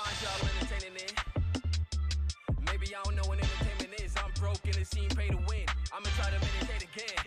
find y'all entertaining it. Maybe I don't know what entertainment is. I'm broke and the scene pay to win. I'ma try to meditate again.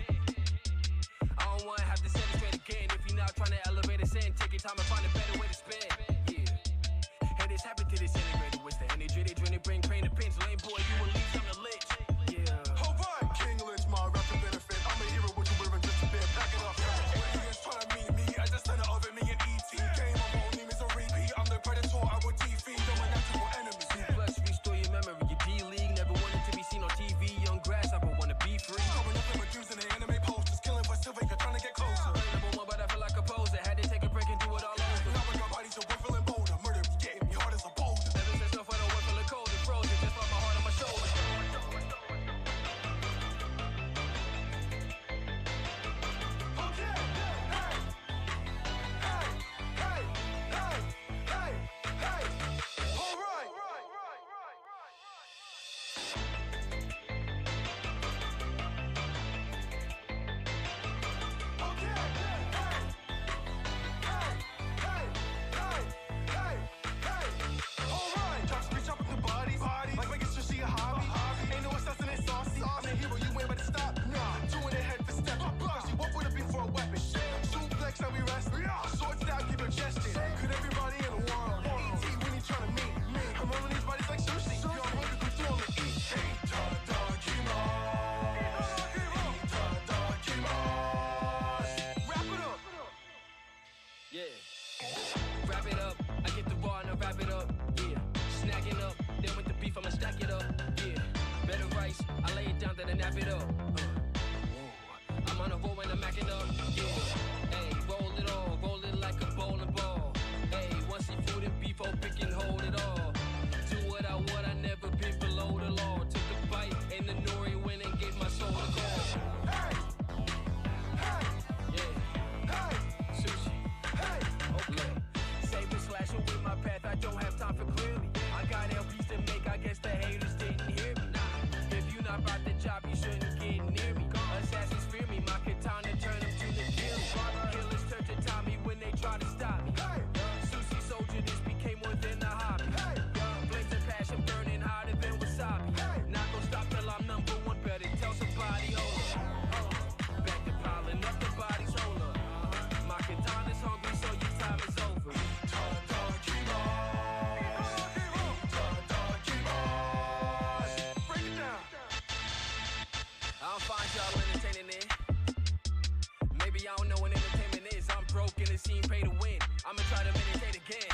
I don't wanna have to set it straight again. If you're not trying to elevate us in, take your time and find a better way to spend. Yeah. And this happened to this integrated. What's the energy they drink, they bring pain to pinch. Lame boy, you a leech, I'm the lich. Yeah. Alright, King Lynch, my rapper benefit. I'm a hero, what you wearing just a bit. Pack it up. Aliens trying to meet me. I just sent it over me and ET. Game of all name is a repeat. I'm the predator, I will defeat. I'm a natural enemy. Plus, restore your memory. Your D-League never wanted to be seen on TV. Young grasshopper wanna be free. Showing nothing but using the anime posters. Killing for silver, you're trying to get closer. Number one, but I feel like a poser. Had to take a break and do it all over. Now I got bodies, so we're feeling bolder. Murder be getting me hard as a boulder. Ever since I felt the work feeling cold and frozen. Just felt my heart on my shoulder. Yeah. Wrap it up, I get the raw and I wrap it up. Yeah. Snacking up, then with the beef I'ma stack it up. Yeah. Better rice, I lay it down, then I nap it up. I'm on a roll and I'm macking up. Yeah. Hey, roll it like a bowling ball. Hey, once see food and beef, I'll pick and hold it all. Do what I would, I never been below the law. Took a bite and the nori went and gave my soul a call. I don't have time for clearly. I got LPs to make, I guess the haters didn't hear me. Nah, if you not about the job, you shouldn't get near me. Assassins fear me, my katana turn them to the killing. Killers turn to Tommy when they try to stop me. Sushi soldier, this became more than a hobby. Flames of passion burning hotter than wasabi. Not gonna stop till I'm number one, better tell somebody, hold up. Back to piling up the bodies, hold up. My katana's hungry, so your time is over. I'll find y'all entertaining it. Maybe I don't know what entertainment is. I'm broke and the scene pay to win. I'ma try to meditate again.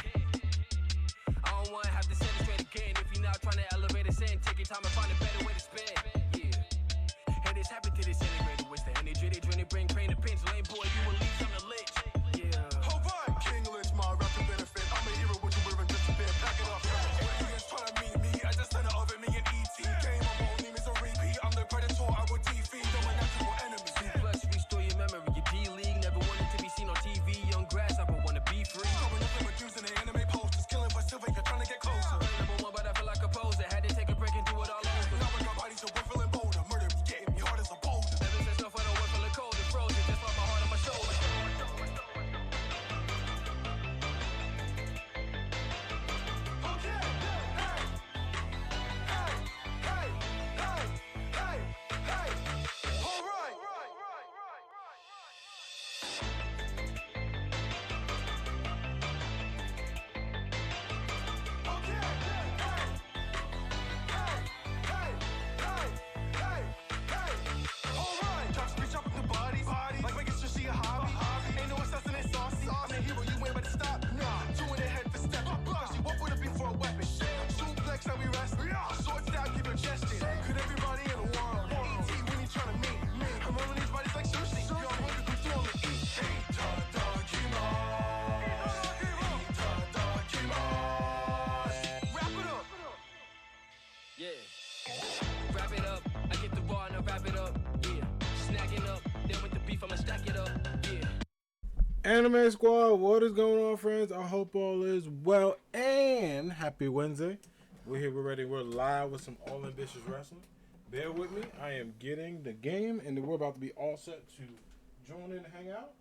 I don't wanna have to set it straight again. If you're not trying to elevate us in, take your time and find a better way to spend. Yeah. And this happened to this integrated. What's the energy they drink, they bring pain to pinch. Lame boy, you a leech, I'm the lich. Yeah. Alright, King Lynch, my rapper benefit. I'm a hero, what you wearing just a bit. Pack it up. Aliens trying to meet me. I just sent it over me and ET. Game of all name is a repeat. I'm the predator, I will defeat. I'm a natural enemy. Plus, restore your memory. Your D-League never wanted to be seen on TV. Young grasshopper wanna be free. Showing nothing but using the anime posters. Killing for silver, you're trying to get closer. Number one, but I feel like a poser. Had to take a break and do it all over. Now I got bodies, so we're feeling bolder. Murder be getting me hard as a boulder. Ever since I felt the work feeling cold and frozen. Just felt my heart on my shoulder. Yeah. Wrap it up, I get the raw and I wrap it up. Yeah. Snacking up, then with the beef I'ma stack it up. Yeah. Anime Squad, what is going on, friends? I hope all is well and happy Wednesday. We're here, we're ready, we're live with some All Ambitious Wrestling. Bear with me, I am getting the game and we're about to be all set to join in and hang out.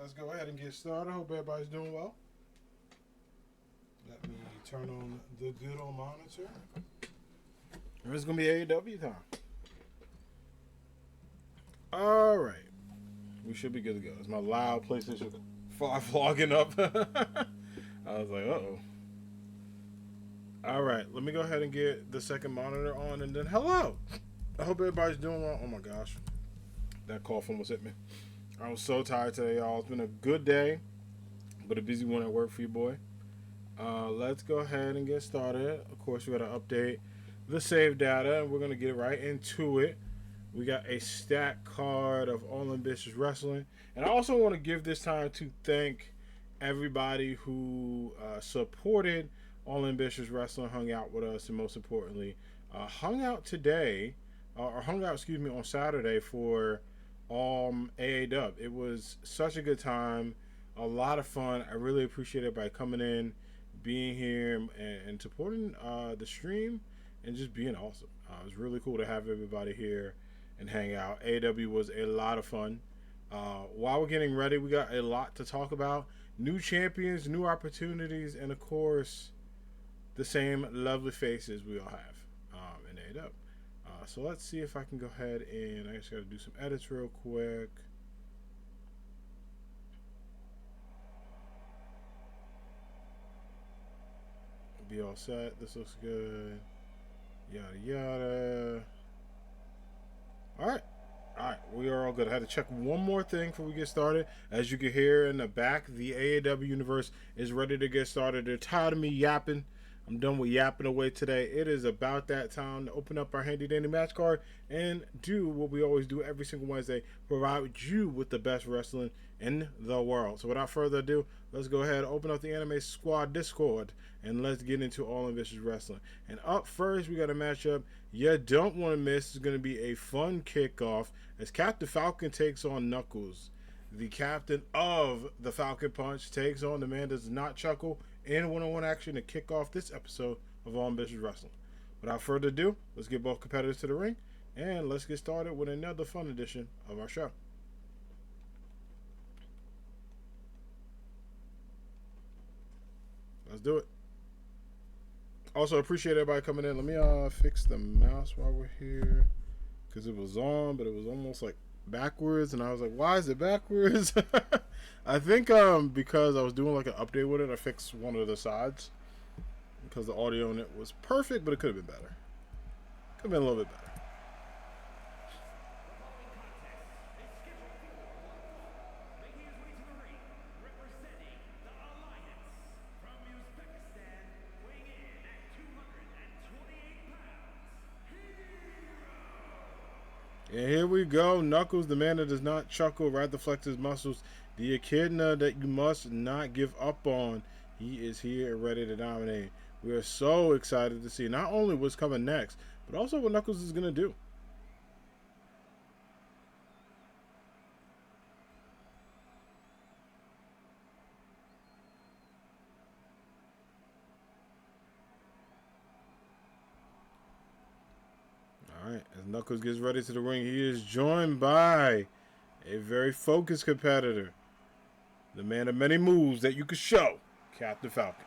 let's go ahead and get started. Hope everybody's doing well. Let me turn on the good old monitor. It's going to be AAW time. All right. We should be good to go. It's my loud PlayStation 5 logging up. I was like, uh-oh. All right. Let me go ahead and get the second monitor on, and then hello. I hope everybody's doing well. Oh, my gosh. That cough almost hit me. I was so tired today, y'all. It's been a good day, but a busy one at work for you, boy. Let's go ahead and get started. Of course, we got to update the save data, and we're going to get right into it. We got a stat card of All Ambitious Wrestling. And I also want to give this time to thank everybody who supported All Ambitious Wrestling, hung out with us, and most importantly, hung out on Saturday for AAW. It was such a good time, a lot of fun. I really appreciate everybody coming in, being here, and supporting the stream, and just being awesome. It was really cool to have everybody here and hang out. AAW was a lot of fun. While we're getting ready, we got a lot to talk about. New champions, new opportunities, and of course, the same lovely faces we all have in AAW. So let's see if I can go ahead and I just got to do some edits real quick. Be all set. This looks good. Yada yada. All right, we are all good. I had to check one more thing before we get started. As you can hear in the back, the AAW universe is ready to get started. They're tired of me yapping. I'm done with yapping away today. It is about that time to open up our handy dandy match card and do what we always do every single Wednesday, provide you with the best wrestling in the world. So without further ado, let's go ahead and open up the Anime Squad Discord and let's get into All Ambitious Wrestling. And up first, we got a matchup you don't want to miss. It's going to be a fun kickoff as Captain Falcon takes on Knuckles. The captain of the Falcon Punch takes on the man that does not chuckle in one-on-one action to kick off this episode of All Ambitious Wrestling. Without further ado, let's get both competitors to the ring and let's get started with another fun edition of our show. Let's do it. Also, appreciate everybody coming in. Let me fix the mouse while we're here because it was on, but it was almost like backwards, and I was like, why is it backwards? I think because I was doing like an update with it, I fixed one of the sides because the audio in it was perfect, but it could have been better. Could have been a little bit better. And here we go. Knuckles, the man that does not chuckle, rather flex his muscles. The echidna that you must not give up on. He is here and ready to dominate. We are so excited to see not only what's coming next, but also what Knuckles is going to do. Alright, as Knuckles gets ready to the ring, he is joined by a very focused competitor. The man of many moves that you could show, Captain Falcon.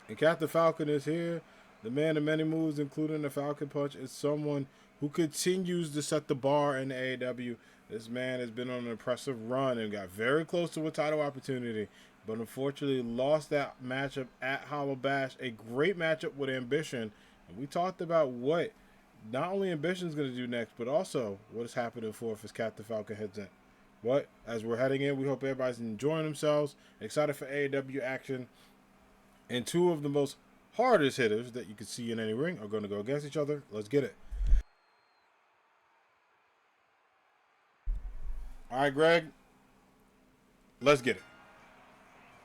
And Captain Falcon is here. The man of many moves, including the Falcon Punch, is someone who continues to set the bar in the AAW. This man has been on an impressive run and got very close to a title opportunity, but unfortunately lost that matchup at Hollow Bash. A great matchup with Ambition. And we talked about what not only Ambition is going to do next, but also what is happening for if Captain Falcon heads in. But as we're heading in, we hope everybody's enjoying themselves, excited for AAW action. And two of the most hardest hitters that you can see in any ring are going to go against each other. Let's get it. All right, Greg. Let's get it.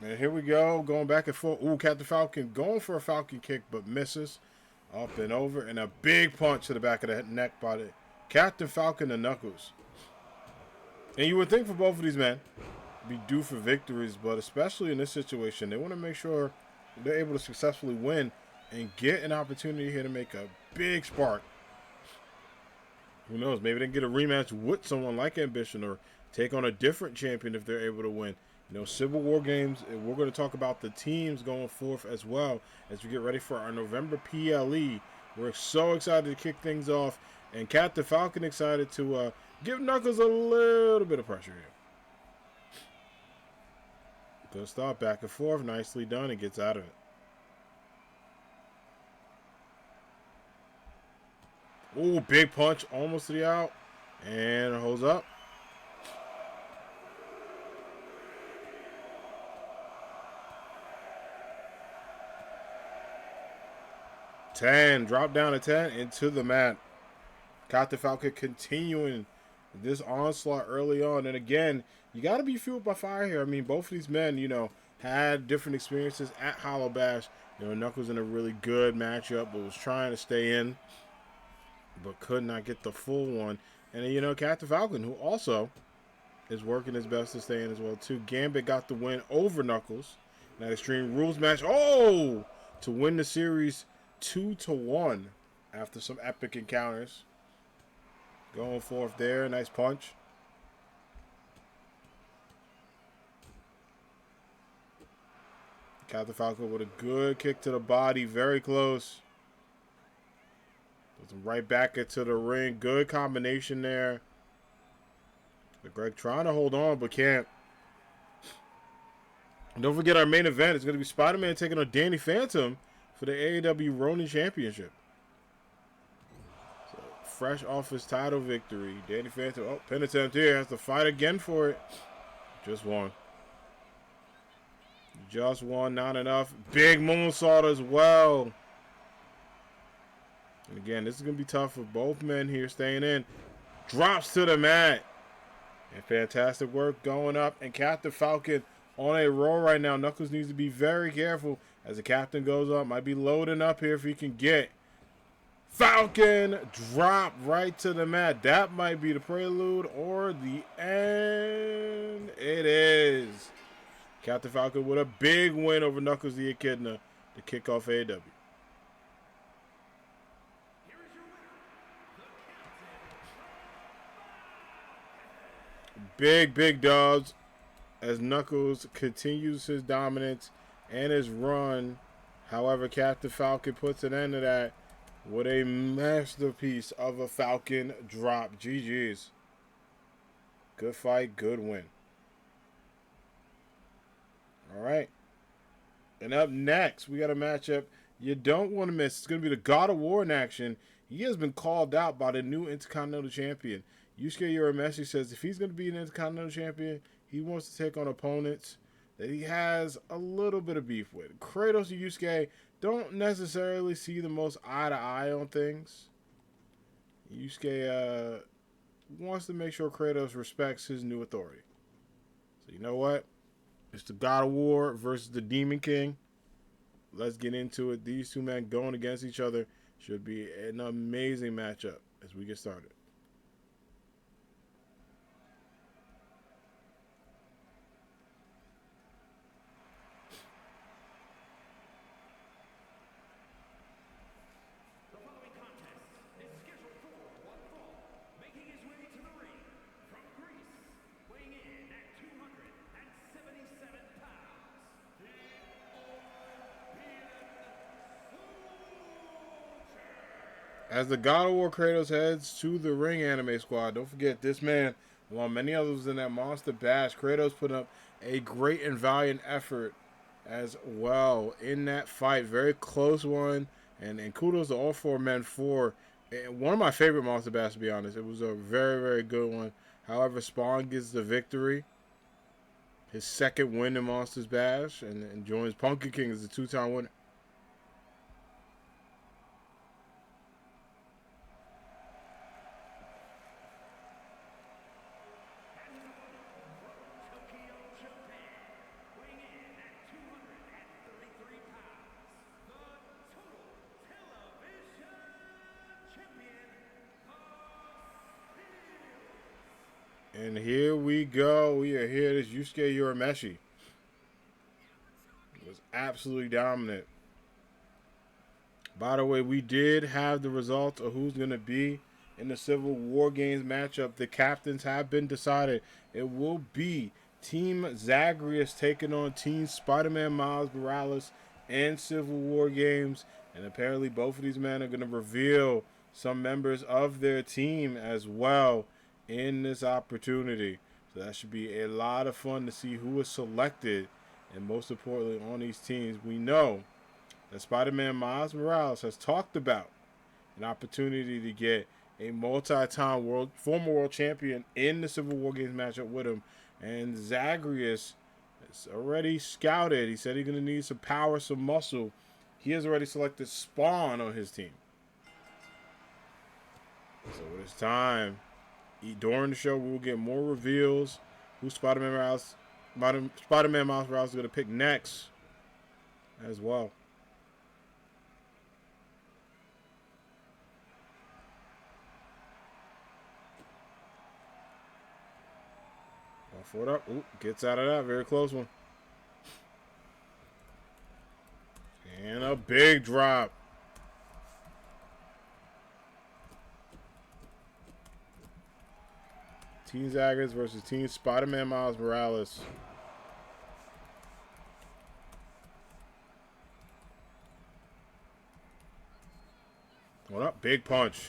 And here we go, going back and forth. Ooh, Captain Falcon going for a Falcon kick, but misses. Up and over, and a big punch to the back of the neck by the Captain Falcon and Knuckles. And you would think for both of these men, be due for victories, but especially in this situation, they want to make sure they're able to successfully win and get an opportunity here to make a big spark. Who knows? Maybe they can get a rematch with someone like Ambition or take on a different champion if they're able to win. You know, Civil War games, and we're going to talk about the teams going forth as well as we get ready for our November PLE. We're so excited to kick things off, and Cat the Falcon excited to give Knuckles a little bit of pressure here. Good start, back and forth, nicely done, and gets out of it. Ooh, big punch, almost to the out, and holds up. Drop down to 10 into the mat. Cat Falcon continuing this onslaught early on. And again, you got to be fueled by fire here. I mean, both of these men, you know, had different experiences at Hollow Bash. You know, Knuckles in a really good matchup, but was trying to stay in, but could not get the full one. And then, you know, Cat Falcon, who also is working his best to stay in as well, too. Gambit got the win over Knuckles. That Extreme Rules match. Oh! To win the series 2-1 after some epic encounters. Going forth there. Nice punch. Cat Falcon with a good kick to the body. Very close. Puts him right back into the ring. Good combination there. But Greg trying to hold on but can't. And don't forget our main event is going to be Spider-Man taking on Danny Phantom for the AAW Ronin Championship. So, fresh off his title victory. Danny Phantom, oh, pin attempt here. Has to fight again for it. Just won. Just won, not enough. Big moonsault as well. And again, this is going to be tough for both men here staying in. Drops to the mat. And fantastic work going up. And Captain Falcon on a roll right now. Knuckles needs to be very careful as the captain goes up. Might be loading up here if he can get. Falcon drop right to the mat. That might be the prelude or the end. It is. Captain Falcon with a big win over Knuckles the Echidna to kick off AAW. Big dubs as Knuckles continues his dominance and his run. However, Captain Falcon puts an end to that with a masterpiece of a Falcon drop. GG's. Good fight, good win. All right. And up next, we got a matchup you don't want to miss. It's going to be the God of War in action. He has been called out by the new Intercontinental Champion. Yusuke Urameshi says if he's going to be an Intercontinental Champion, he wants to take on opponents that he has a little bit of beef with. Kratos and Yusuke don't necessarily see the most eye-to-eye on things. Yusuke wants to make sure Kratos respects his new authority. So you know what? It's the God of War versus the Demon King. Let's get into it. These two men going against each other should be an amazing matchup as we get started. As the God of War Kratos heads to the ring, Anime Squad, don't forget this man, along many others in that Monster Bash, Kratos put up a great and valiant effort as well in that fight. Very close one, and kudos to all four men for one of my favorite Monster Bash, to be honest. It was a very good one. However, Spawn gets the victory. His second win in Monsters Bash, and joins Pumpkin King as the two-time winner. And here we go. We are here. This Yusuke Urameshi was absolutely dominant. By the way, we did have the results of who's going to be in the Civil War Games matchup. The captains have been decided. It will be Team Zagreus taking on Team Spider-Man Miles Morales and Civil War Games. And apparently both of these men are going to reveal some members of their team as well in this opportunity. So that should be a lot of fun to see who is selected. And most importantly, on these teams, we know that Spider-Man Miles Morales has talked about an opportunity to get a multi-time former world champion in the Civil War Games matchup with him. And Zagreus has already scouted. He said he's going to need some power, some muscle. He has already selected Spawn on his team. So it's time. During the show, we'll get more reveals. Who Spider-Man Miles Morales is going to pick next as well. Off up. Ooh, gets out of that. Very close one. And a big drop. Team Zagreus versus Team Spider-Man Miles Morales. What up? Big punch.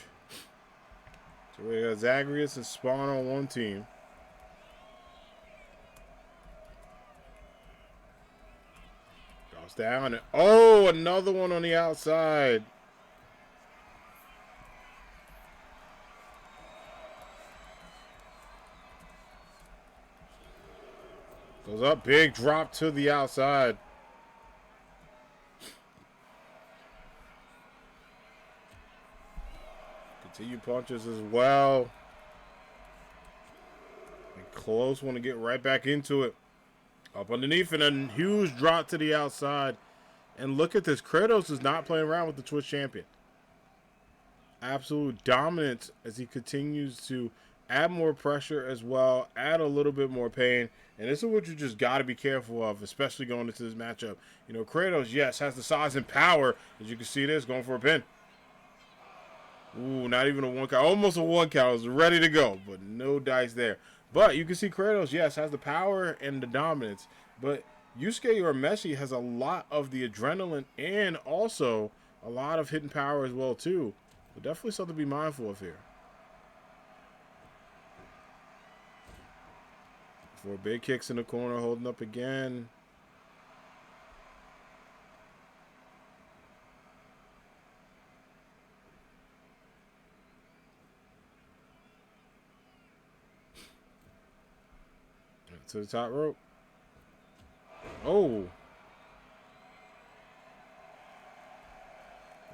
So we got Zagreus and Spawn on one team. Goes down. And, oh, another one on the outside. Goes up, big drop to the outside. Continue punches as well. And close one to get right back into it. Up underneath and a huge drop to the outside. And look at this. Kratos is not playing around with the Twitch champion. Absolute dominance as he continues to add more pressure as well, add a little bit more pain. And this is what you just got to be careful of, especially going into this matchup. You know, Kratos, yes, has the size and power. As you can see this, going for a pin. Ooh, not even a one count. Almost a one count. It was ready to go, but no dice there. But you can see Kratos, yes, has the power and the dominance. But Yusuke Urameshi has a lot of the adrenaline and also a lot of hidden power as well, too. So definitely something to be mindful of here. Four big kicks in the corner, holding up again. To the top rope. Oh.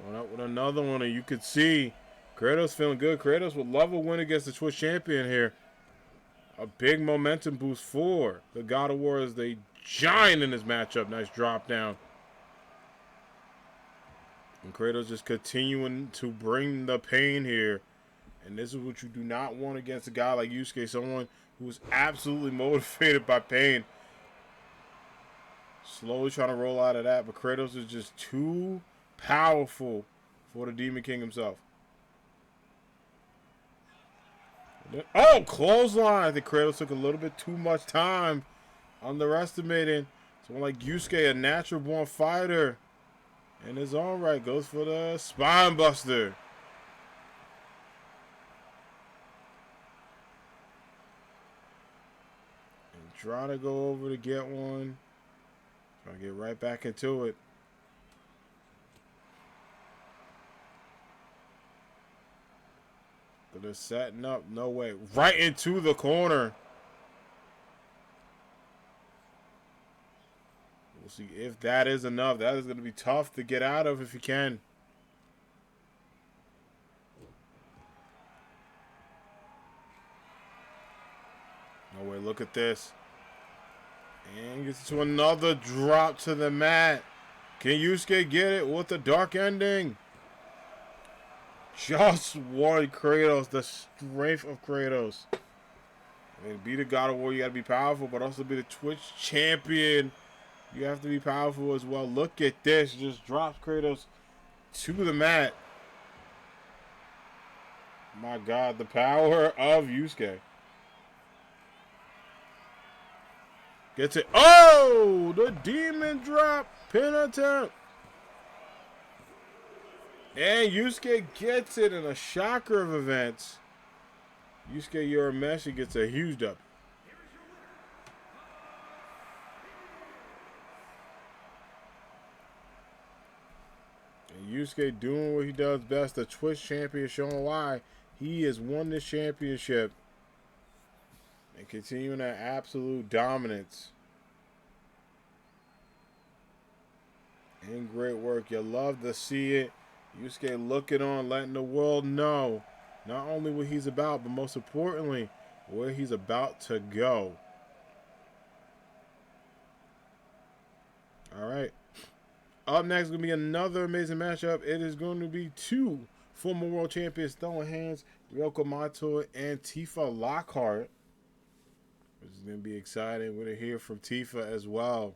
Going up with another one, and you could see Kratos feeling good. Kratos would love a win against the Twitch champion here. A big momentum boost for the God of War as they giant in this matchup. Nice drop down. And Kratos just continuing to bring the pain here. And this is what you do not want against a guy like Yusuke, someone who's absolutely motivated by pain. Slowly trying to roll out of that, but Kratos is just too powerful for the Demon King himself. Oh, clothesline. I think Kratos took a little bit too much time, underestimating someone like Yusuke, a natural born fighter. And his own right goes for the spine buster. And trying to go over to get one. Trying to get right back into it. But they're setting up. No way. Right into the corner. We'll see if that is enough. That is going to be tough to get out of if you can. No way. Look at this. And gets to another drop to the mat. Can Yusuke get it with the dark ending? Just one Kratos, the strength of Kratos. I mean, be the God of War, you gotta be powerful, but also be the Twitch champion. You have to be powerful as well. Look at this. Just drops Kratos to the mat. My God, the power of Yusuke. Gets it. Oh, the demon drop. Pin attempt. And Yusuke gets it in a shocker of events. Yusuke Urameshi gets a huge dub. And Yusuke doing what he does best. The Twitch champion showing why he has won this championship. And continuing that absolute dominance. And great work. You love to see it. Yusuke looking on, letting the world know not only what he's about, but most importantly, where he's about to go. All right. Up next is going to be another amazing matchup. It is going to be two former world champions throwing hands, Ryoko Mato and Tifa Lockhart. Which is going to be exciting. We're going to hear from Tifa as well.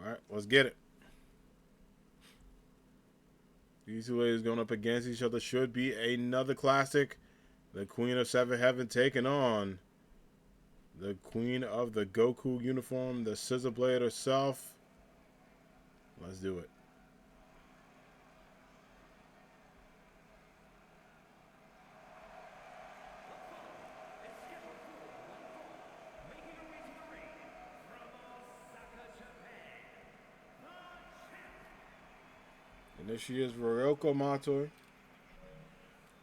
All right, let's get it. These two ladies going up against each other should be another classic. The Queen of Seven Heaven taking on the Queen of the Goku uniform, the Scissor Blade herself. Let's do it. And there she is, Ryoko Mato.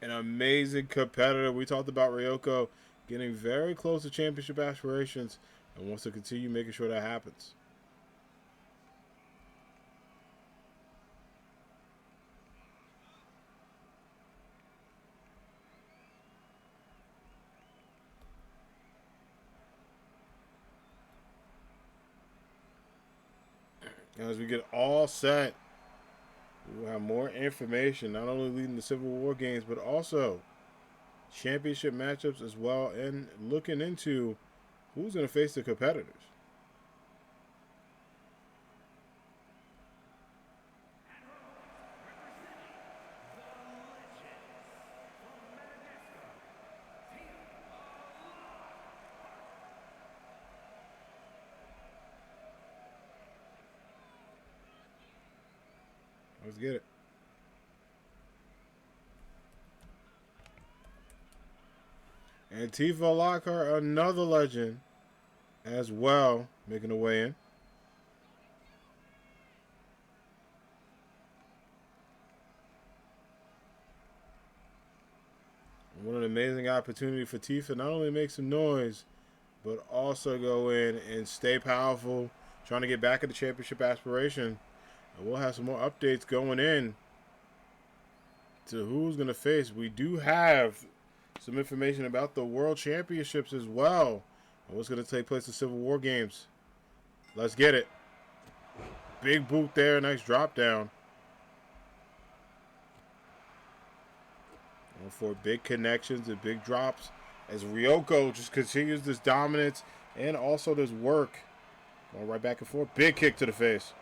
An amazing competitor. We talked about Ryoko getting very close to championship aspirations and wants to continue making sure that happens. As we get all set, we'll have more information, not only leading the Civil War games, but also championship matchups as well, and looking into who's going to face the competitors. Let's get it. And Tifa Lockhart, another legend, as well, making a way in. What an amazing opportunity for Tifa, not only make some noise, but also go in and stay powerful, trying to get back at the championship aspiration. And we'll have some more updates going in to who's going to face. We do have some information about the World Championships as well, and what's going to take place in Civil War games. Let's get it. Big boot there, nice drop down. And for big connections and big drops as Ryoko just continues this dominance and also this work. Going right back and forth. Big kick to the face.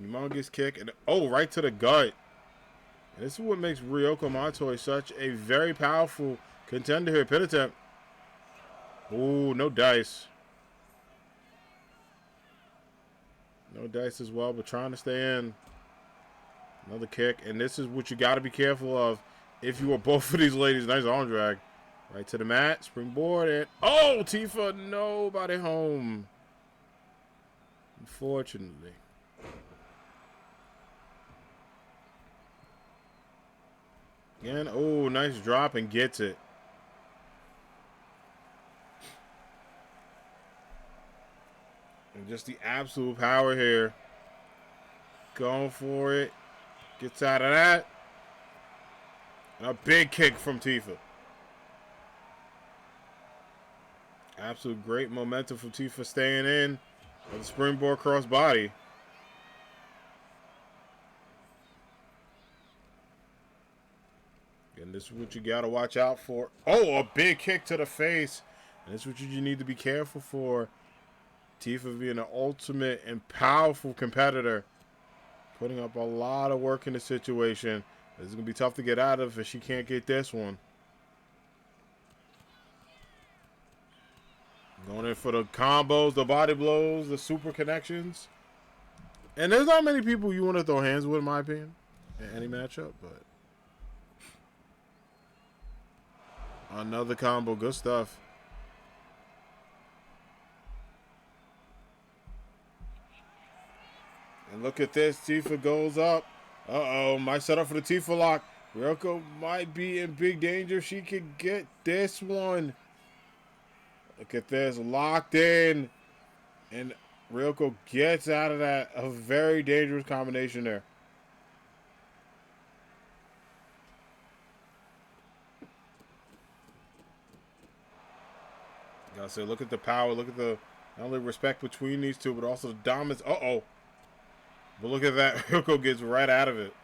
Humongous kick, and oh, right to the gut. And this is what makes Ryoko Mato such a very powerful contender here. Pin attempt. Ooh, no dice. No dice as well, but trying to stay in. Another kick, and this is what you got to be careful of if you are both of these ladies. Nice arm drag. Right to the mat, springboard, and oh, Tifa, nobody home. Unfortunately. Again, oh, nice drop and gets it. And just the absolute power here. Going for it. Gets out of that. And a big kick from Tifa. Absolute great momentum from Tifa staying in with the springboard cross body. And this is what you got to watch out for. Oh, a big kick to the face. And this is what you need to be careful for. Tifa being an ultimate and powerful competitor. Putting up a lot of work in the situation. This is going to be tough to get out of if she can't get this one. Going in for the combos, the body blows, the super connections. And there's not many people you want to throw hands with, in my opinion, in any matchup. But another combo, good stuff. And look at this, Tifa goes up. Uh-oh, might set up for the Tifa lock. Ryoko might be in big danger. She could get this one. Look at this, locked in. And Ryoko gets out of that. A very dangerous combination there. Gotta say, look at the power. Look at the not only respect between these two, but also the dominance. Uh-oh. But look at that. Ryoko gets right out of it.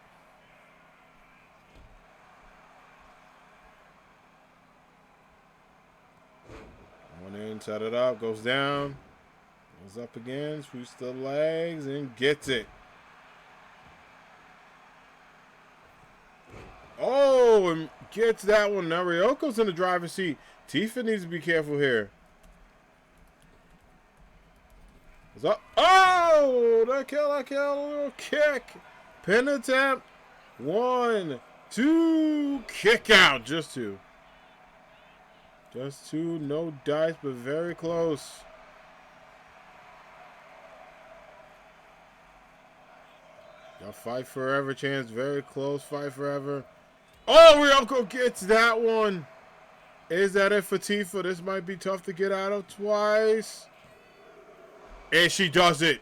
One in, set it up, goes down. Goes up again, sweeps the legs, and gets it. Oh, and gets that one. Now Ryoko's in the driver's seat. Tifa needs to be careful here. What's up? Oh, that kill, little kick. Pin attempt. 1, 2, kick out. Just 2. Just 2, no dice, but very close. Y'all fight forever chance, very close, fight forever. Oh, Ryoko gets that one. Is that it for Tifa? This might be tough to get out of twice. And she does it.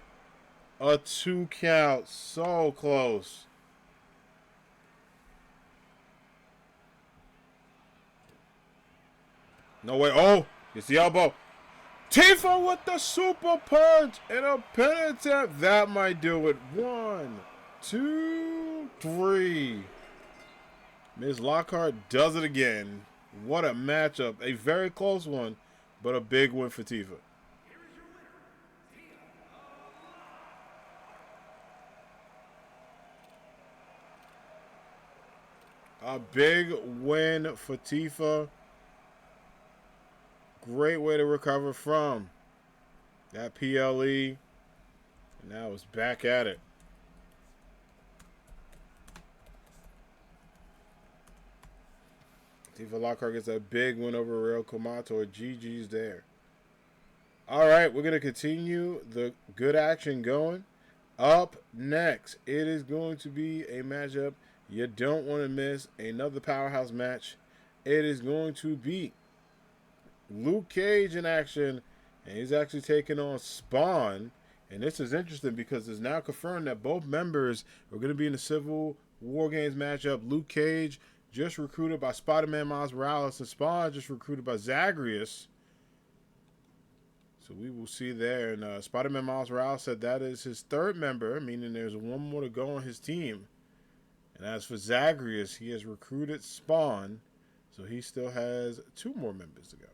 A 2 count, so close. No way. Oh, it's the elbow. Tifa with the super punch and a pin attempt. That might do it. 1, 2, 3. Ms. Lockhart does it again. What a matchup. A very close one, but a big win for Tifa. A big win for Tifa. Great way to recover from that PLE. And now it's back at it. Tifa Lockhart gets a big win over Real Komato. GG's there. All right, we're going to continue the good action going. Up next, it is going to be a matchup you don't want to miss. Another powerhouse match. It is going to be Luke Cage in action, and he's actually taking on Spawn. And this is interesting because it's now confirmed that both members are going to be in the Civil War Games matchup. Luke Cage just recruited by Spider-Man Miles Morales, and Spawn just recruited by Zagreus. So we will see there. And Spider-Man Miles Morales said that is his third member, meaning there's one more to go on his team. And as for Zagreus, he has recruited Spawn, so he still has 2 more members to go.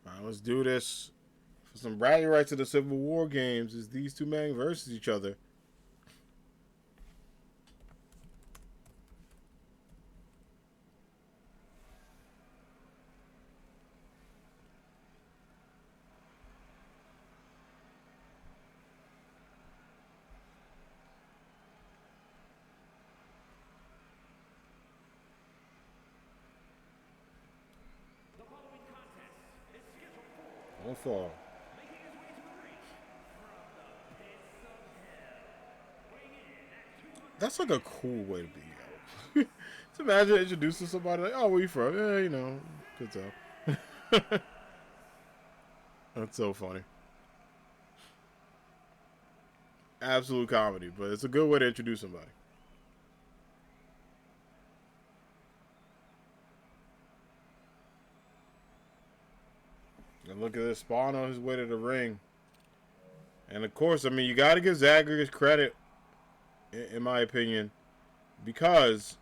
All right, let's do this. For some bragging rights of the Civil War Games is these 2 men versus each other. Don't fall. That's like a cool way to be. Yo. Just imagine introducing somebody like, oh, where you from? Yeah, you know, good stuff. That's so funny. Absolute comedy, but it's a good way to introduce somebody. And look at this, Spawn on his way to the ring. And of course, I mean, you got to give Zagreus credit, in my opinion, because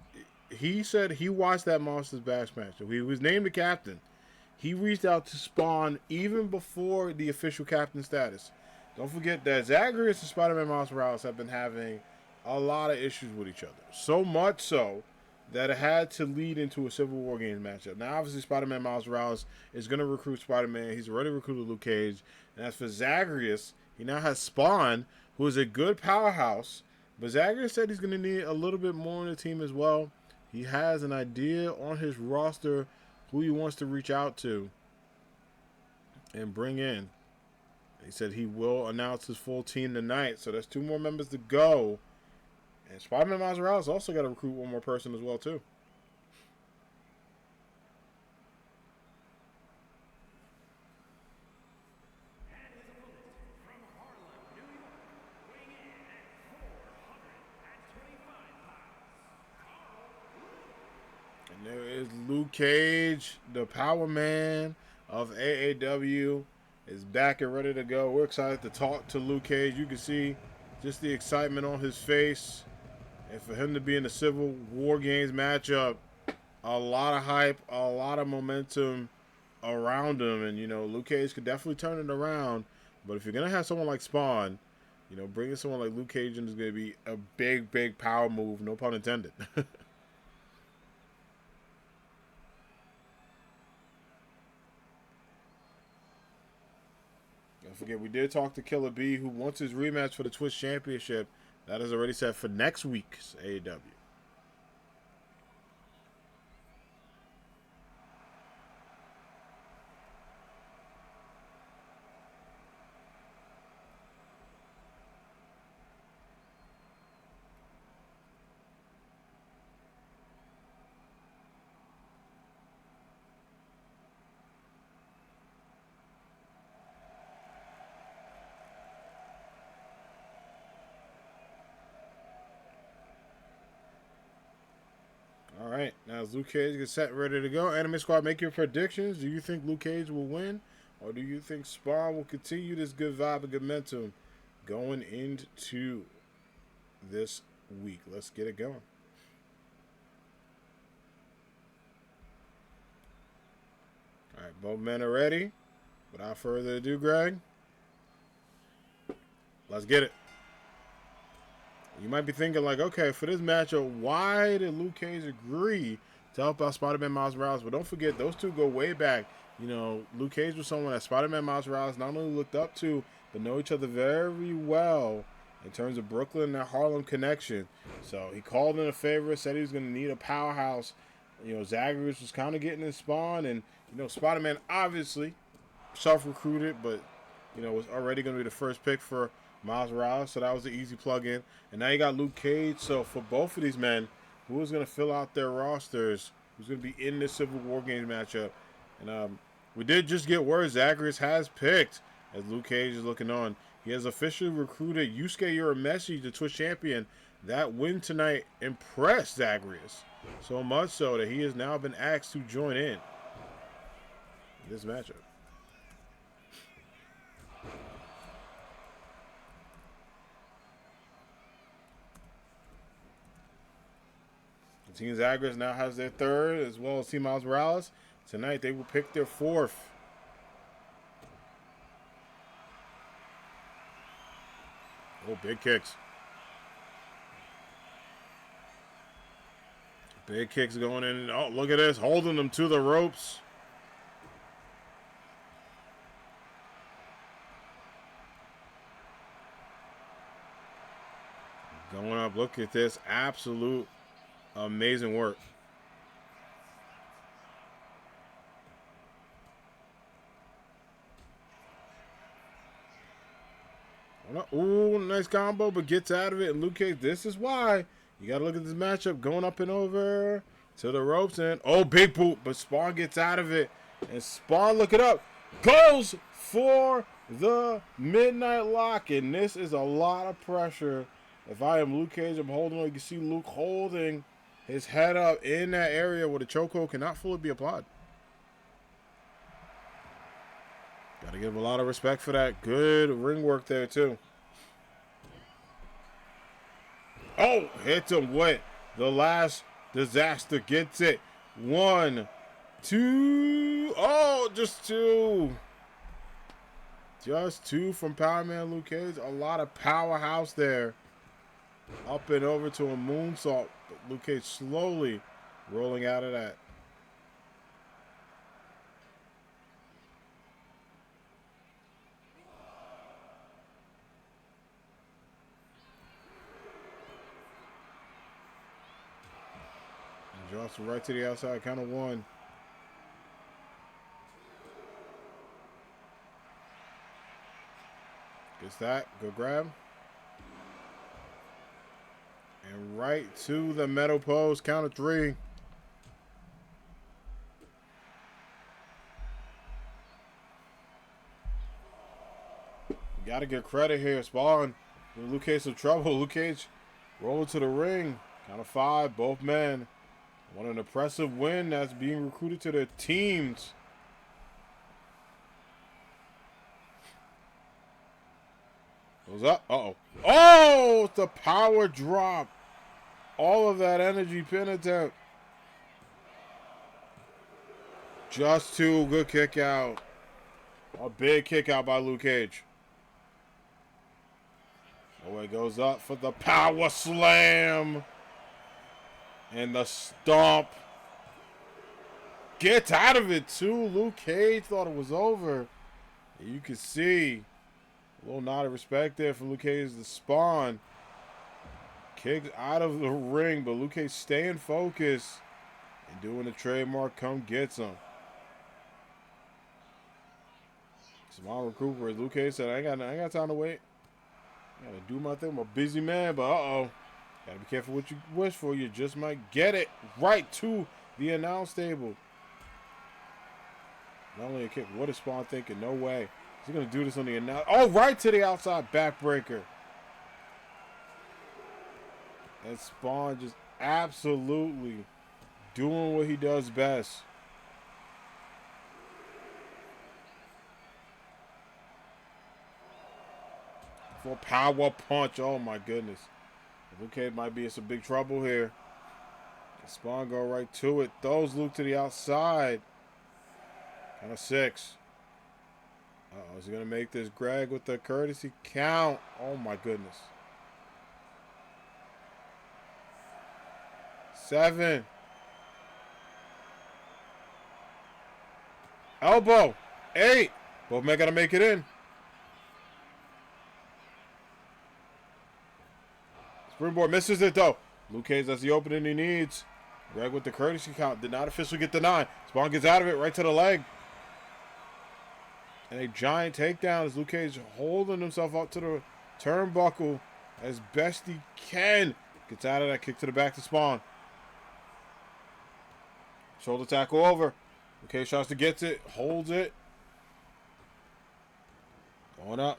he said he watched that Monsters Bash match. So he was named the captain. He reached out to Spawn even before the official captain status. Don't forget that Zagreus and Spider-Man Miles Morales have been having a lot of issues with each other. So much so that it had to lead into a Civil War Games matchup. Now, obviously, Spider-Man Miles Morales is going to recruit Spider-Man. He's already recruited Luke Cage. And as for Zagreus, he now has Spawn, who is a good powerhouse. But Zagreus said he's going to need a little bit more on the team as well. He has an idea on his roster who he wants to reach out to and bring in. He said he will announce his full team tonight. So there's 2 more members to go. And Spider-Man Miles Morales also got to recruit 1 more person as well, too. And there is Luke Cage, the Power Man of AAW, is back and ready to go. We're excited to talk to Luke Cage. You can see just the excitement on his face. And for him to be in the Civil War Games matchup, a lot of hype, a lot of momentum around him. And, you know, Luke Cage could definitely turn it around. But if you're going to have someone like Spawn, you know, bringing someone like Luke Cage in is going to be a big, big power move. No pun intended. Don't forget, we did talk to Killer B, who wants his rematch for the Twitch Championship. That is already set for next week's AAW. All right, now as Luke Cage gets set ready to go, Anime Squad, make your predictions. Do you think Luke Cage will win, or do you think Spawn will continue this good vibe and good momentum going into this week? Let's get it going. All right, both men are ready. Without further ado, Greg, let's get it. You might be thinking, like, okay, for this matchup, why did Luke Cage agree to help out Spider-Man Miles Morales? But don't forget, those two go way back. You know, Luke Cage was someone that Spider-Man Miles Morales not only looked up to, but know each other very well in terms of Brooklyn and Harlem connection. So he called in a favor, said he was going to need a powerhouse. You know, Zagreus was kind of getting his Spawn, and, you know, Spider-Man obviously self-recruited, but, you know, was already going to be the first pick for Miles Morales, so that was an easy plug-in. And now you got Luke Cage. So for both of these men, who is going to fill out their rosters, who's going to be in this Civil War Games matchup. And we did just get word Zagreus has picked, as Luke Cage is looking on. He has officially recruited Yusuke Urameshi, the Twitch champion. That win tonight impressed Zagreus so much so that he has now been asked to join in this matchup. Team Zagreus now has their third, as well as Team Miles Morales. Tonight they will pick their fourth. Oh, big kicks. Big kicks going in. Oh, look at this. Holding them to the ropes. Going up. Look at this. Absolute amazing work. Ooh, nice combo, but gets out of it. And Luke Cage, this is why you got to look at this matchup. Going up and over to the ropes. And, oh, big boot. But Spawn gets out of it. And Spawn, look it up, goes for the Midnight Lock. And this is a lot of pressure. If I am Luke Cage, I'm holding on. You can see Luke holding his head up in that area where the chokehold cannot fully be applied. Got to give a lot of respect for that. Good ring work there, too. Oh, hits him with the last disaster. Gets it. 1, 2. Oh, just 2. Just 2 from Power Man Luke Cage. A lot of powerhouse there. Up and over to a moonsault. But Luke Cage slowly rolling out of that. Johnson right to the outside, count of 1. Gets that, good grab. And right to the metal post, count of 3. Got to get credit here, Spawn. Luke Cage some trouble. Luke Cage rolling to the ring, count of 5, both men. What an impressive win that's being recruited to their teams. Goes up. Uh-oh. Oh, it's the power drop. All of that energy pin attempt. Just 2. Good kick out. A big kick out by Luke Cage. Oh, it goes up for the power slam. And the stomp. Gets out of it, too. Luke Cage thought it was over. And you can see a little nod of respect there from Luke Cage. The Spawn kicked out of the ring, but Luke Cage staying focused and doing the trademark come gets him. Spawn recuperates. Luke Cage said, I ain't got time to wait. I gotta do my thing. I'm a busy man, but uh-oh. Gotta be careful what you wish for. You just might get it right to the announce table. Not only a kick. What is Spawn thinking? No way. Is he going to do this on the announce? Oh, right to the outside backbreaker. And Spawn just absolutely doing what he does best. For power punch. Oh, my goodness. Luke Cage might be in some big trouble here. Spawn go right to it. Throws Luke to the outside. Count of 6. Uh-oh, is he going to make this Greg with the courtesy count? Oh, my goodness. 7. Elbow. 8. Both men got to make it in. Springboard misses it, though. Luke Cage, that's the opening he needs. Greg with the courtesy count. Did not officially get the 9. Spawn gets out of it right to the leg. And a giant takedown as Luke Cage holding himself up to the turnbuckle as best he can. Gets out of that kick to the back to Spawn. Shoulder tackle over. Luke Cage tries to get it. Holds it. Going up.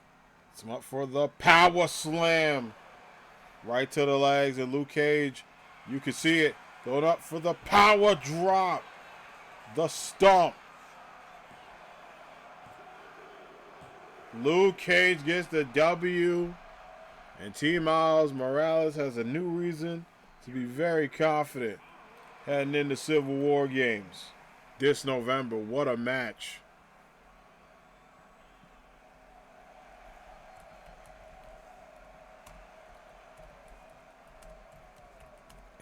It's up for the power slam. Right to the legs, and Luke Cage, you can see it, going up for the power drop. The stomp. Luke Cage gets the W, and T. Miles Morales has a new reason to be very confident heading into Civil War games this November. What a match.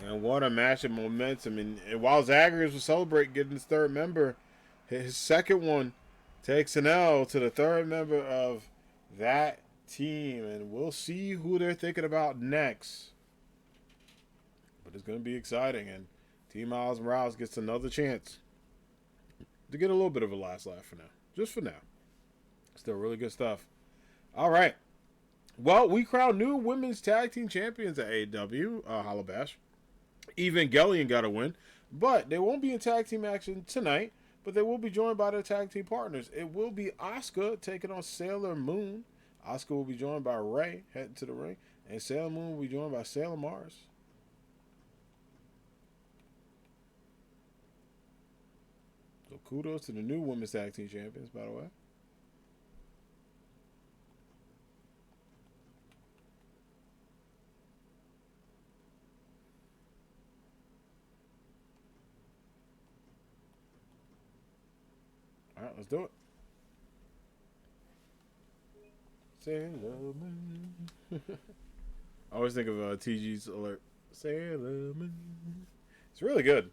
And what a match of momentum. And while Zagreus was celebrating getting his 3rd member, his 2nd one takes an L to the 3rd member of that team. And we'll see who they're thinking about next. But it's going to be exciting. And T. Miles Morales gets another chance to get a little bit of a last laugh for now. Just for now. Still really good stuff. All right. Well, we crowned new women's tag team champions at AAW, Holla Bash. Evangelion got a win, but they won't be in tag team action tonight, but they will be joined by their tag team partners. It will be Asuka taking on Sailor Moon. Asuka will be joined by Ray heading to the ring, and Sailor Moon will be joined by Sailor Mars. So kudos to the new women's tag team champions, by the way. All right, let's do it. Sailor Moon. I always think of TG's alert. Sailor Moon. It's really good.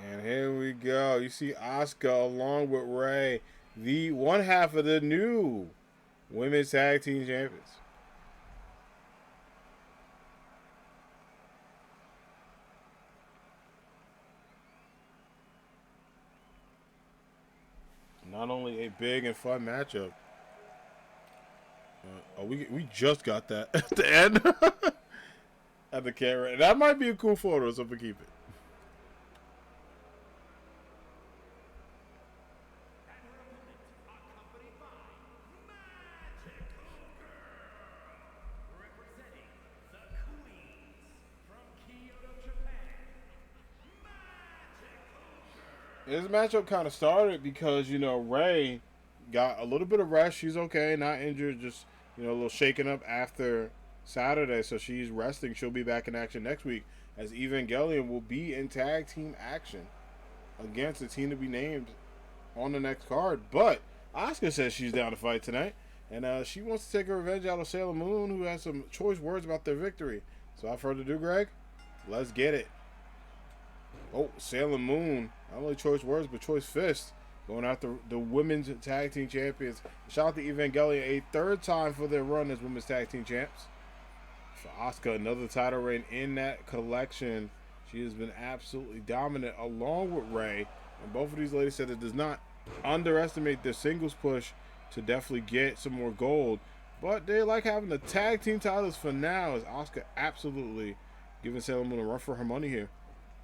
And here we go. You see Asuka along with Ray, the one half of the new women's tag team champions. Not only a big and fun matchup. We just got that at the end at the camera. That might be a cool photo, so we keep it. This matchup kind of started because, Ray got a little bit of rest. She's okay, not injured, just, a little shaken up after Saturday. So she's resting. She'll be back in action next week as Evangelion will be in tag team action against a team to be named on the next card. But Asuka says she's down to fight tonight. And she wants to take her revenge out of Sailor Moon, who has some choice words about their victory. So without further ado, Greg, let's get it. Oh, Sailor Moon. Not only choice words, but choice fists. Going after the women's tag team champions. Shout out to Evangelion a third time for their run as women's tag team champs. For Asuka, another title reign in that collection. She has been absolutely dominant along with Ray. And both of these ladies said it does not underestimate their singles push to definitely get some more gold. But they like having the tag team titles for now, as Asuka absolutely giving Sailor Moon a run for her money here.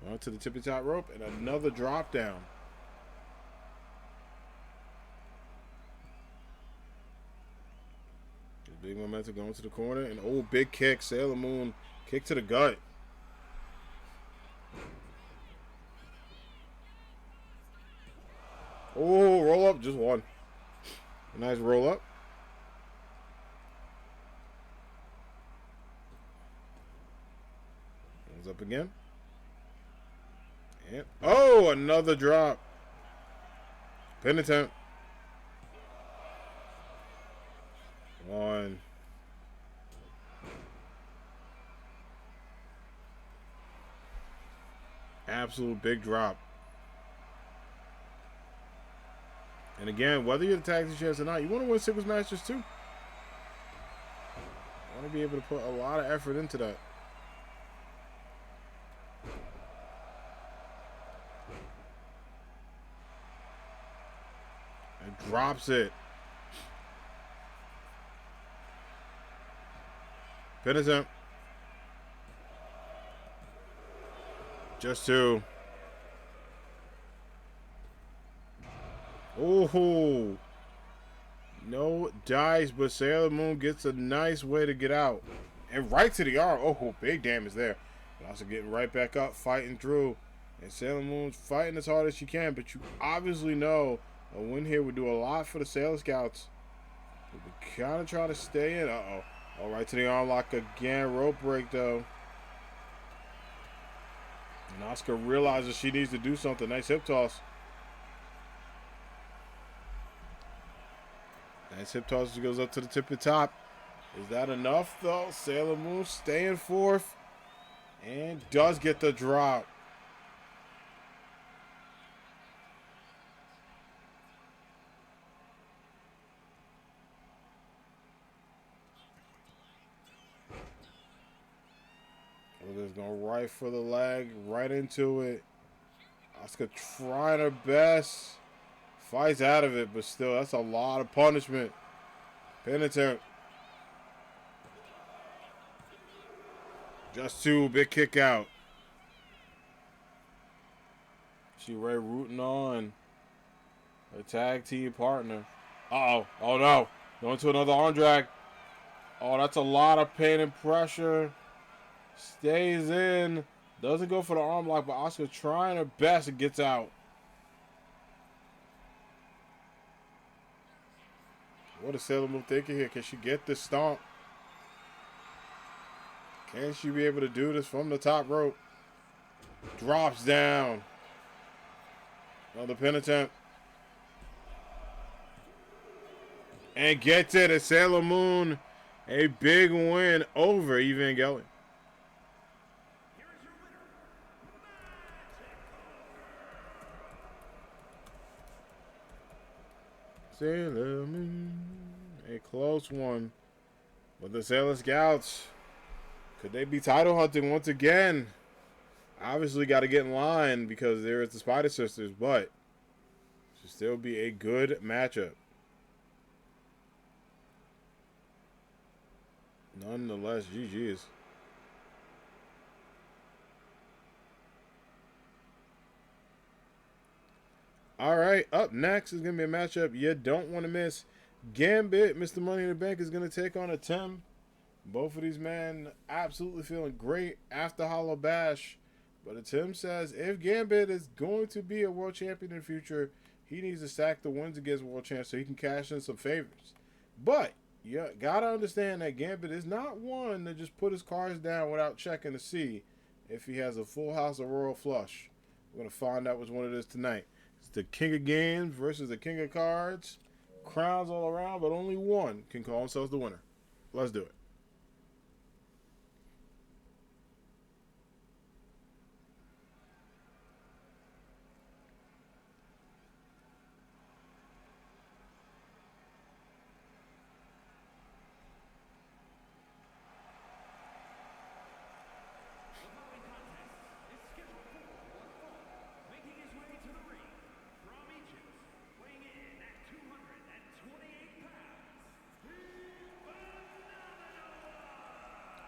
On to the tippy top rope and another drop down. Big momentum going to the corner. And oh, big kick. Sailor Moon kick to the gut. Oh, roll up. Just one. A nice roll up. Goes up again. And, oh, another drop. Pin attempt. One. Absolute big drop. And again, whether you're the tag team champs or not, you want to win singles matches too. You want to be able to put a lot of effort into that. And drops it. Pin attempt. Just two. Oh, no dice, but Sailor Moon gets a nice way to get out. And right to the arm. Oh, big damage there. But also getting right back up, fighting through. And Sailor Moon's fighting as hard as she can. But you obviously know a win here would do a lot for the Sailor Scouts. We're kind of trying to stay in. Uh-oh. All right to the arm lock again. Rope break, though. And Asuka realizes she needs to do something. Nice hip toss. Nice hip toss. Goes up to the tip of the top. Is that enough, though? Sailor Moon staying fourth. And does get the drop. Asuka's going right for the leg, right into it. Asuka trying her best. Fights out of it, but still, that's a lot of punishment. Pin attempt. Just two, big kick out. She Ray rooting on her tag team partner. Uh-oh. Oh, no. Going to another arm drag. Oh, that's a lot of pain and pressure. Stays in. Doesn't go for the arm lock, but Asuka trying her best and gets out. What is Sailor Moon thinking here? Can she get this stomp? Can she be able to do this from the top rope? Drops down. Another pin attempt. And gets it. It's Sailor Moon. A big win over Evangelion. Sailor Moon. A close one. But the Sailor Scouts, could they be title hunting once again? Obviously got to get in line because there is the Spider Sisters, but should still be a good matchup. Nonetheless, GG's. All right, up next is going to be a matchup you don't want to miss. Gambit, Mr. Money in the Bank, is going to take on a Tim. Both of these men absolutely feeling great after Hollow Bash. But Tim says if Gambit is going to be a world champion in the future, he needs to stack the wins against world champs so he can cash in some favors. But you got to understand that Gambit is not one to just put his cards down without checking to see if he has a full house of Royal Flush. We're going to find out which one it is tonight. It's the King of Games versus the King of Cards. Crowns all around, but only one can call themselves the winner. Let's do it.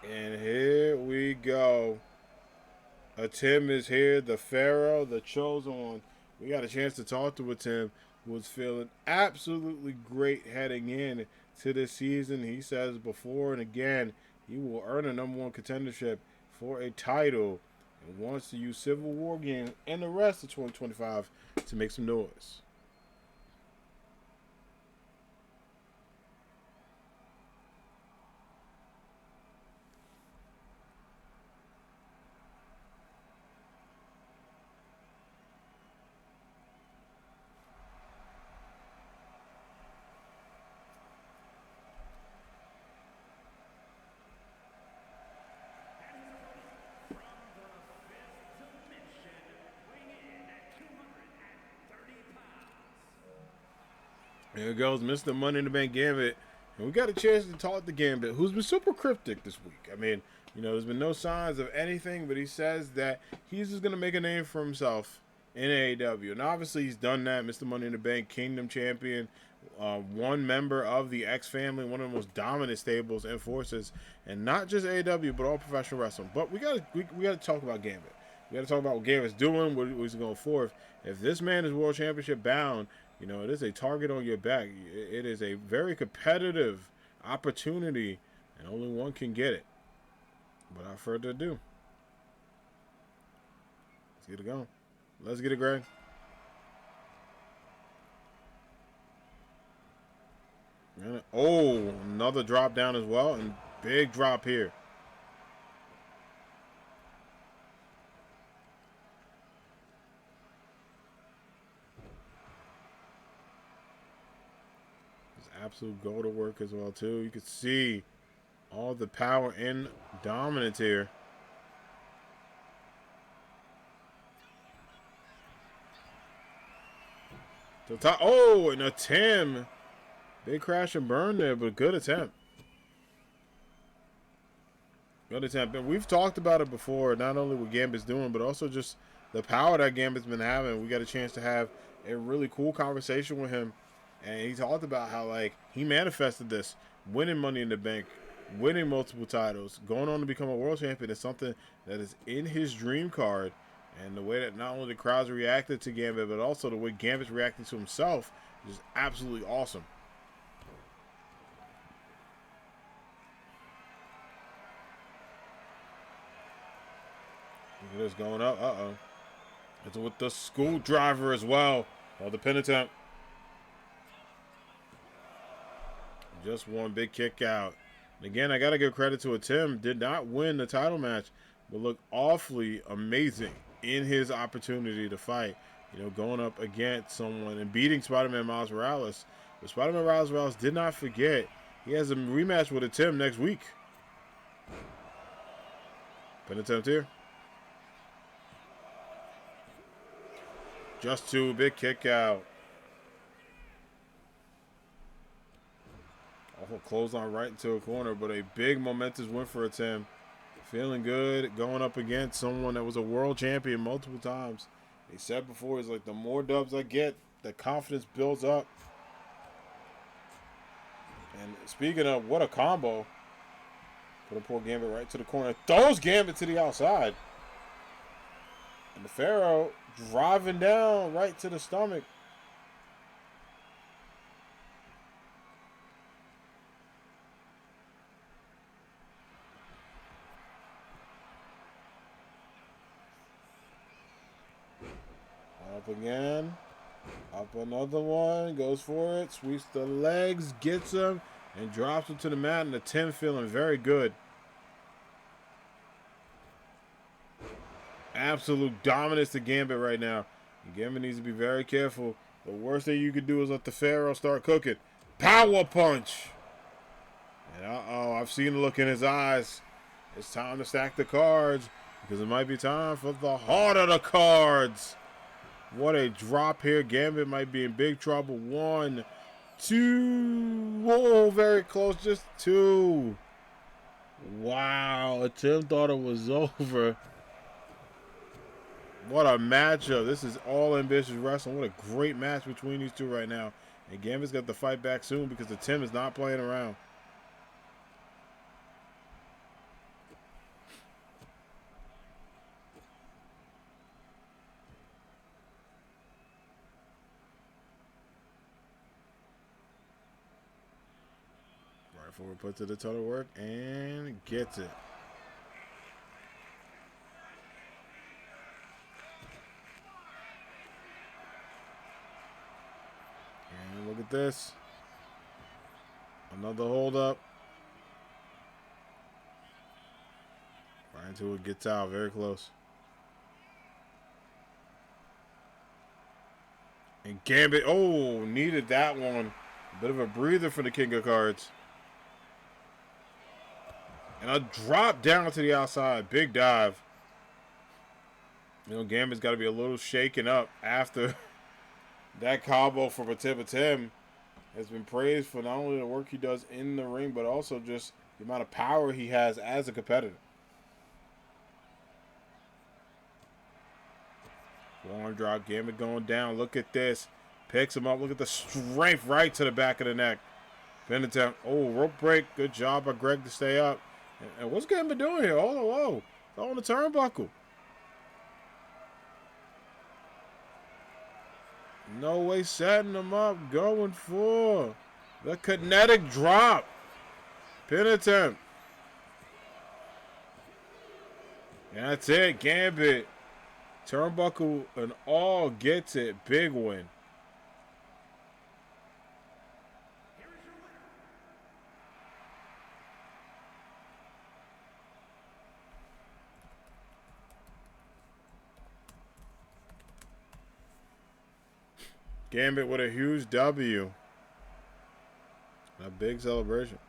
And here we go. Tim is here, the Pharaoh, the chosen one. We got a chance to talk to Tim, who was feeling absolutely great heading in to this season. He says before and again, he will earn a number one contendership for a title and wants to use Civil War games and the rest of 2025 to make some noise. There goes Mr. Money in the Bank Gambit. And we got a chance to talk to Gambit, who's been super cryptic this week. I mean, there's been no signs of anything, but he says that he's just going to make a name for himself in AAW. And obviously he's done that. Mr. Money in the Bank, Kingdom Champion, one member of the X family, one of the most dominant stables and forces, and not just AAW, but all professional wrestling. But we got to talk about Gambit. We got to talk about what Gambit's doing, what he's going for. If this man is world championship bound, it is a target on your back. It is a very competitive opportunity, and only one can get it. Without further ado, let's get it going. Let's get it, Greg. Oh, another drop down as well, and big drop here. Absolute go to work as well too. You could see all the power and dominance here. To top. Oh, and a Tim. Big crash and burn there, but good attempt. Good attempt. And we've talked about it before, not only what Gambit's doing, but also just the power that Gambit's been having. We got a chance to have a really cool conversation with him. And he talked about how, like, he manifested this, winning Money in the Bank, winning multiple titles, going on to become a world champion is something that is in his dream card. And the way that not only the crowds reacted to Gambit, but also the way Gambit's reacting to himself is absolutely awesome. Look at this going up. Uh-oh. It's with the screwdriver as well. Oh, the pin attempt. Just one big kick out. And again, I got to give credit to Tim. Did not win the title match, but looked awfully amazing in his opportunity to fight. You know, going up against someone and beating Spider-Man Miles Morales. But Spider-Man Miles Morales did not forget. He has a rematch with a Tim next week. Pin attempt here. Just two, big kick out. Awful clothesline right into a corner, but a big momentous win for a Tim. Feeling good, going up against someone that was a world champion multiple times. He said before, he's like, the more dubs I get, the confidence builds up. And speaking of, what a combo. Put a poor Gambit right to the corner. Throws Gambit to the outside. And the Pharaoh driving down right to the stomach. Up again. Up another one. Goes for it. Sweeps the legs. Gets him. And drops him to the mat. And the Tim feeling very good. Absolute dominance to Gambit right now. And Gambit needs to be very careful. The worst thing you could do is let the Pharaoh start cooking. Power punch. And uh-oh, I've seen the look in his eyes. It's time to stack the cards. Because it might be time for the heart of the cards. What a drop here. Gambit might be in big trouble. 1, 2. Whoa, very close. Just 2. Wow. Tim thought it was over. What a matchup. This is all ambitious wrestling. What a great match between these two right now. And Gambit's got to fight back soon because the Tim is not playing around. Right forward, puts it to total work and gets it. And look at this. Another hold up. Right into it, gets out, very close. And Gambit, oh, needed that one. A bit of a breather for the King of Cards. And a drop down to the outside. Big dive. You know, Gambit's got to be a little shaken up after that combo from a Tim has been praised for not only the work he does in the ring, but also just the amount of power he has as a competitor. Long drop, Gambit going down. Look at this. Picks him up. Look at the strength right to the back of the neck. Pin attempt. Oh, rope break. Good job by Greg to stay up. And what's Gambit doing here? Oh, whoa. It's on the turnbuckle. No way setting him up. Going for the kinetic drop. Pin attempt. And that's it. Gambit. Turnbuckle and all gets it. Big win. Gambit with a huge W. A big celebration.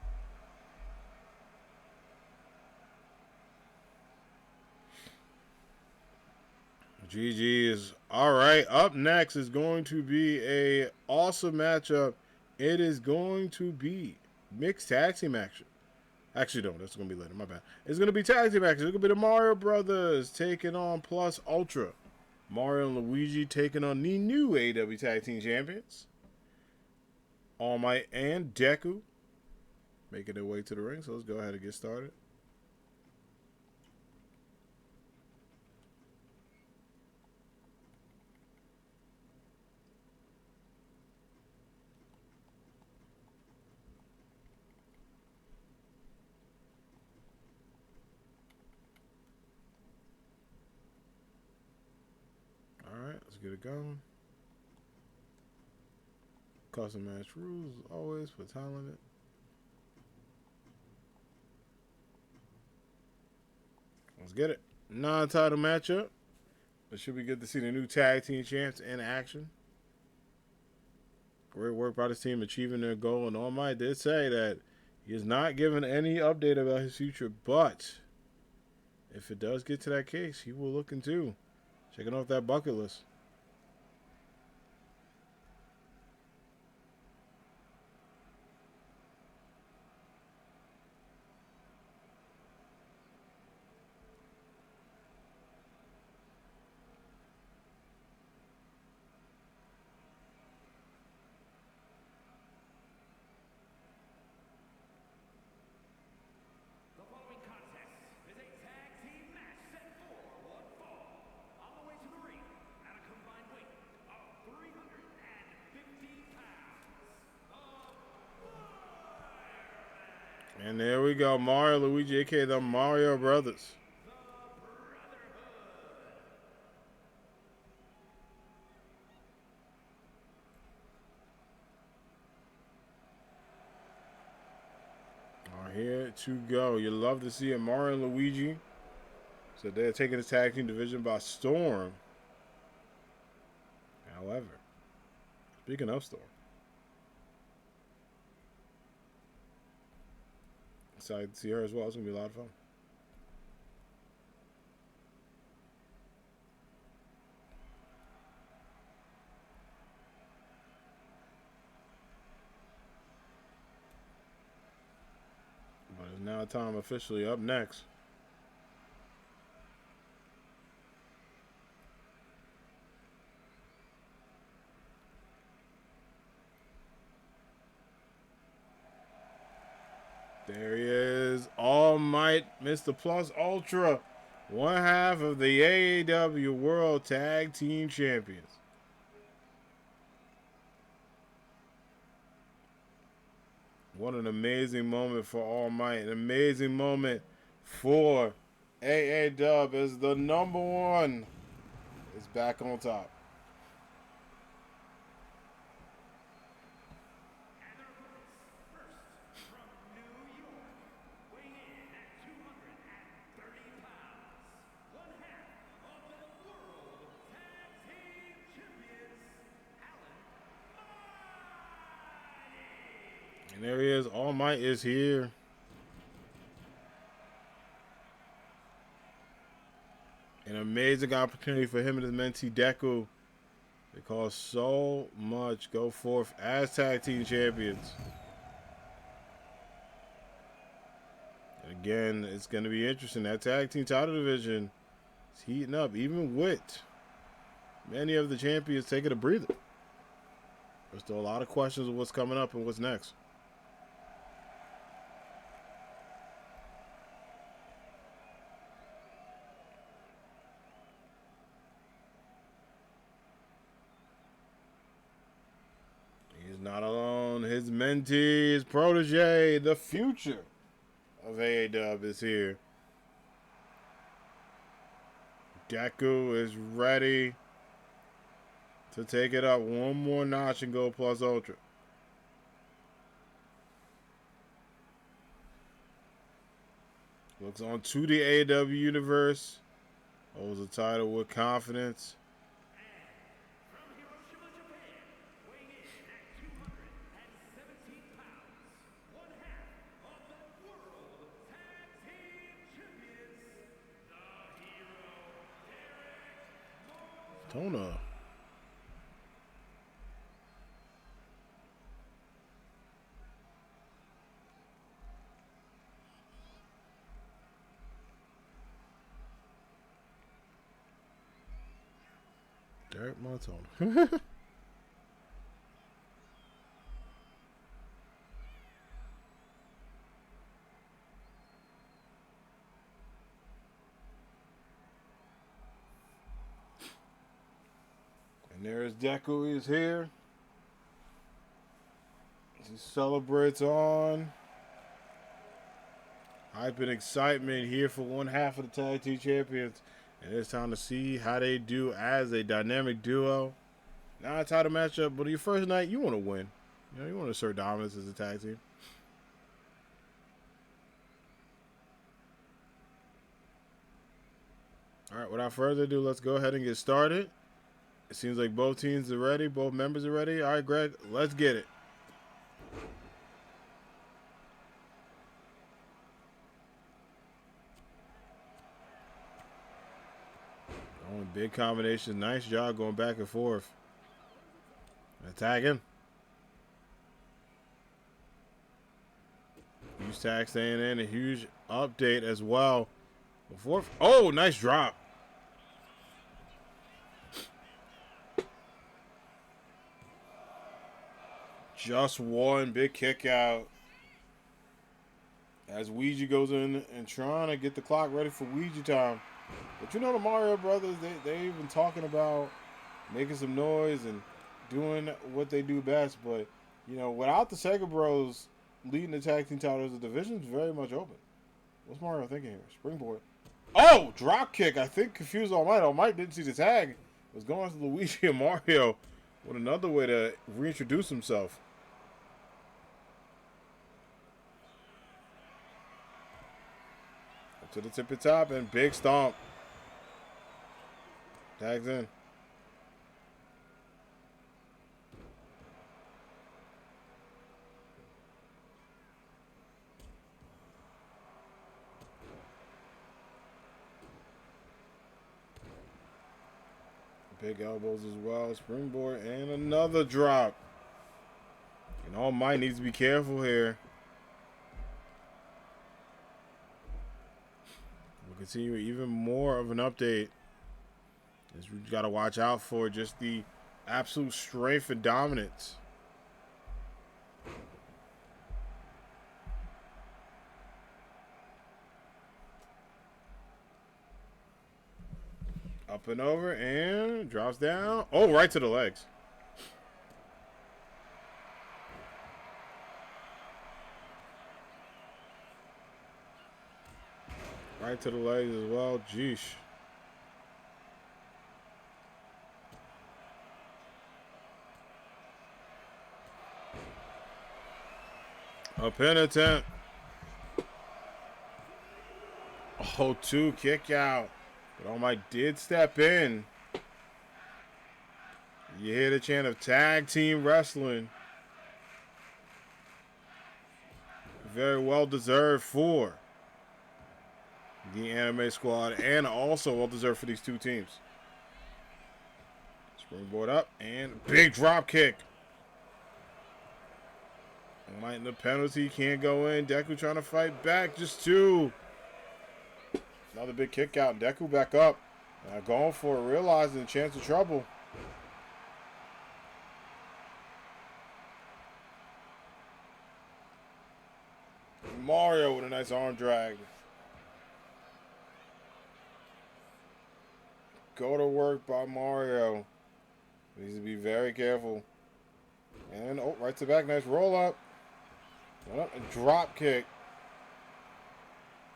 GG is all right. Up next is going to be a awesome matchup. It is going to be mixed tag team action. Actually, no, that's going to be later. My bad. It's going to be tag team action. It's going to be the Mario Brothers taking on Plus Ultra. Mario and Luigi taking on the new AAW Tag Team Champions. All Might and Deku making their way to the ring. So let's go ahead and get started. Alright, let's get it going. Custom match rules, always for talented. Let's get it. Non-title matchup. It should be good to see the new tag team champs in action. Great work by this team achieving their goal. And All Might did say that he is not giving any update about his future, but if it does get to that case, he will look into checking off that bucket list. The following contest is a tag team match set for one fall. On the way to the ring at a combined weight of 350 pounds. And there we go. Mario, Luigi, a.k.a. the Mario Brothers. Here to go. You love to see it. Mario and Luigi. So they're taking the tag team division by storm. However, speaking of storm, excited to see her as well. It's going to be a lot of fun. But it's now time officially up next. There he is. All Might, Mr. Plus Ultra. One half of the AAW World Tag Team Champions. What an amazing moment for All Might. An amazing moment for AAW as the number one is back on top. And there he is. All Might is here. An amazing opportunity for him and his mentee Deku. They cause so much go forth as tag team champions. And again, it's going to be interesting. That tag team title division is heating up, even with many of the champions taking a breather. There's still a lot of questions of what's coming up and what's next. Not alone, his mentee, his protege, the future of AAW is here. Deku is ready to take it up one more notch and go Plus Ultra. Looks on to the AAW universe. Holds the title with confidence. Tona. My tone. And there's Deku. He's here. He celebrates on. Hype and excitement here for one half of the tag team champions. And it's time to see how they do as a dynamic duo. Not a title matchup, but your first night, you want to win. You know, you want to assert dominance as a tag team. All right, without further ado, let's go ahead and get started. It seems like both teams are ready. Both members are ready. All right, Greg, let's get it. Going big combinations. Nice job going back and forth. Attacking. Huge tag staying in. A huge update as well. Before, oh, nice drop. Just one big kick out. As Ouija goes in and trying to get the clock ready for Ouija time. But you know the Mario Brothers, they've been talking about making some noise and doing what they do best. But, you know, without the Sega Bros leading the tag team titles, the division's very much open. What's Mario thinking here? Springboard. Oh, drop kick. I think confused All Might. All Might didn't see the tag. It was going to Luigi and Mario with another way to reintroduce himself. Up to the tippy top and big stomp. Tags in. Big elbows as well. Springboard and another drop. And All Might needs to be careful here. We'll continue even more of an update. As we got to watch out for just the absolute strength and dominance. Up and over and drops down. Oh, right to the legs. Right to the legs as well. Jeesh. A pin attempt. Oh, two kick out. But All Might did step in. You hear the chant of tag team wrestling. Very well deserved for the Anime Squad and also well deserved for these two teams. Springboard up and big drop kick. All Might in the penalty, can't go in. Deku trying to fight back, just two. Another big kick out. Deku back up. Going for it, realizing the chance of trouble. Mario with a nice arm drag. Go to work by Mario. Needs to be very careful. And, oh, right to back. Nice roll up. And drop kick.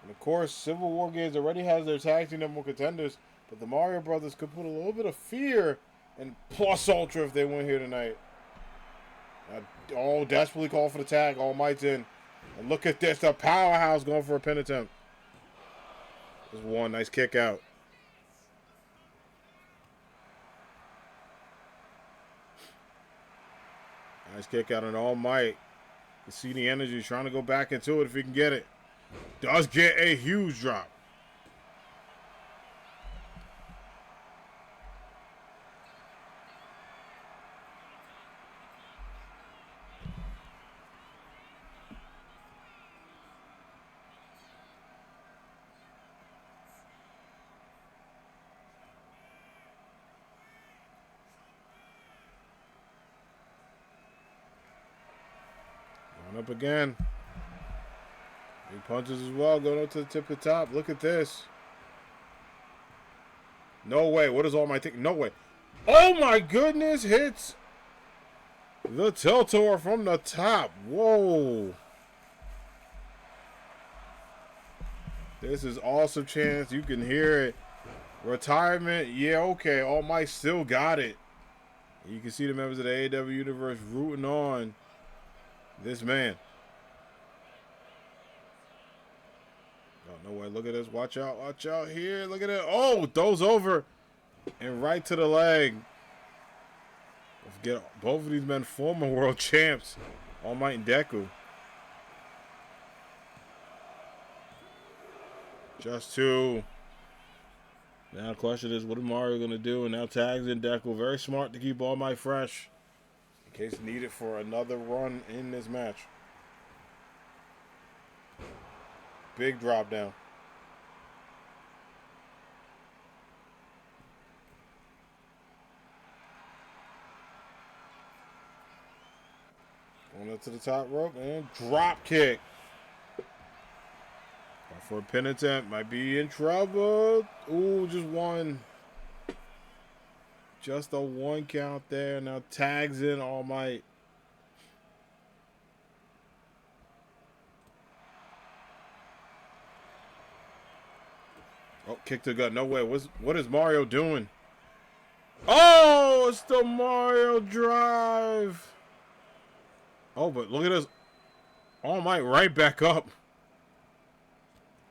And of course, Civil War Games already has their tag team number one contenders, but the Mario Brothers could put a little bit of fear and plus ultra if they win here tonight. Oh, desperately call for the tag. All Might's in. And look at this, the powerhouse going for a pin attempt. There's one nice kick out. Nice kick out on All Might. You see the energy, trying to go back into it if he can get it. Does get a huge drop. Up again. Big punches as well, going up to the tip of the top. Look at this. No way. What is all my thing? No way. Oh my goodness. Hits the Tiltor from the top. Whoa. This is awesome chance. You can hear it. Retirement. Yeah, okay. All Might still got it. You can see the members of the AAW universe rooting on this man. Oh, no way. Look at this. Watch out. Watch out here. Look at it. Oh, throws over and right to the leg. Don't forget, both of these men former world champs. All Might and Deku. Just two. Now the question is, what is Mario going to do? And now tags in Deku. Very smart to keep All Might fresh in case needed for another run in this match. Big drop down. Going up to the top rope and drop kick. For a pin attempt, might be in trouble. Ooh, just one. Just a one count there. Now tags in All Might. Oh, kick to the gut. No way. What is Mario doing? Oh, it's the Mario drive. Oh, but look at this. All Might right back up.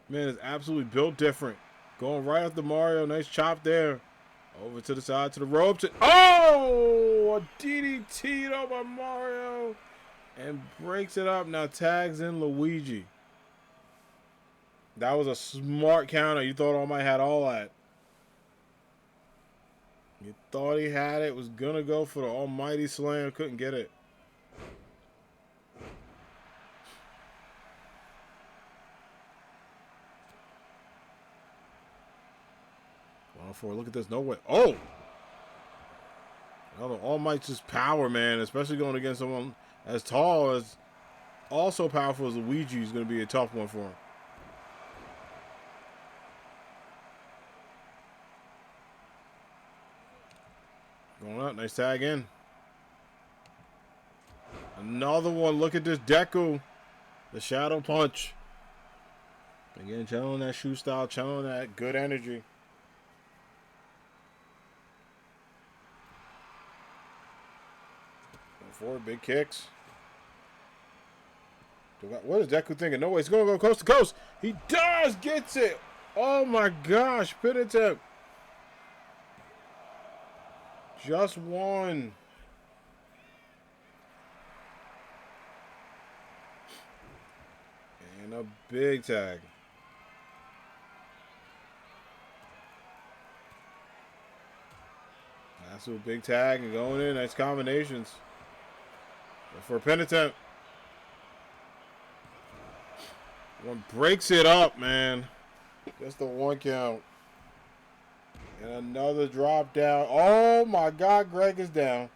Man, it's absolutely built different. Going right after Mario. Nice chop there. Over to the side, to the ropes. Oh! A DDT by Mario. And breaks it up. Now tags in Luigi. That was a smart counter. You thought All Might had all that. You thought he had it. Was going to go for the almighty slam. Couldn't get it. For look at this, no way. Oh, All Might's just power, man. Especially going against someone as tall as, also powerful as Luigi is going to be a tough one for him. Going up, nice tag in. Another one. Look at this Deku, the shadow punch. Again, channeling that shoe style, channeling that good energy. Forward, big kicks. What is Deku thinking? No way, he's going to go coast to coast. He does, gets it. Oh my gosh, pin attempt. Just one. And a big tag. That's a big tag and going in. Nice combinations. For a pin attempt. One breaks it up, man. Just the one count. And another drop down. Oh my God, Greg is down.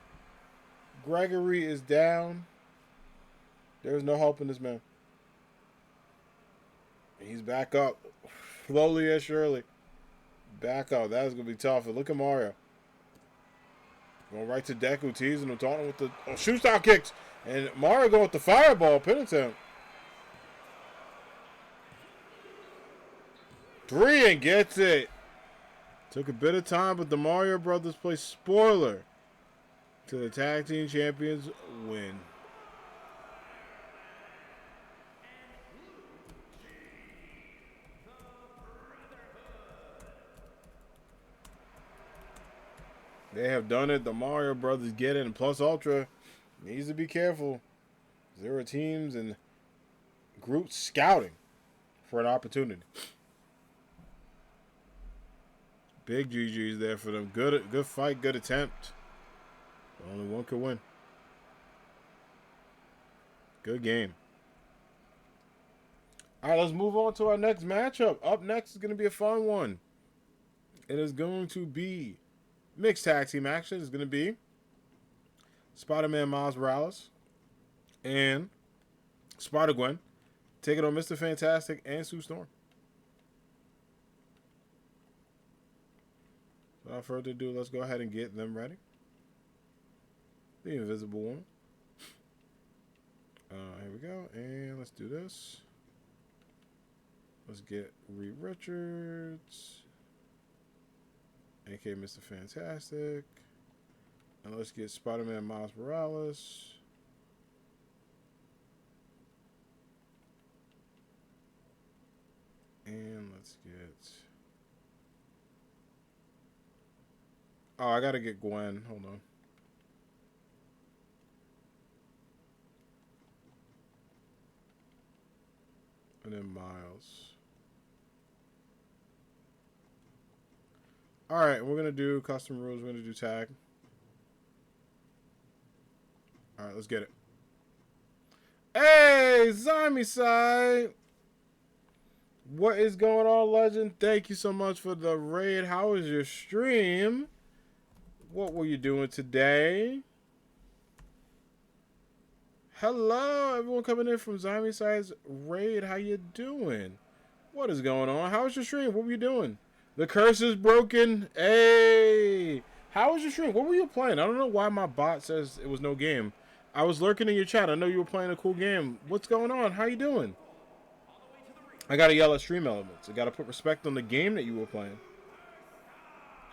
Gregory is down. There's no helping this man. He's back up. Slowly and surely. Back up. That is going to be tough. And look at Mario. Going right to Deku, teasing him, taunting with the shoot style kicks. And Mario going with the fireball pin attempt. 3 and gets it. Took a bit of time, but the Mario Brothers play spoiler to the tag team champions win. They have done it. The Mario Brothers get it. And Plus Ultra needs to be careful. There are teams and groups scouting for an opportunity. Big GG's there for them. Good fight, good attempt. Only one could win. Good game. All right, let's move on to our next matchup. Up next is going to be a fun one. It is going to be mixed tag team action. It's going to be Spider-Man Miles Morales and Spider-Gwen taking on Mr. Fantastic and Sue Storm. Without further ado, let's go ahead and get them ready. The Invisible Woman. Here we go, and let's do this. Let's get Reed Richards, aka Mr. Fantastic, and let's get Spider-Man Miles Morales. And let's get... Oh, I gotta get Gwen. Hold on. And then Miles. Alright, we're gonna do custom rules. We're gonna do tag. Alright, let's get it. Hey, Zombie Side! What is going on, legend? Thank you so much for the raid. How was your stream? What were you doing today? Hello, everyone coming in from Zombie Side's raid. How you doing? What is going on? How was your stream? What were you doing? The curse is broken. Hey, how was your stream? What were you playing? I don't know why my bot says it was no game. I was lurking in your chat. I know you were playing a cool game. What's going on? How you doing? I gotta yell at stream elements. I gotta put respect on the game that you were playing.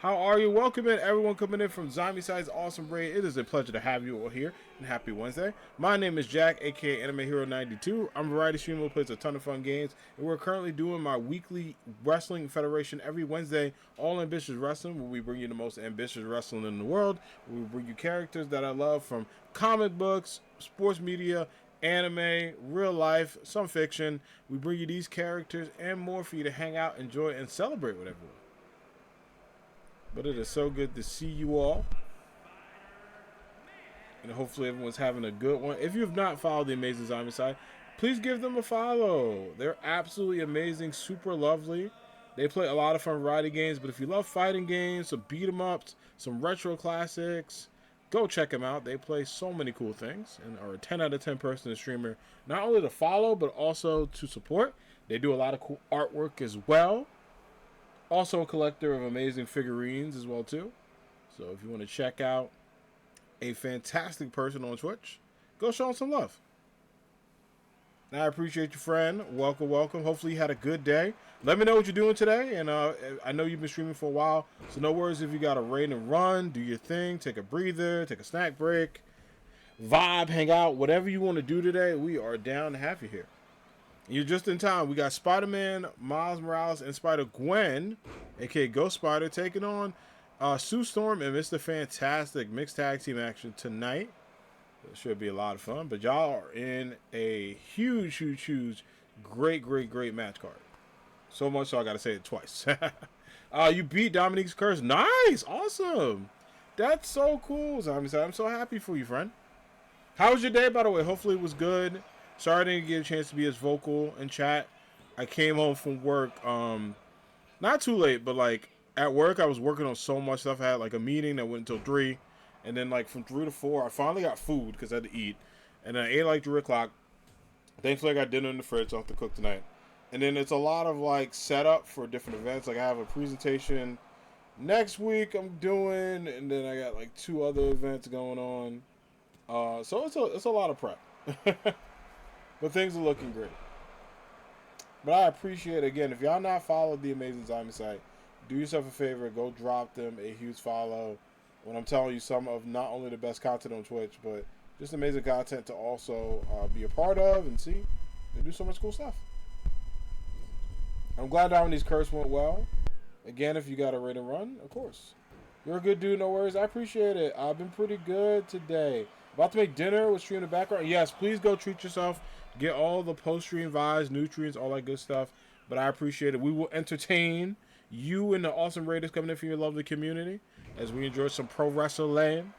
How are you? Welcome in, everyone coming in from Zombie Side's awesome raid. It is a pleasure to have you all here, and happy Wednesday. My name is Jack, aka Anime Hero 92. I'm a variety streamer who plays a ton of fun games, and we're currently doing my weekly Wrestling Federation every Wednesday, All Ambitious Wrestling, where we bring you the most ambitious wrestling in the world. We bring you characters that I love from comic books, sports media, anime, real life, some fiction. We bring you these characters and more for you to hang out, enjoy, and celebrate with everyone. But it is so good to see you all. And hopefully everyone's having a good one. If you have not followed the Amazing Zombie Side, please give them a follow. They're absolutely amazing, super lovely. They play a lot of fun variety games. But if you love fighting games, some beat 'em ups, some retro classics, go check them out. They play so many cool things and are a 10 out of 10 person streamer. Not only to follow, but also to support. They do a lot of cool artwork as well. Also a collector of amazing figurines as well, too. So if you want to check out a fantastic person on Twitch, go show them some love. Now, I appreciate you, friend. Welcome, welcome. Hopefully you had a good day. Let me know what you're doing today. And I know you've been streaming for a while, so no worries if you got a raid and run, do your thing, take a breather, take a snack break, vibe, hang out, whatever you want to do today, we are down to have you here. You're just in time. We got Spider-Man, Miles Morales, and Spider-Gwen, a.k.a. Ghost Spider, taking on Sue Storm and Mr. Fantastic. Mixed tag team action tonight. It should be a lot of fun. But y'all are in a huge, huge, huge, great, great, great match card. So much so I got to say it twice. You beat Dominique's Curse. Nice. Awesome. That's so cool. I'm so happy for you, friend. How was your day, by the way? Hopefully it was good. Sorry I didn't get a chance to be as vocal in chat. I came home from work, not too late, but like at work I was working on so much stuff. I had like a meeting that went until 3, and then like from 3 to 4 I finally got food because I had to eat, and then I ate like 3 o'clock. Thankfully I got dinner in the fridge, so I have to cook tonight. And then it's a lot of like setup for different events. Like I have a presentation next week I'm doing, and then I got like 2 other events going on. So it's a lot of prep. But things are looking great. But I appreciate, again, if y'all not followed the Amazing Zombie Site, do yourself a favor, go drop them a huge follow. When I'm telling you some of not only the best content on Twitch, but just amazing content to also be a part of and see. They do so much cool stuff. I'm glad Dominique's Curse went well. Again, if you got a raid and run, of course. You're a good dude, no worries. I appreciate it. I've been pretty good today. About to make dinner with stream in the background. Yes, please go treat yourself. Get all the post-stream vibes, nutrients, all that good stuff. But I appreciate it. We will entertain you and the awesome raiders coming in from your lovely community as we enjoy some pro wrestling.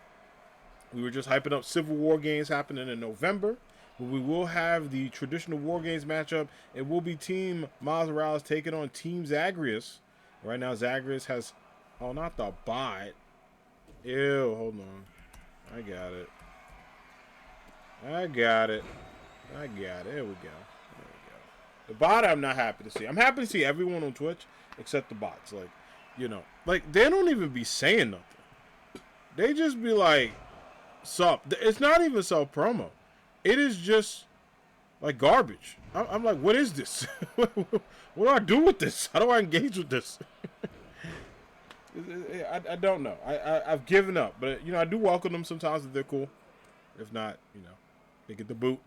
We were just hyping up Civil War games happening in November. But we will have the traditional War Games matchup. It will be Team Miles Morales taking on Team Zagreus. Right now, Zagreus has... Oh, not the bot. Ew, hold on. I got it. I got it. There we go. The bot I'm not happy to see. I'm happy to see everyone on Twitch except the bots. Like, like they don't even be saying nothing. They just be like, sup. It's not even self promo. It is just like garbage. I'm like, what is this? What do I do with this? How do I engage with this? I don't know. I've given up. But, I do welcome them sometimes if they're cool. If not, they get the boot.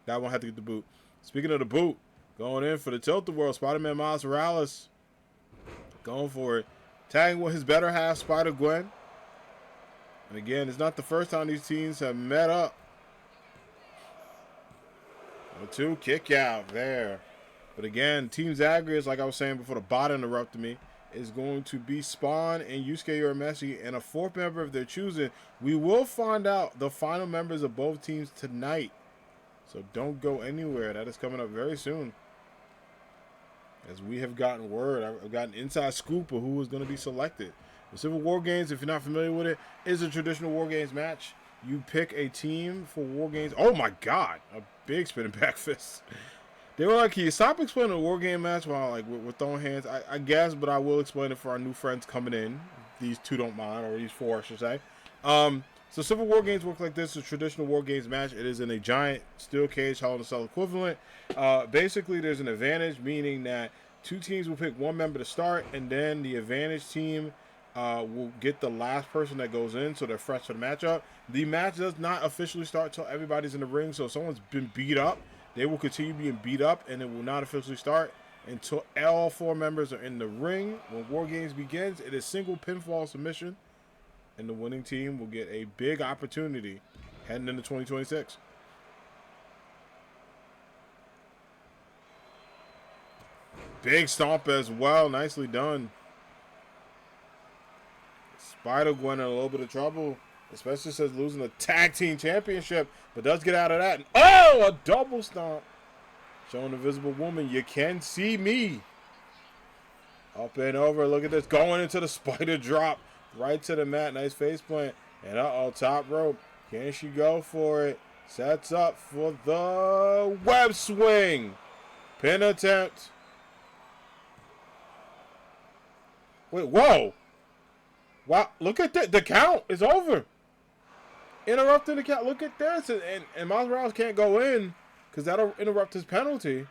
That one had to get the boot. Speaking of the boot, going in for the Tilt-A-Whirl, Spider-Man Miles Morales. Going for it. Tagging with his better half, Spider-Gwen. And again, it's not the first time these teams have met up. 2 kick out there. But again, Team Zagreus, like I was saying before the bot interrupted me, is going to be Spawn and Yusuke Urameshi and a 4th member of their choosing. We will find out the final members of both teams tonight. So don't go anywhere. That is coming up very soon. As we have gotten word, I've gotten inside scoop of who is going to be selected. The Civil War Games, if you're not familiar with it, is a traditional War Games match. You pick a team for War Games. Oh my God, a big spinning back fist. They were like, can you stop explaining the War Game match while like we're throwing hands? I guess, but I will explain it for our new friends coming in. These 2 don't mind, or these 4, I should say. So Civil War Games work like this. A traditional War Games match. It is in a giant steel cage, Hell in a Cell equivalent. Basically, there's an advantage, meaning that 2 teams will pick 1 member to start, and then the advantage team will get the last person that goes in, so they're fresh for the matchup. The match does not officially start until everybody's in the ring, so if someone's been beat up, they will continue being beat up, and it will not officially start until all 4 members are in the ring. When War Games begins, it is single pinfall submission, and the winning team will get a big opportunity heading into 2026. Big stomp as well. Nicely done. Spider-Gwen in a little bit of trouble, especially since losing the tag team championship, but does get out of that. Oh, a double stomp. Showing the Invisible Woman, you can see me. Up and over. Look at this. Going into the spider drop. Right to the mat. Nice face plant. And uh-oh, top rope. Can she go for it? Sets up for the web swing. Pin attempt. Wait, whoa. Wow, look at that. The count is over. Interrupting the count. Look at this. And Miles Morales can't go in because that'll interrupt his penalty.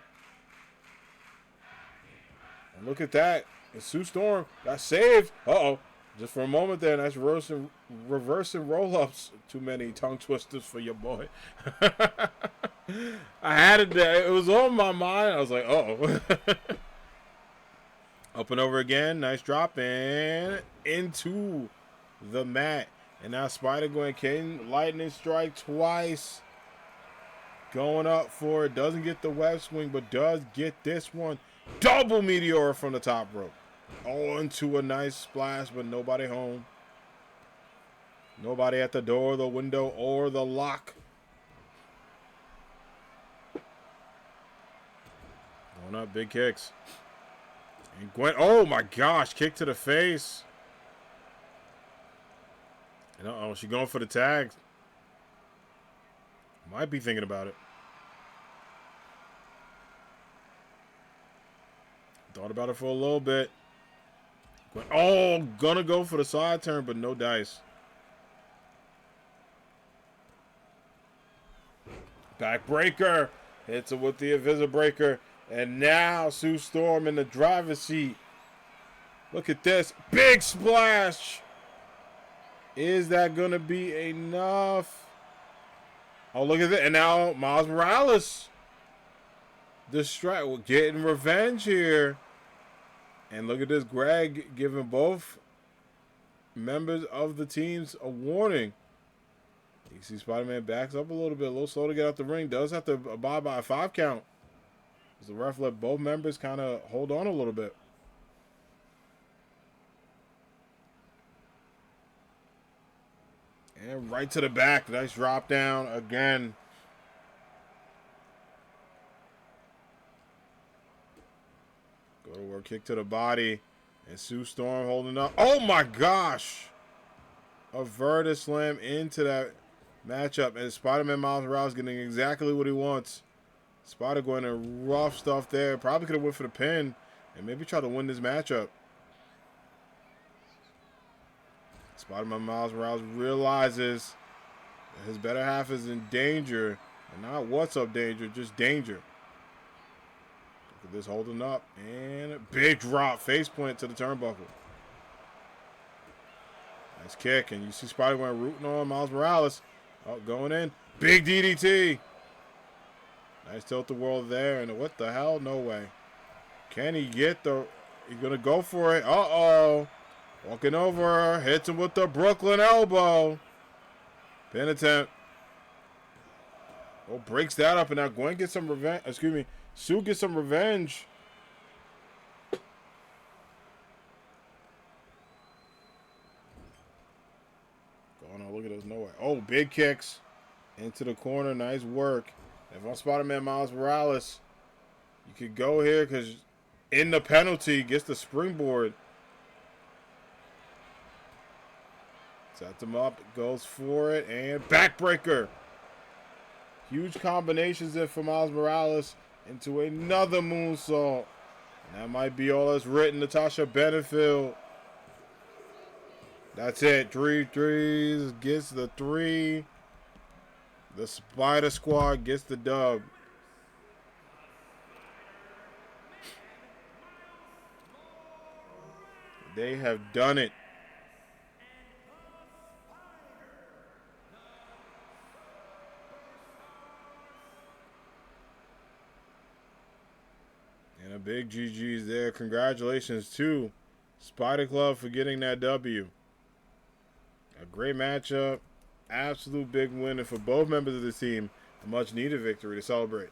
And look at that. And Sue Storm got saved. Uh-oh. Just for a moment there. Nice reversing roll-ups. Too many tongue twisters for your boy. I had it there. It was on my mind. I was like, uh-oh. Up and over again. Nice drop in into the mat. And now Spider-Gwen can lightning strike twice. Going up for it. Doesn't get the web swing, but does get this one. Double meteor from the top rope. Oh, into a nice splash, but nobody home. Nobody at the door, the window, or the lock. Going up, big kicks. And Gwen, oh my gosh, kick to the face. And uh-oh, she going for the tags. Might be thinking about it. Thought about it for a little bit. Gwen, oh, gonna go for the side turn, but no dice. Backbreaker. Hits it with the Invisibreaker. And now Sue Storm in the driver's seat. Look at this. Big splash. Is that going to be enough? Oh, look at that. And now Miles Morales. Getting revenge here. And look at this. Greg giving both members of the teams a warning. You see Spider-Man backs up a little slow to get out the ring. Does have to abide by a 5 count. The ref let both members kind of hold on a little bit. And right to the back. Nice drop down again. Go to work, kick to the body. And Sue Storm holding up. Oh my gosh. A Verta slam into that matchup. And Spider-Man Miles Morales getting exactly what he wants. Spider going in rough stuff there. Probably could have went for the pin and maybe try to win this matchup. Spider-Man Miles Morales realizes that his better half is in danger. And not what's up danger, just danger. Look at this holding up. And a big drop. Face plant to the turnbuckle. Nice kick. And you see Spider-Man rooting on Miles Morales. Oh, going in. Big DDT. Nice tilt-a-whirl there. And what the hell? No way. Can he get the... He's going to go for it. Uh-oh. Walking over. Hits him with the Brooklyn elbow. Pin attempt. Oh, breaks that up. And now Gwen gets some revenge. Excuse me. Sue gets some revenge. Going on. Look at those. No way. Oh, big kicks. Into the corner. Nice work. If I'm Spider-Man Miles Morales, you could go here because in the penalty, gets the springboard. Sets him up, goes for it, and backbreaker. Huge combinations there for Miles Morales into another moonsault. And that might be all that's written. Natasha Benefield. That's it. 3 threes. Gets the 3. The Spider Squad gets the dub. They have done it. And a big GG's there. Congratulations to Spider Club for getting that W. A great matchup. Absolute big win. And for both members of the team, a much needed victory to celebrate.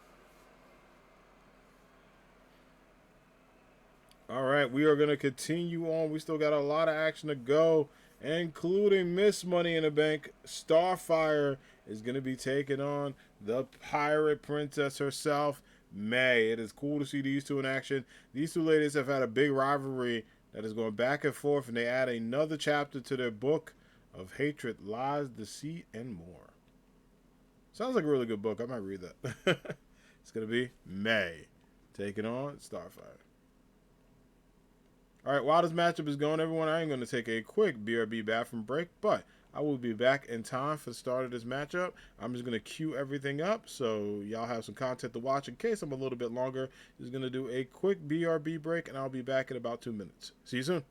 All right, we are going to continue on. We still got a lot of action to go, including Miss Money in the Bank. Starfire is going to be taking on the Pirate Princess herself, May. It is cool to see these two in action. These two ladies have had a big rivalry that is going back and forth, and they add another chapter to their book of hatred, lies, deceit, and more. Sounds like a really good book. I might read that. It's going to be May taking on Starfire. All right, while this matchup is going, everyone, I am going to take a quick BRB bathroom break, but I will be back in time for the start of this matchup. I'm just going to queue everything up so y'all have some content to watch in case I'm a little bit longer. Just going to do a quick BRB break, and I'll be back in about 2 minutes. See you soon.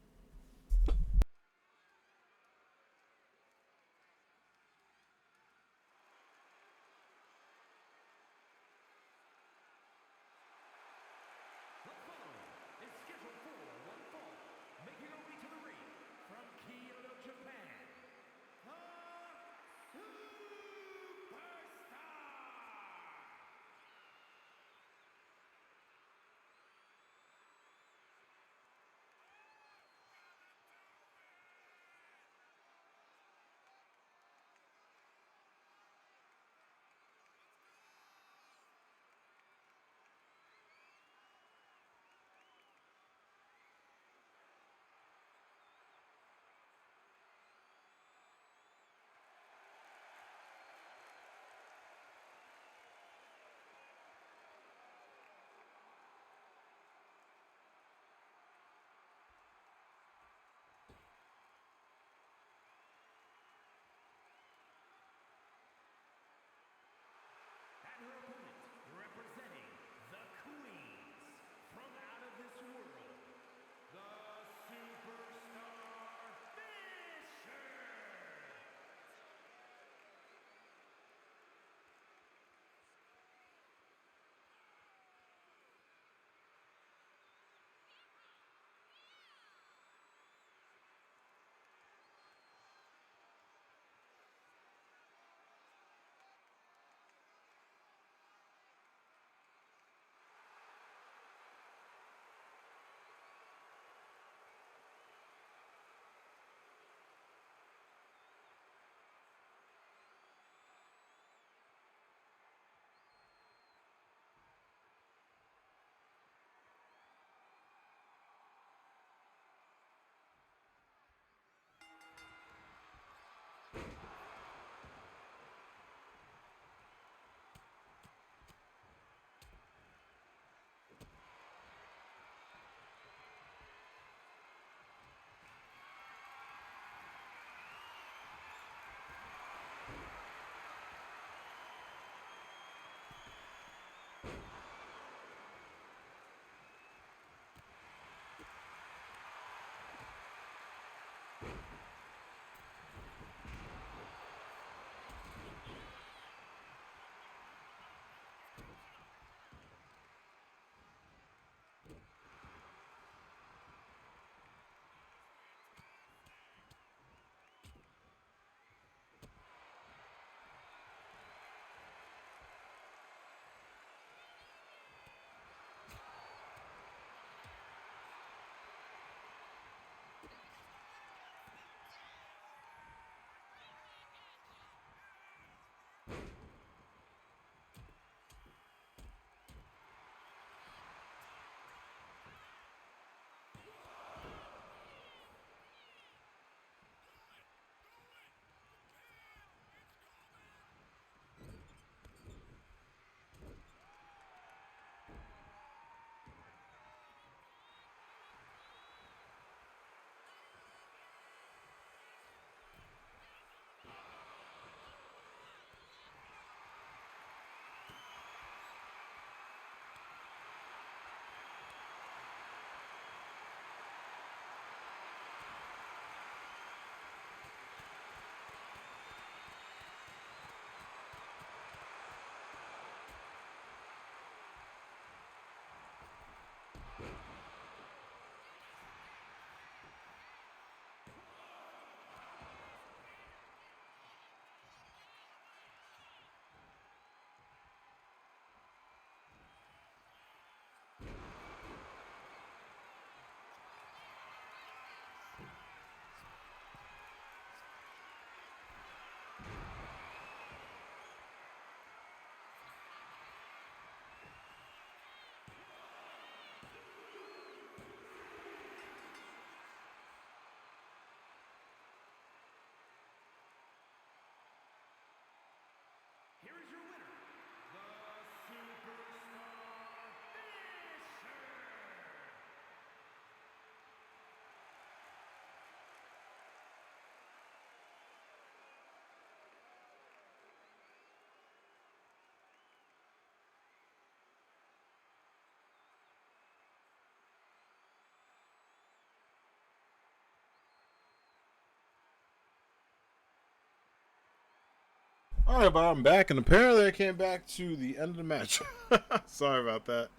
All right, but I'm back, and apparently I came back to the end of the match. Sorry about that.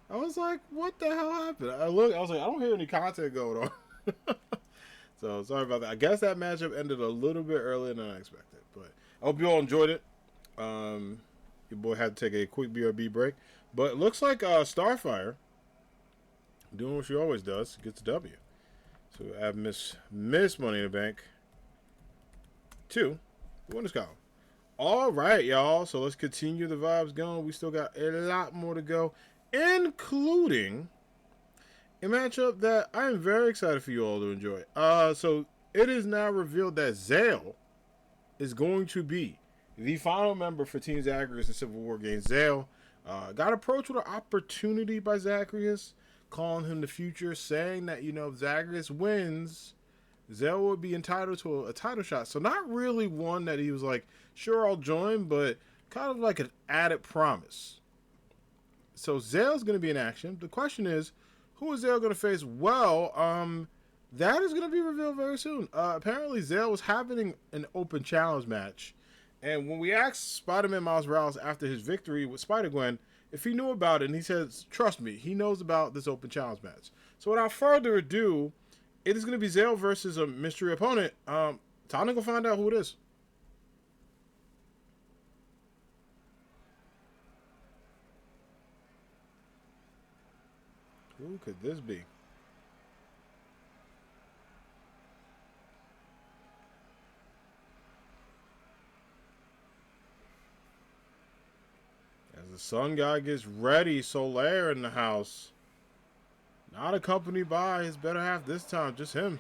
I was like, what the hell happened? I was like, I don't hear any content going on. So, sorry about that. I guess that matchup ended a little bit earlier than I expected. But I hope you all enjoyed it. Your boy had to take a quick BRB break. But it looks like Starfire, doing what she always does, gets a W. So, I have Miss Money in the Bank 2, winners column. All right, y'all. So let's continue the vibes going. We still got a lot more to go, including a matchup that I am very excited for you all to enjoy. So it is now revealed that Zale is going to be the final member for Team Zagreus in Civil War Games. Zale got approached with an opportunity by Zagreus, calling him the future, saying that, if Zagreus wins, Zell would be entitled to a title shot. So not really one that he was like, sure, I'll join, but kind of like an added promise. So Zell's going to be in action. The question is, who is Zell going to face? Well, that is going to be revealed very soon. Apparently, Zell was having an open challenge match. And when we asked Spider-Man Miles Morales after his victory with Spider-Gwen if he knew about it, and he says, trust me, he knows about this open challenge match. So without further ado, it is going to be Zale versus a mystery opponent. Time to go find out who it is. Who could this be? As the Sun God gets ready, Solaire in the house. Not accompanied by his better half this time, just him.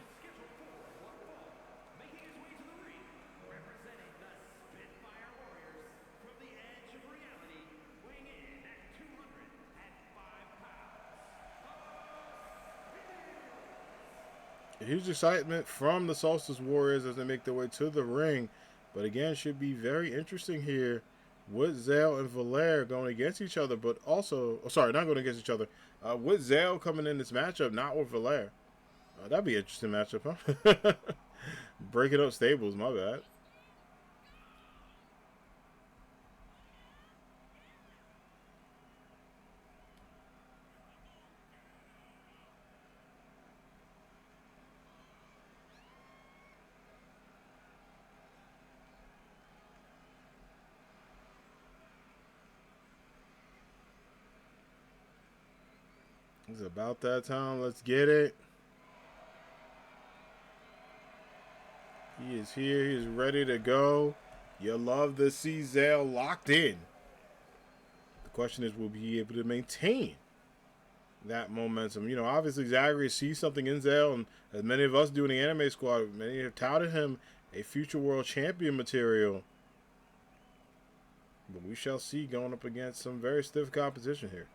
Huge excitement from the Solstice Warriors as they make their way to the ring. But again, should be very interesting here with Zale and Valere going against each other, but also, not going against each other. With Zale coming in this matchup, not with Valere. That'd be an interesting matchup, huh? Breaking up stables, my bad. It's about that time. Let's get it. He is here. He is ready to go. You love to see Zale locked in. The question is, will he be able to maintain that momentum? Obviously Zagreus sees something in Zale, and as many of us do in the anime squad, many have touted him a future world champion material. But we shall see, going up against some very stiff competition here.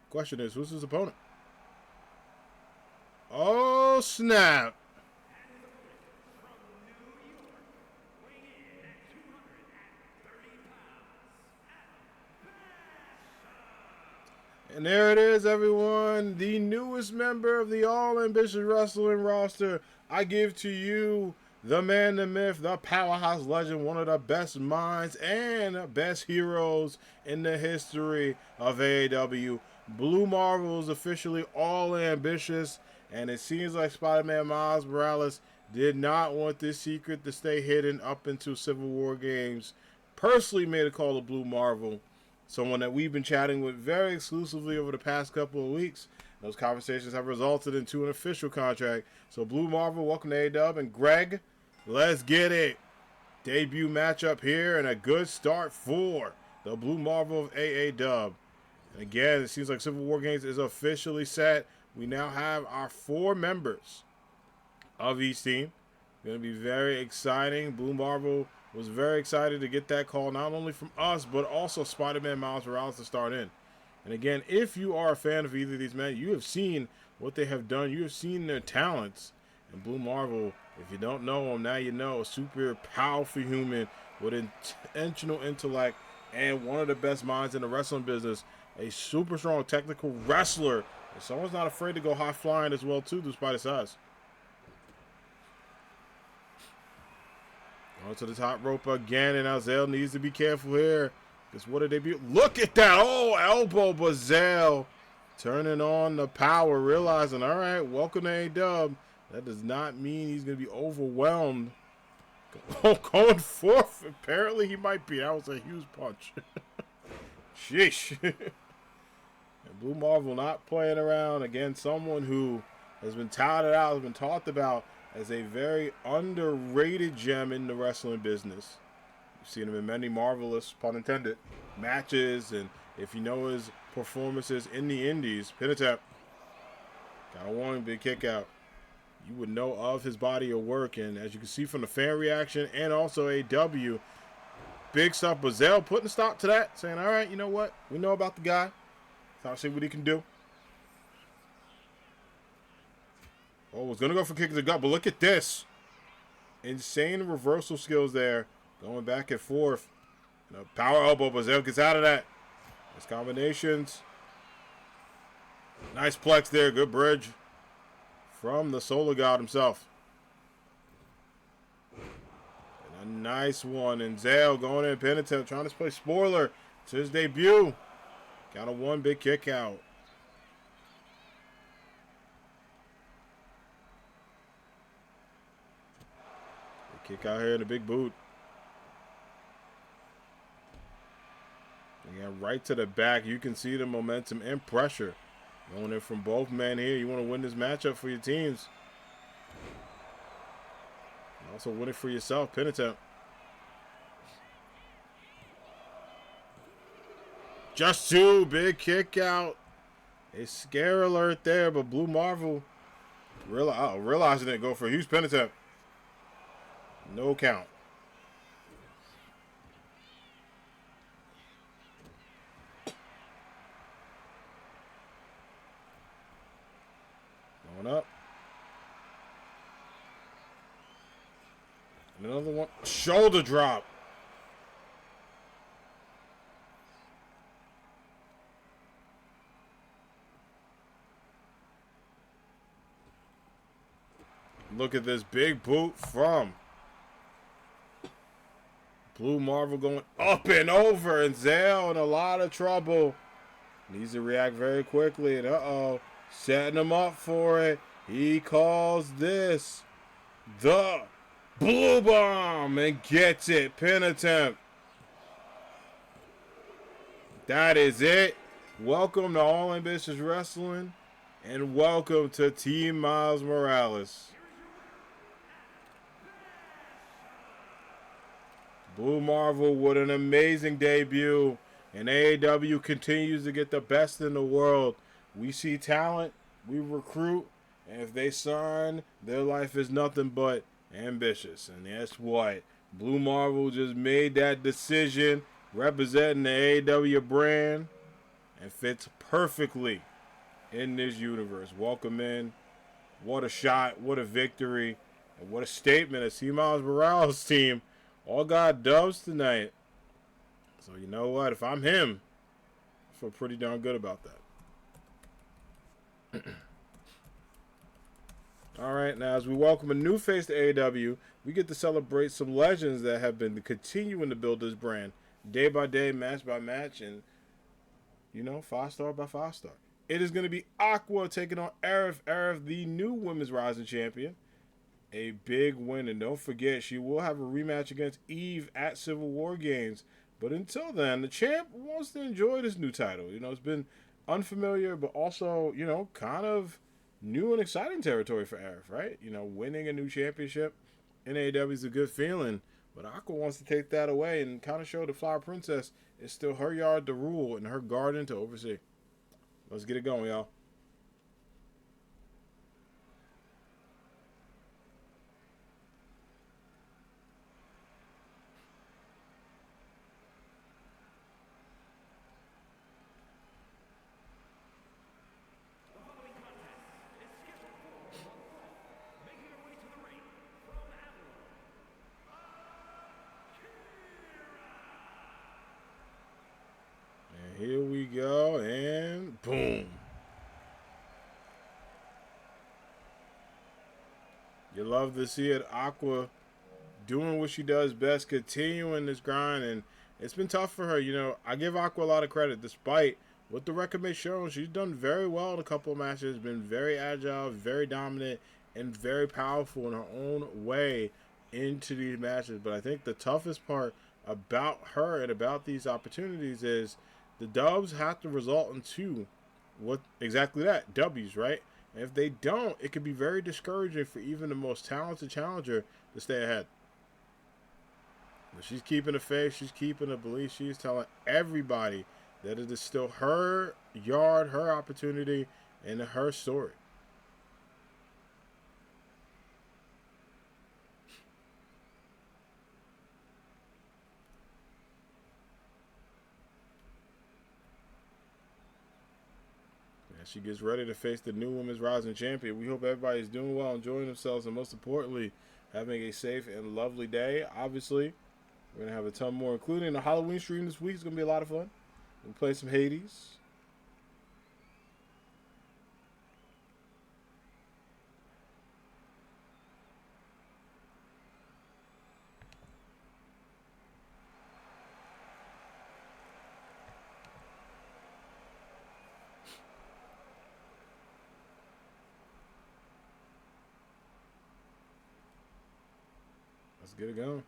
Question is, who's his opponent? Oh, snap. And there it is, everyone. The newest member of the All Ambitious Wrestling roster. I give to you the man, the myth, the powerhouse legend, one of the best minds and best heroes in the history of AAW. Blue Marvel is officially All Ambitious, and it seems like Spider-Man Miles Morales did not want this secret to stay hidden up into Civil War Games. Personally made a call to Blue Marvel, someone that we've been chatting with very exclusively over the past couple of weeks. Those conversations have resulted into an official contract. So Blue Marvel, welcome to AAW, and Greg, let's get it. Debut matchup here and a good start for the Blue Marvel of AAW. And again, it seems like Civil War Games is officially set. We now have our 4 members of each team. Going to be very exciting. Blue Marvel was very excited to get that call, not only from us, but also Spider-Man Miles Morales to start in. And again, if you are a fan of either of these men, you have seen what they have done. You have seen their talents. And Blue Marvel, if you don't know him, now you know. A super powerful human with intentional intellect and one of the best minds in the wrestling business. A super strong technical wrestler And someone's not afraid to go high flying as well too, despite his size. On to the top rope again, and now Zale needs to be careful here. Because what did they be? Look at that! Oh, elbow, but Zale turning on the power, realizing, all right, welcome to AAW. That does not mean he's going to be overwhelmed. Oh, going forth. Apparently he might be. That was a huge punch. Sheesh. And Blue Marvel not playing around. Again, someone who has been touted out, has been talked about as a very underrated gem in the wrestling business. You've seen him in many marvelous, pun intended, matches. And if you know his performances in the indies, pin attempt. Got a warning, big kick out. You would know of his body of work, and as you can see from the fan reaction and also AAW, big stuff. Bazell putting a stop to that, saying, all right, you know what? We know about the guy. Time to see what he can do. Oh, was going to go for kick to the gut, but look at this. Insane reversal skills there. Going back and forth. Power elbow, Bazell gets out of that. Nice combinations. Nice plex there, good bridge from the Solar God himself. And a nice one. And Zale going in, pin attempt, trying to play spoiler to his debut. Got a one big kick out. Big kick out here in the big boot. And right to the back. You can see the momentum and pressure going in from both men here. You want to win this matchup for your teams. And also win it for yourself. Pin attempt. Just two. Big kick out. A scare alert there, but Blue Marvel realizing it. Go for a huge pin attempt. No count. Up. Another one. Shoulder drop. Look at this big boot from Blue Marvel going up and over, and Zale in a lot of trouble. Needs to react very quickly, and uh-oh. Setting him up for it. He calls this the Blue Bomb and gets it. Pin attempt. That is it. Welcome to All Ambitious Wrestling and welcome to Team Miles Morales. Blue Marvel with an amazing debut, and AAW continues to get the best in the world. We see talent, we recruit, and if they sign, their life is nothing but ambitious. And that's what Blue Marvel just made that decision, representing the AAW brand, and fits perfectly in this universe. Welcome in. What a shot, what a victory, and what a statement. A Team Miles Morales team all got dubs tonight. So you know what? If I'm him, I feel pretty darn good about that. All right, now as we welcome a new face to AAW, we get to celebrate some legends that have been continuing to build this brand day by day, match by match, and, you know, 5-star by 5-star. It is going to be Aqua taking on Arif. Arif, the new Women's Rising Champion. A big win, and don't forget, she will have a rematch against Eve at Civil War Games. But until then, the champ wants to enjoy this new title. You know, it's been unfamiliar, but also, you know, kind of new and exciting territory for Arif, right? You know, winning a new championship in AEW is a good feeling, but Aqua wants to take that away and kind of show the Flower Princess it's still her yard to rule and her garden to oversee. Let's get it going, y'all. Here we go, and boom. love to see it. Aqua doing what she does best, continuing this grind, and it's been tough for her. You know, I give Aqua a lot of credit, despite what the record may show. She's done very well in a couple of matches, been very agile, very dominant, and very powerful in her own way into these matches. But I think the toughest part about her and about these opportunities is the dubs have to result into what exactly that, W's, right? And if they don't, it can be very discouraging for even the most talented challenger to stay ahead. But she's keeping the faith, she's keeping the belief, she's telling everybody that it is still her yard, her opportunity, and her story. As she gets ready to face the new Women's Rising Champion, we hope everybody's doing well, enjoying themselves, and most importantly, having a safe and lovely day. Obviously, we're going to have a ton more, including the Halloween stream this week. It's going to be a lot of fun. We'll play some Hades. Let's get it going.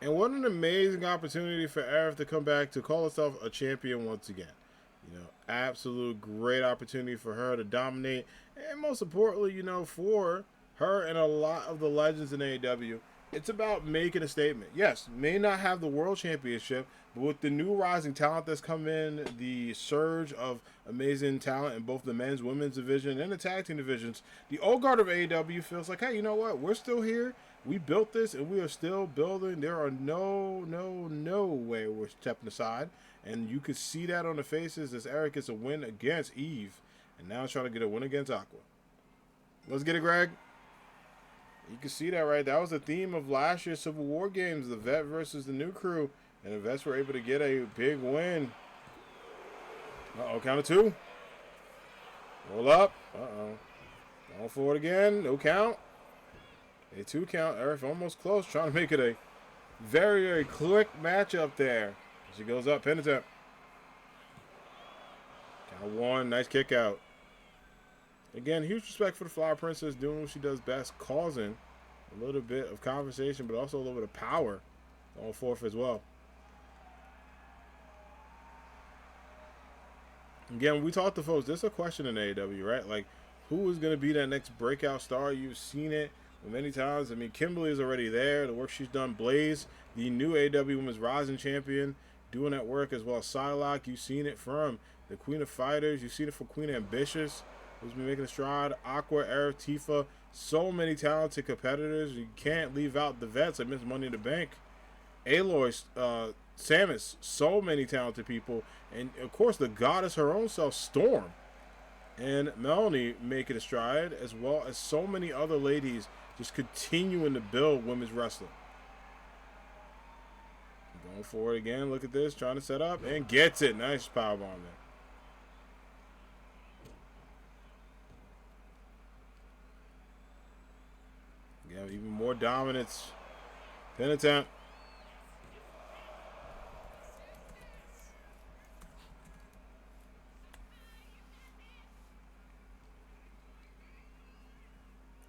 And what an amazing opportunity for Aerith to come back to call herself a champion once again. You know, absolute great opportunity for her to dominate. And most importantly, you know, for her and a lot of the legends in AAW, it's about making a statement. Yes, may not have the world championship, but with the new rising talent that's come in, the surge of amazing talent in both the men's, women's division, and the tag team divisions, the old guard of AAW feels like, hey, you know what? We're still here. We built this, and we are still building. There are no way we're stepping aside. And you could see that on the faces as Eric gets a win against Eve. And now he's trying to get a win against Aqua. Let's get it, Greg. You can see that, right? That was the theme of last year's Civil War games, the vet versus the new crew. And the vets were able to get a big win. Uh-oh, count of two. Roll up. Uh-oh. Going forward again. No count. A 2 count. Eric almost close. Trying to make it a very, very quick matchup there. She goes up. Pin attempt. Count of 1. Nice kick out. Again, huge respect for the Flower Princess doing what she does best, causing a little bit of conversation, but also a little bit of power on fourth as well. Again, we talked to folks. There's a question in AEW, right? Like, who is going to be that next breakout star? You've seen it many times. I mean, Kimberly is already there. The work she's done. Blaze, the new AEW Women's Rising Champion, doing that work as well. Psylocke, you've seen it from the Queen of Fighters. You've seen it from Queen Ambitious, who's been making a stride. Aqua, Aerith, Tifa. So many talented competitors. You can't leave out the vets. I miss Money in the Bank. Aloy, Samus. So many talented people. And, of course, the goddess her own self, Storm. And Melanie making a stride, as well as so many other ladies just continuing to build women's wrestling. Going forward again. Look at this. Trying to set up. And gets it. Nice powerbomb there. Yeah, even more dominance. Pin attempt.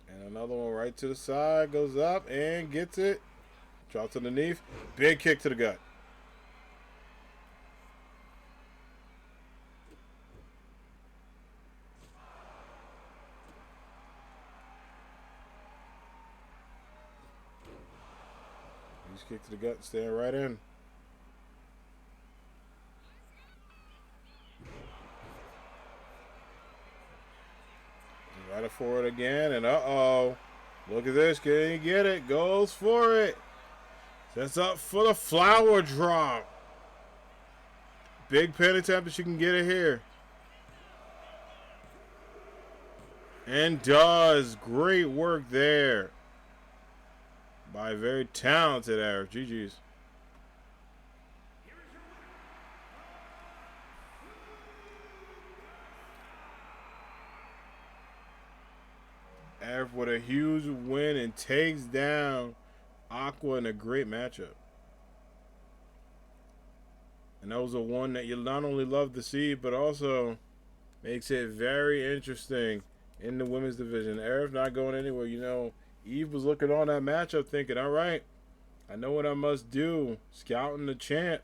And another one right to the side. Goes up and gets it. Drops underneath. Big kick to the gut. Kick to the gut, staying right in. Right forward again, and uh-oh. Look at this, can you get it? Goes for it. Sets up for the flower drop. Big pin attempt, but she can get it here. And does. Great work there by a very talented Arif. GG's. Arif with a huge win and takes down Aqua in a great matchup. And that was a one that you not only love to see, but also makes it very interesting in the women's division. Arif not going anywhere. You know, Eve was looking on that matchup thinking, all right, I know what I must do. Scouting the champ.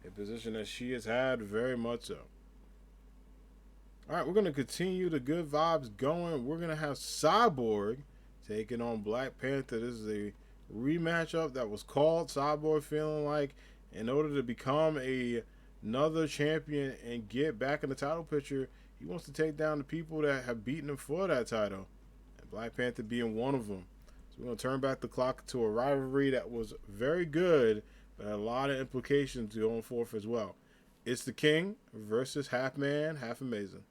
A position that she has had very much so. All right, we're going to continue the good vibes going. We're going to have Cyborg taking on Black Panther. This is a rematch up that was called. Cyborg feeling like in order to become another champion and get back in the title picture, he wants to take down the people that have beaten him for that title. And Black Panther being one of them. So we're going to turn back the clock to a rivalry that was very good, but had a lot of implications going forth as well. It's the King versus Half Man, Half Amazing.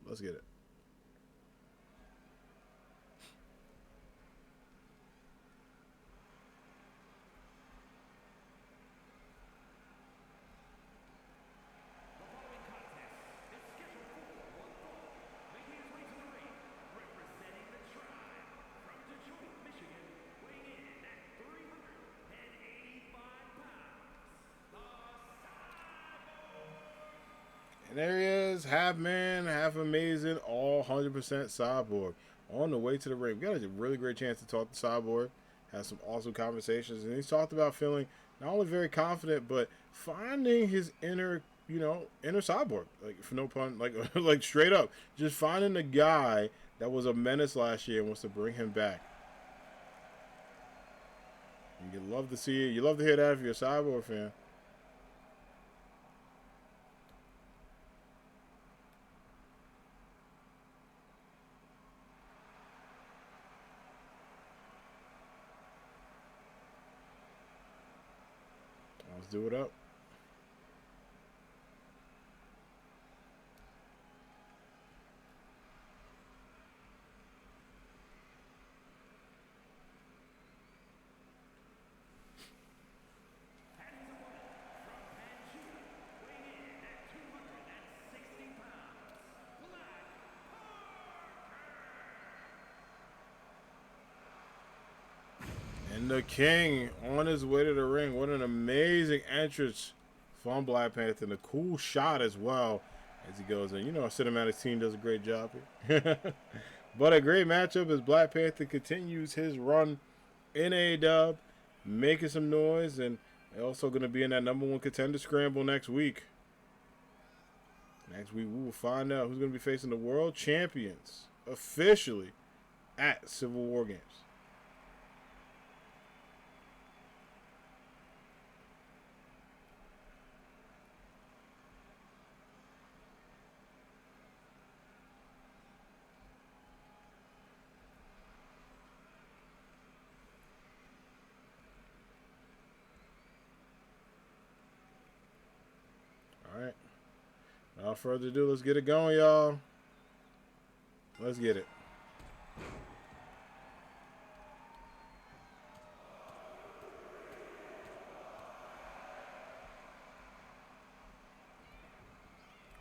Let's get it. And there he is, half man, half amazing, all 100% Cyborg. On the way to the ring. We got a really great chance to talk to Cyborg. Had some awesome conversations. And he's talked about feeling not only very confident, but finding his inner Cyborg. Like, for no pun, like straight up. Just finding the guy that was a menace last year and wants to bring him back. And you love to see it. You love to hear that if you're a Cyborg fan. Let's do it up. And the King on his way to the ring. What an amazing entrance from Black Panther. And a cool shot as well as he goes in. You know, our cinematic team does a great job here. But a great matchup as Black Panther continues his run in AAW, making some noise. And also going to be in that #1 contender scramble next week. Next week we will find out who's going to be facing the world champions officially at Civil War Games. Alright. Without further ado, let's get it going, y'all. Let's get it.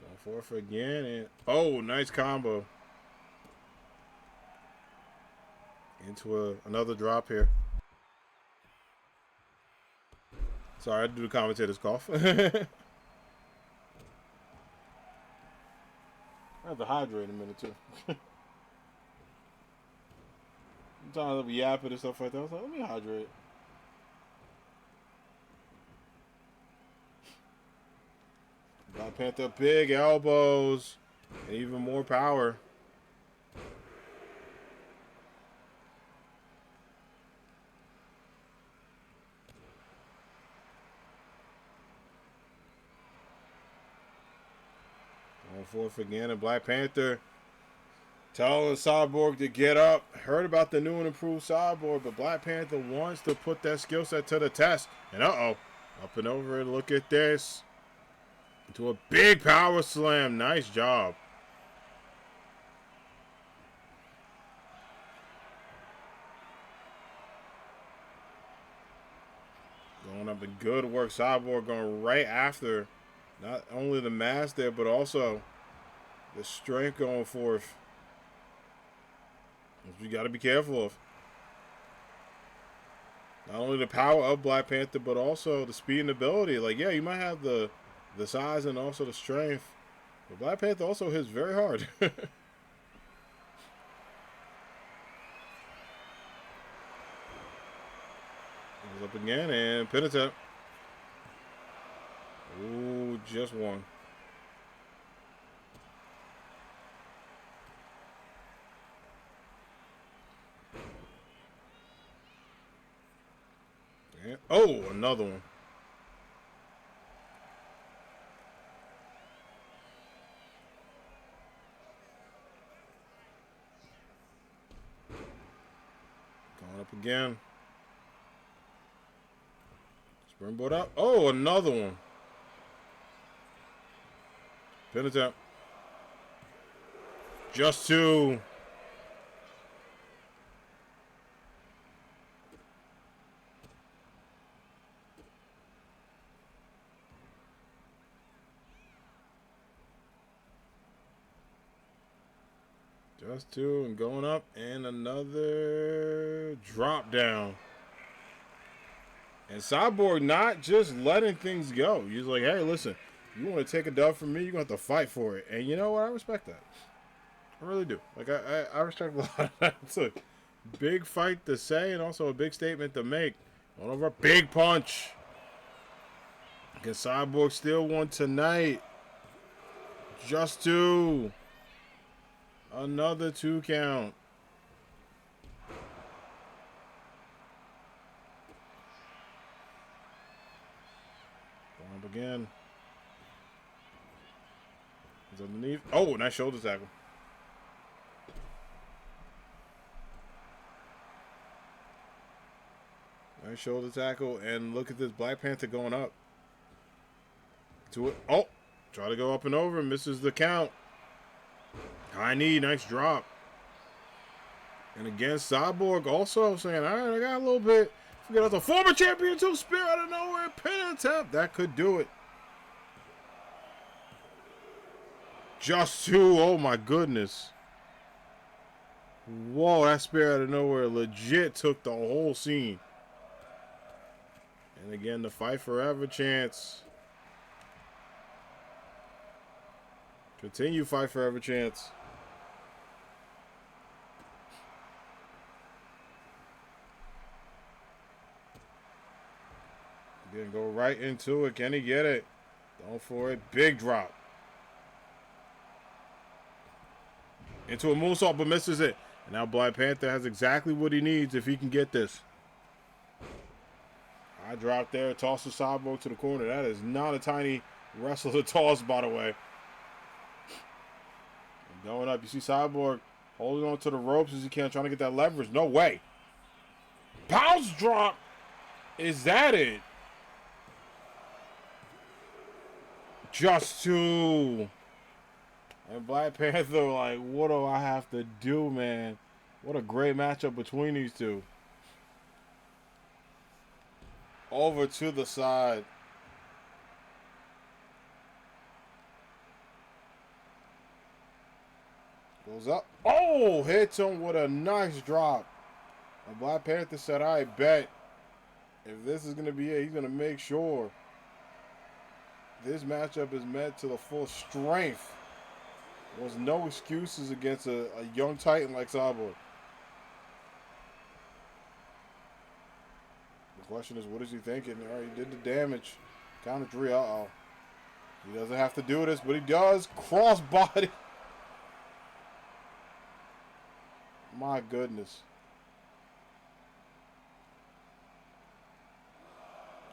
Going forth again, and oh, nice combo. Into another drop here. Sorry, I had to do the commentator's cough. I have to hydrate in a minute too. Sometimes I'll be yapping and stuff like that. I was like, let me hydrate. Black Panther, big elbows, and even more power. Forth again, and Black Panther telling Cyborg to get up. Heard about the new and improved Cyborg, but Black Panther wants to put that skill set to the test. And up and over it. Look at this. Into a big power slam. Nice job. up and good work. Cyborg going right after not only the mass there, but also the strength going forth. Which you got to be careful of. Not only the power of Black Panther, but also the speed and ability. Like, yeah, you might have the size and also the strength. But Black Panther also hits very hard. Goes up again and pin attempt. Ooh, just one. And, oh, another one. Going up again. Springboard up. Oh, another one. Pin attempt. Just two. Just two and going up and another drop down. And Cyborg not just letting things go. He's like, hey, listen, you want to take a dub from me, you're going to have to fight for it. And you know what? I respect that. I really do. Like, I respect a lot of that. It's a big fight to say and also a big statement to make. One over a big punch. Can Cyborg steal one tonight? Just two. Another 2 count. Going up again. He's underneath. Oh, nice shoulder tackle. Nice shoulder tackle. And look at this Black Panther going up. To it. Oh, try to go up and over. Misses the count. High knee, nice drop. And again, Cyborg also saying, all right, I got a little bit. Forget about the former champion to spear out of nowhere. Pin attempt. That could do it. Just two. Oh, my goodness. Whoa, that spear out of nowhere legit took the whole scene. And again, the fight forever chance. Continue fight forever chance. Then go right into it. Can he get it? Going for it. Big drop. Into a moonsault, but misses it. And now Black Panther has exactly what he needs if he can get this. I dropped there. Toss the Cyborg to the corner. That is not a tiny wrestler to toss, by the way. And going up, you see Cyborg holding on to the ropes as he can, trying to get that leverage. No way. Bounce drop. Is that it? Just two. And Black Panther, like, what do I have to do, man? What a great matchup between these two. Over to the side. Goes up. Oh, hits him with a nice drop. And Black Panther said, I bet if this is going to be it, he's going to make sure this matchup is met to the full strength. There's no excuses against a young Titan like Cyborg. The question is, what is he thinking? All right, he did the damage. Count of three. Uh-oh. He doesn't have to do this, but he does. Crossbody. My goodness.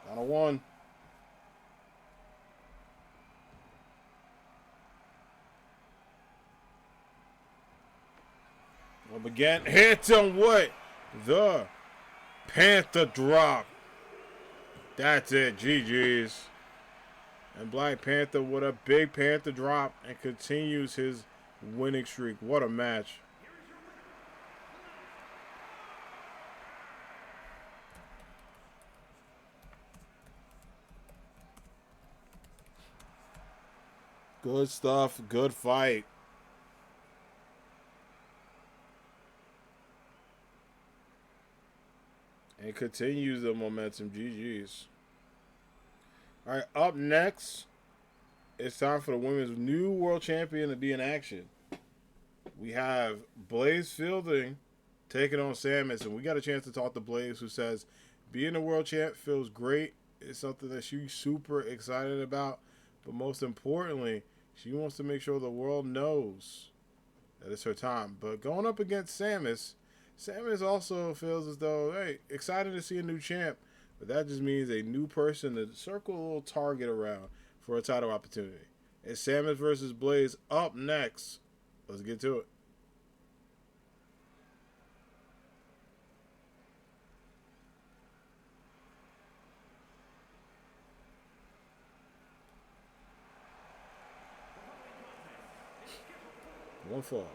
Count of one. Up again, hits him with the Panther drop. That's it, GG's. And Black Panther with a big Panther drop and continues his winning streak. What a match. Good stuff. Good fight. And continues the momentum. GG's. All right, up next, it's time for the women's new world champion to be in action. We have Blaze Fielding taking on Samus, and we got a chance to talk to Blaze, who says being a world champ feels great. It's something that she's super excited about, but most importantly, she wants to make sure the world knows that it's her time. But going up against Samus, Samus also feels as though, hey, excited to see a new champ, but that just means a new person to circle a little target around for a title opportunity. It's Samus versus Blaze up next. Let's get to it. One fall.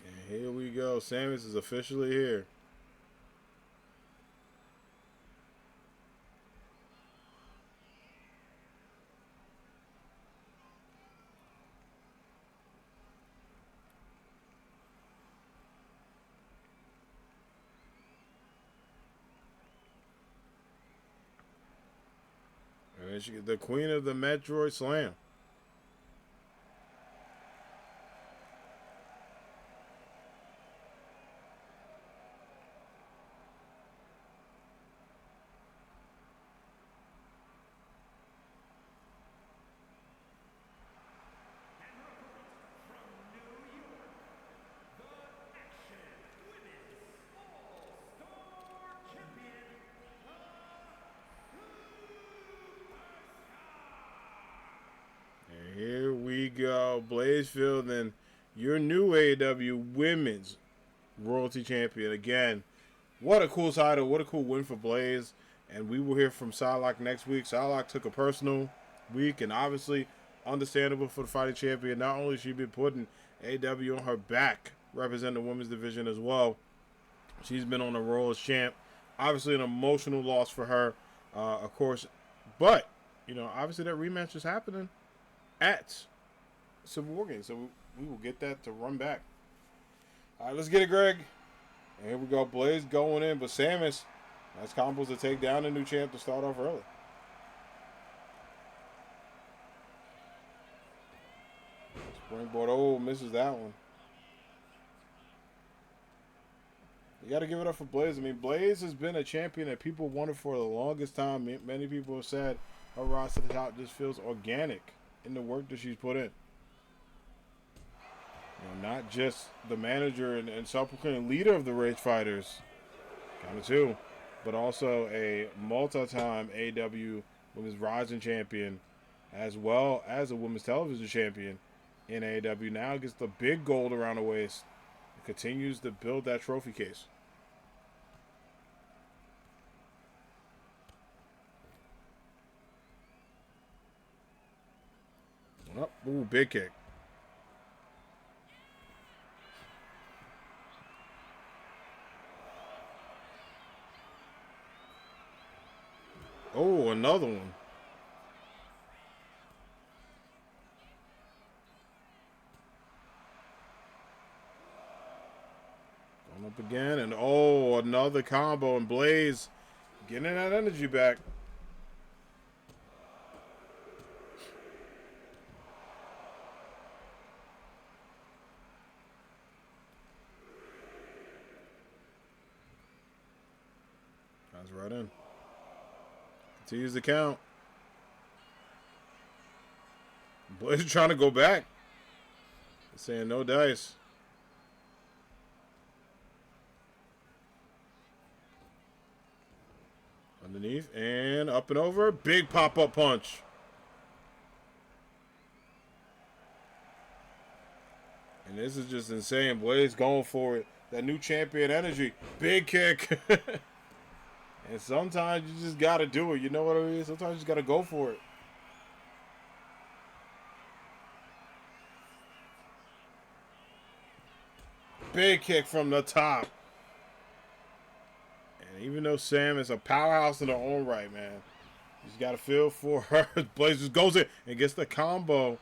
And here we go. Samus is officially here. And then she, the queen of the Metroid Slam. And here we go. Blaze Fielding, your new AAW Women's Royalty Champion. Again, what a cool title. What a cool win for Blaze. And we will hear from Psylocke next week. Psylocke took a personal week, and obviously understandable for the fighting champion. Not only has she been putting AEW on her back, representing the women's division as well, she's been on the roll as champ. Obviously an emotional loss for her, of course. But, you know, obviously that rematch is happening at Civil War Games. So we will get that to run back. All right, let's get it, Greg. And here we go. Blaze going in, but Samus, nice combos to take down the new champ to start off early. Springboard, oh, misses that one. You got to give it up for Blaze. I mean, Blaze has been a champion that people wanted for the longest time. Many people have said her rise to the top just feels organic in the work that she's put in. You know, not just the manager and self-proclaimed leader of the Rage Fighters, kind of two, but also a multi-time AEW Women's Rising Champion, as well as a Women's Television Champion in AEW. Now gets the big gold around the waist. Continues to build that trophy case. Oh, ooh, big kick. Oh, another one. Going up again, and oh, another combo, and Blaze getting that energy back. That's right in. Continues the count. Blaze trying to go back. Saying no dice. Underneath and up and over. Big pop-up punch. And this is just insane. Blaze going for it. That new champion energy. Big kick. And sometimes you just got to do it. You know what I mean? Sometimes you just got to go for it. Big kick from the top. And Even though Sam is a powerhouse in her own right, man. She's got a feel for her. Blaze just goes in and gets the combo.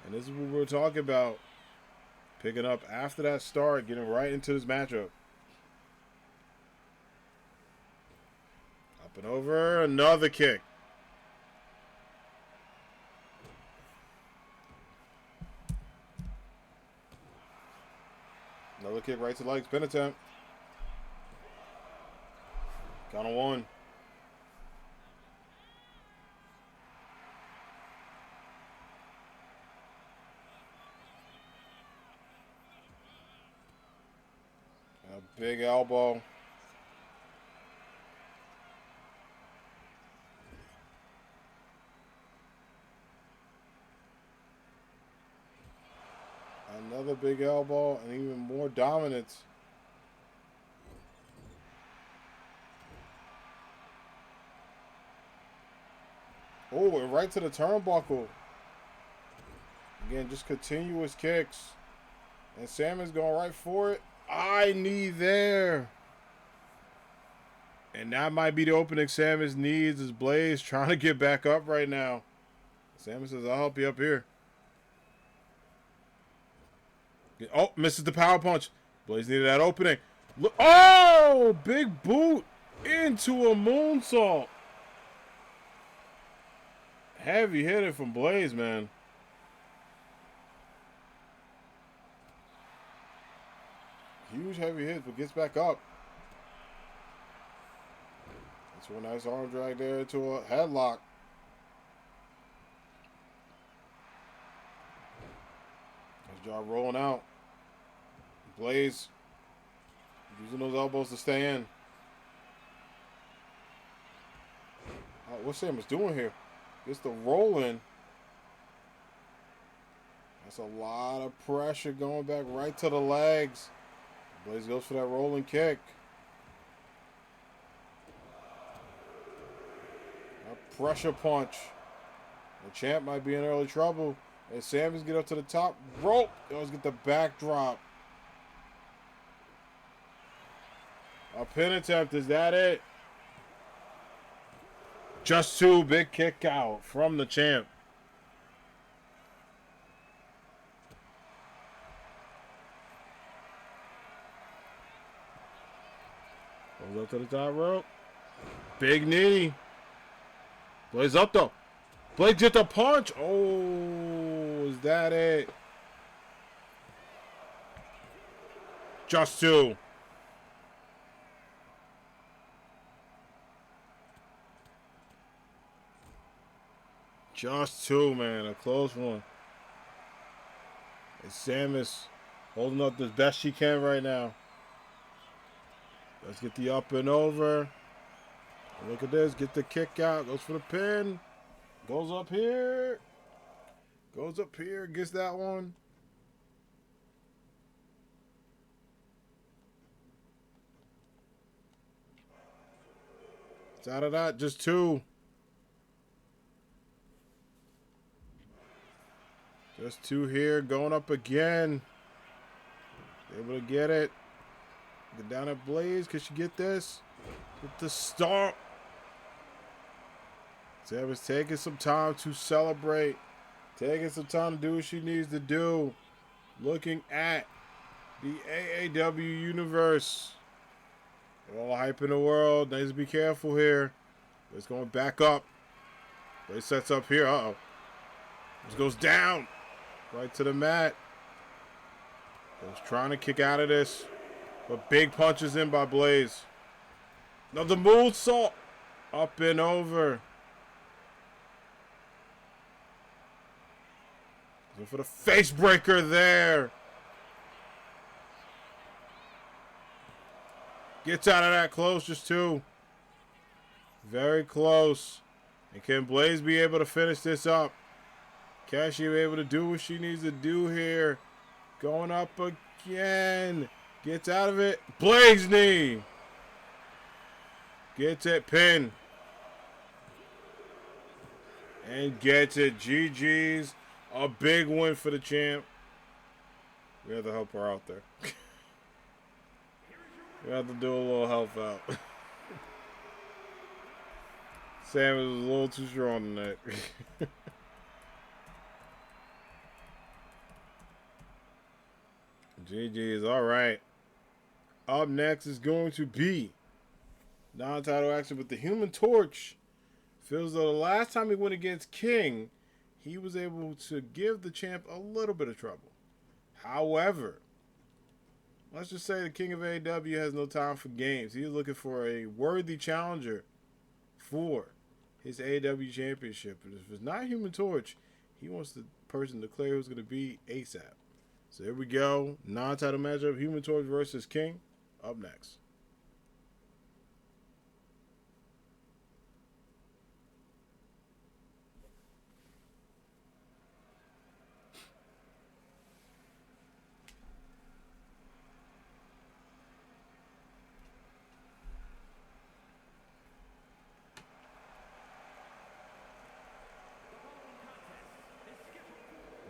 And this is what we're talking about. Picking up after that start, getting right into this matchup. Up and over, another kick. Another kick right to the legs, pin attempt. Count on one. A big elbow. Another big elbow and even more dominance. Oh, and right to the turnbuckle. Again, just continuous kicks. And Sam is going right for it. Eye knee there. And that might be the opening Samus needs as Blaze trying to get back up right now. Samus says, I'll help you up here. Oh, misses the power punch. Blaze needed that opening. Look, oh, big boot into a moonsault. Heavy hitter from Blaze, man. Huge heavy hit, but gets back up. That's a nice arm drag there into a headlock. Nice job rolling out. Blaze using those elbows to stay in. What's Samus doing here? Gets the roll in. That's a lot of pressure going back right to the legs. Blaze goes for that rolling kick. A pressure punch. The champ might be in early trouble. As Samus get up to the top rope. Let's get the backdrop. A pin attempt. Is that it? Just two. Big kick out from the champ. Goes up to the top rope. Big knee. Blaze up though. Blaze gets the punch. Oh, is that it? Just two. Just two, man. A close one. And Samus holding up the best she can right now. Let's get the up and over. And look at this. Get the kick out. Goes for the pin. Goes up here. Goes up here. Gets that one. It's out of that. Just two. Just two here. Going up again. Able to get it. Get down at Blaze. Can she get this? Get the start. Samus taking some time to celebrate. Taking some time to do what she needs to do. Looking at the AAW universe. All hype in the world. Needs to be careful here. It's going back up. Blaze sets up here. Uh-oh. This goes down. Right to the mat. Was trying to kick out of this. But big punches in by Blaze. Another moonsault. Up and over. Go for the face breaker there. Gets out of that close, just two. Very close. And can Blaze be able to finish this up? Can she be able to do what she needs to do here? Going up again. Gets out of it. Blaze knee. Gets it. Pin. And gets it. GG's. A big win for the champ. We have to help her out there. We have to do a little help out. Sam was a little too strong tonight. GG is all right. Up next is going to be non-title action with the Human Torch. Feels though the last time he went against King, he was able to give the champ a little bit of trouble. However, let's just say the King of AAW has no time for games. He's looking for a worthy challenger for his AAW championship. And if it's not Human Torch, he wants the person to declare who's going to be ASAP. So here we go. Non-title matchup, Human Torch versus King. Up next.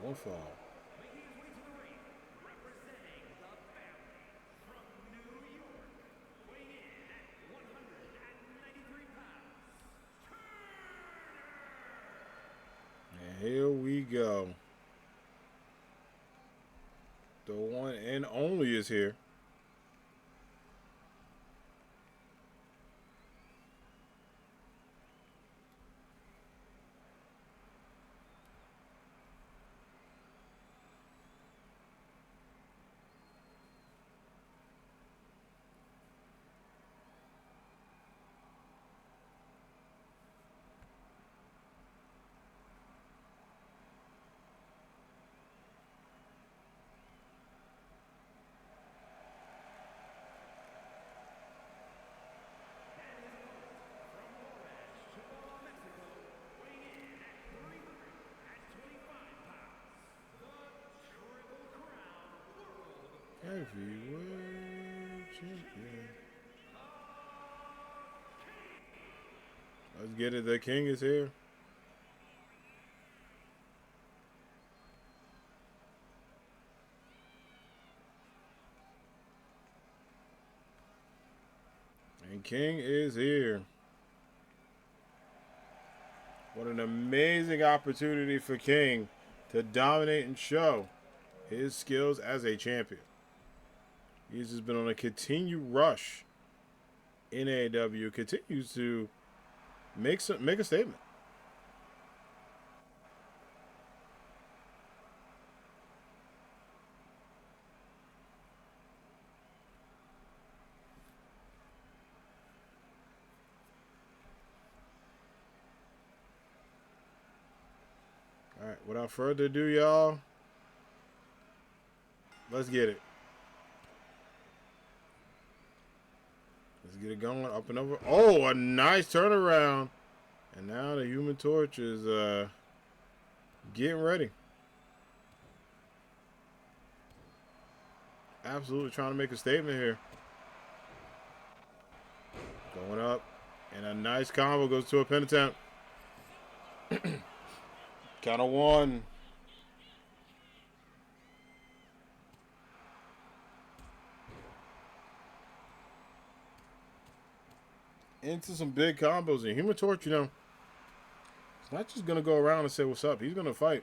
One fall. And here we go. The one and only is here. Heavyweight champion. Let's get it. The King is here. And King is here. What an amazing opportunity for King to dominate and show his skills as a champion. He's just been on a continued rush in AAW. Continues to make a statement. All right, without further ado, y'all, let's get it. Let's get it going, up and over. Oh, a nice turnaround. And now the Human Torch is getting ready. Absolutely trying to make a statement here. Going up. And a nice combo goes to a pin attempt. Count of one. Into some big combos. And Human Torch, you know, it's not just going to go around and say what's up. He's going to fight.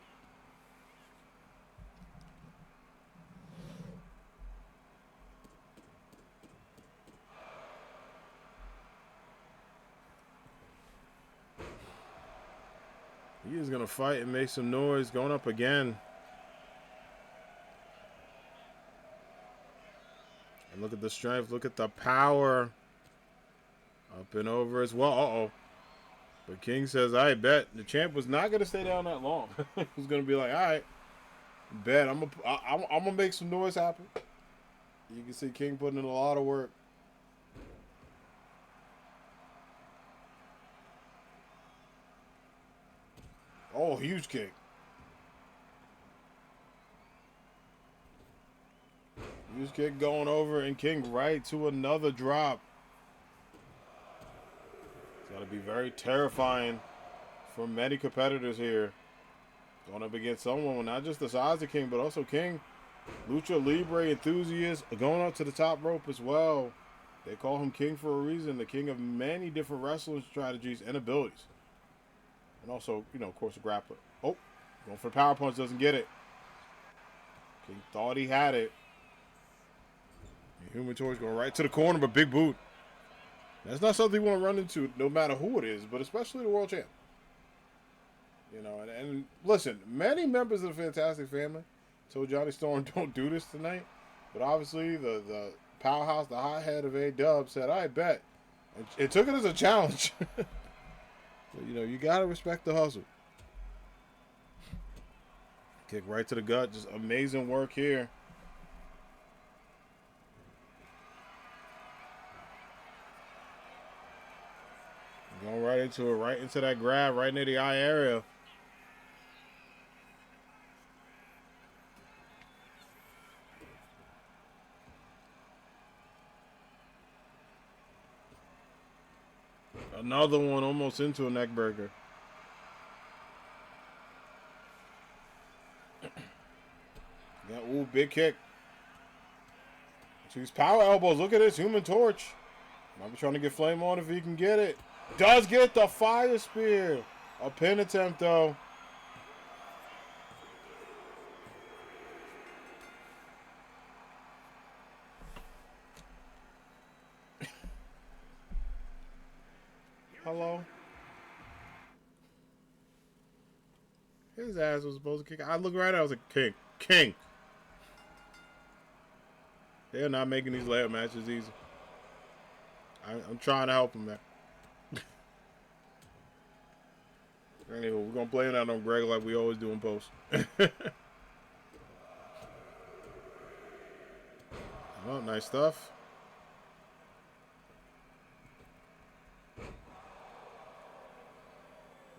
He is going to fight and make some noise. Going up again. And look at the strength. Look at the power. Up and over as well. Uh-oh. But King says, I bet. The champ was not going to stay down that long. He was going to be like, all right, bet. I'm going to make some noise happen. You can see King putting in a lot of work. Oh, huge kick. Huge kick going over, and King right to another drop. It's got to be very terrifying for many competitors here. Going up against someone, not just the size of King, but also King, Lucha Libre enthusiast, going up to the top rope as well. They call him king for a reason. The king of many different wrestling strategies and abilities. And also, of course, a grappler. Oh, going for the power punch, doesn't get it. King thought he had it. Human Torch going right to the corner, but big boot. That's not something you want to run into, no matter who it is, but especially the world champ. And listen, many members of the Fantastic family told Johnny Storm don't do this tonight, but obviously the powerhouse, the hothead of AAW said, I bet. It took it as a challenge. So, you got to respect the hustle. Kick right to the gut. Just amazing work here. Going right into it, right into that grab, right near the eye area. Another one almost into a neck breaker. Yeah, ooh, big kick. So these power elbows. Look at this Human Torch. Might be trying to get Flame on if he can get it. Does get the fire spear. A pin attempt, though. Hello? His ass was supposed to kick. I looked right at it. I was like, King. King. They're not making these layup matches easy. I'm trying to help him, man. Anyway, we're going to blame that on Greg like we always do in post. Oh, nice stuff.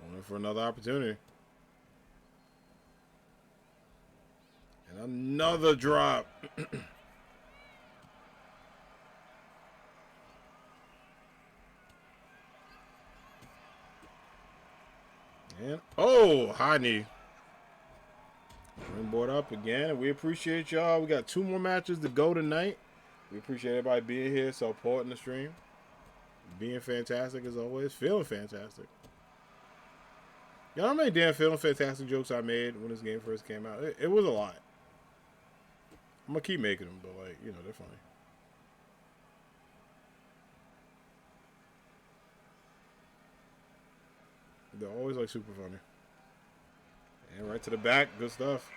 Waiting for another opportunity. And another drop. And, high knee. Springboard up again. And we appreciate y'all. We got 2 more matches to go tonight. We appreciate everybody being here, supporting the stream. Being fantastic as always. Feeling fantastic. Y'all know how many damn feeling fantastic jokes I made when this game first came out? It was a lot. I'm going to keep making them, but, they're funny. They're always, super funny. And right to the back. Good stuff.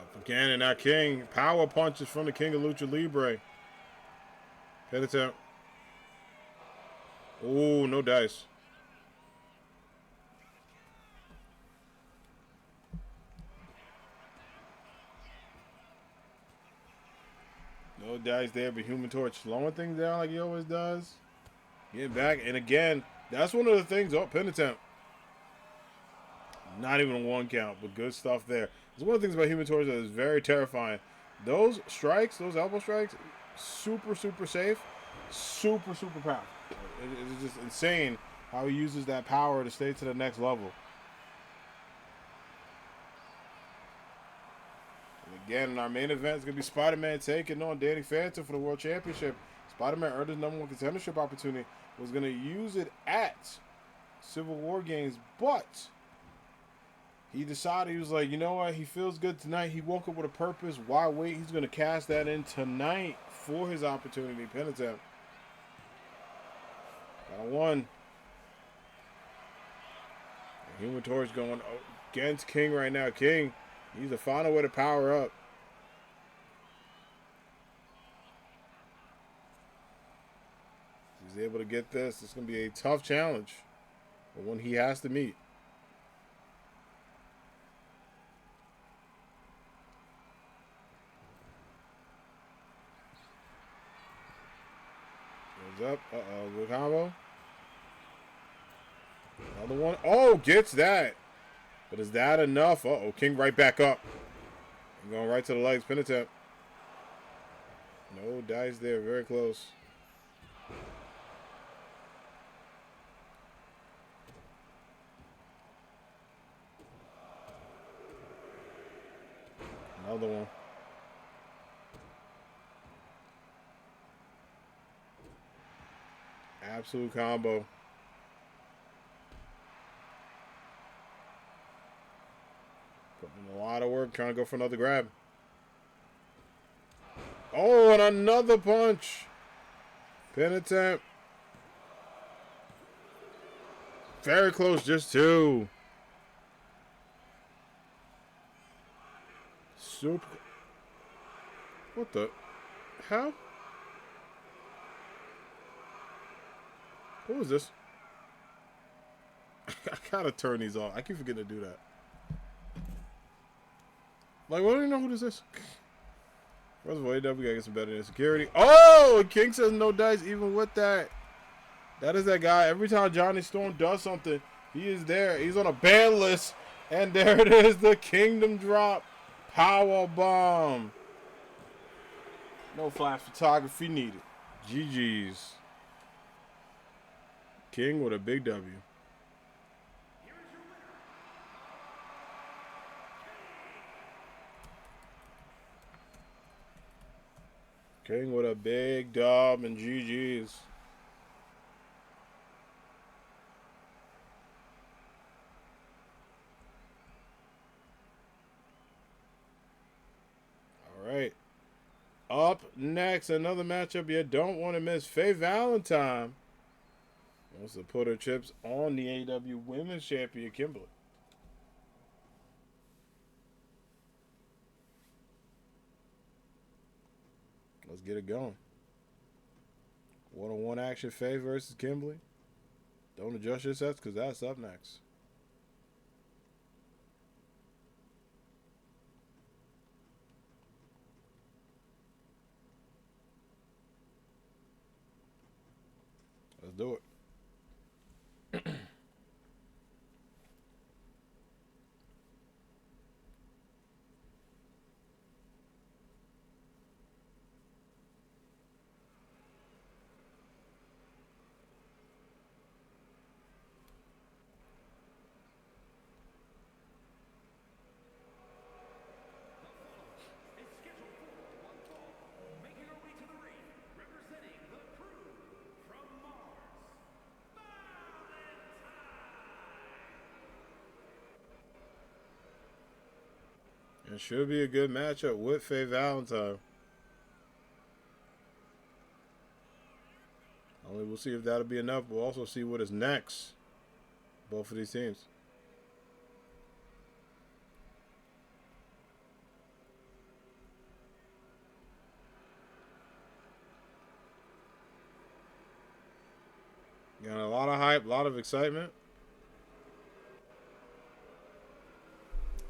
Up again, and now King. Power punches from the King of Lucha Libre. Head attempt. Oh, no dice. No dice there, but Human Torch slowing things down like he always does. Getting back, and again, that's one of the things. Oh, pin attempt. Not even a 1 count, but good stuff there. It's one of the things about Human Torch that is very terrifying. Those strikes, those elbow strikes, super, super safe. Super, super powerful. It's just insane how he uses that power to stay to the next level. Again, in our main event, it's going to be Spider-Man taking on Danny Phantom for the World Championship. Spider-Man earned his #1 contendership opportunity. Was going to use it at Civil War Games, but he decided, he was like, you know what? He feels good tonight. He woke up with a purpose. Why wait? He's going to cash that in tonight for his opportunity. Pin attempt. Got 1. Human Torch going against King right now. King, he's to find a way to power up. He's able to get this. It's going to be a tough challenge, but one he has to meet. Goes up. Good combo. Another one. Oh, gets that. But is that enough? King right back up. And going right to the legs. Pin attempt. No dice there. Very close. Another one. Absolute combo. Putting in a lot of work trying to go for another grab. Oh, and another punch. Pin attempt. Very close, just two. Super. What the? How? What was this? I gotta turn these off. I keep forgetting to do that. Like, what do you know who this is? First of all, AW gotta get some better than security. Oh, King says no dice even with that. That is that guy. Every time Johnny Storm does something, he is there. He's on a ban list. And there it is, the Kingdom Drop Power Bomb. No flash photography needed. GG's. King with a big W. King with a big dub and GG's. All right. Up next, another matchup you don't want to miss. Faye Valentine wants to put her chips on the AAW Women's Champion, Kimberly. Let's get it going. One-on-one action, Faye versus Kimberly. Don't adjust your sets because that's up next. Let's do it. It should be a good matchup with Faye Valentine. Only we'll see if that'll be enough. We'll also see what is next. Both of these teams. Got a lot of hype, a lot of excitement.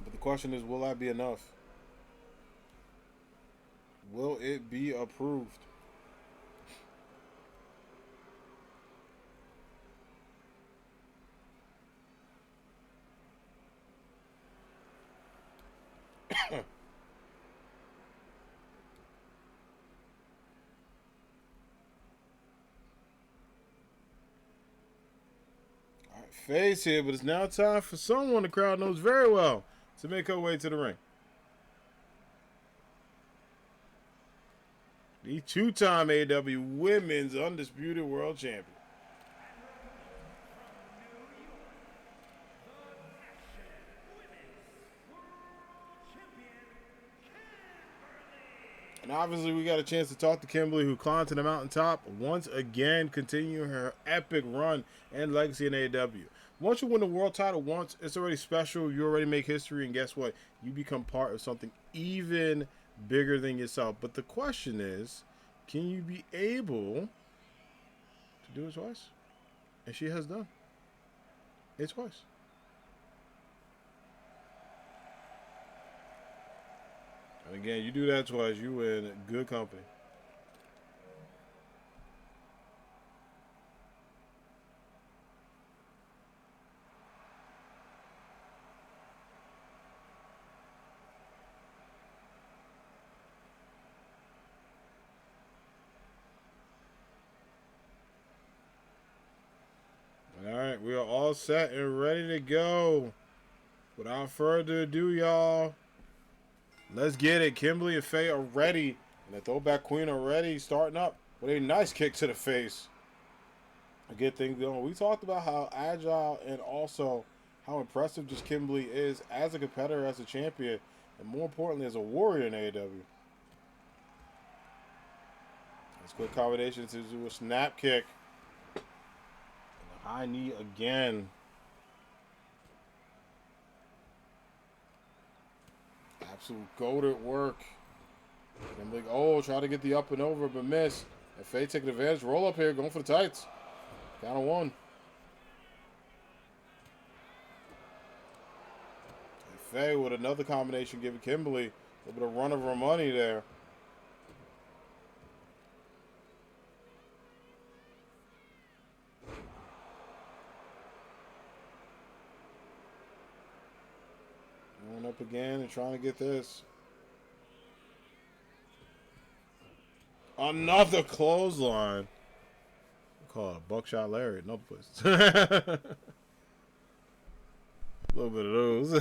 But the question is, will that be enough? Will it be approved? Faye's here, but it's now time for someone the crowd knows very well to make her way to the ring. The two-time AAW Women's Undisputed World Champion. And obviously we got a chance to talk to Kimberly, who climbed to the mountaintop once again, continuing her epic run and legacy in AAW. Once you win the world title once, it's already special. You already make history, and guess what? You become part of something even bigger than yourself. But the question is, can you be able to do it twice? And she has done it twice. And again, you do that twice, you in good company. All right, we are all set and ready to go. Without further ado, y'all, Let's get it. Kimberly and Faye are ready. And the throwback queen already starting up with a nice kick to the face. A good thing going. We talked about how agile and also how impressive just Kimberly is as a competitor, as a champion, and more importantly, as a warrior in AAW. Let's quick combination to do a snap kick. And a high knee again. Absolute goated work. Kimberly, try to get the up and over, but miss. And Faye taking advantage. Roll up here, going for the tights. Count of one. And Faye with another combination giving Kimberly a little bit of run of her money there. Going up again and trying to get this. Another clothesline. Call it a buckshot Larry. No place. A little bit of those.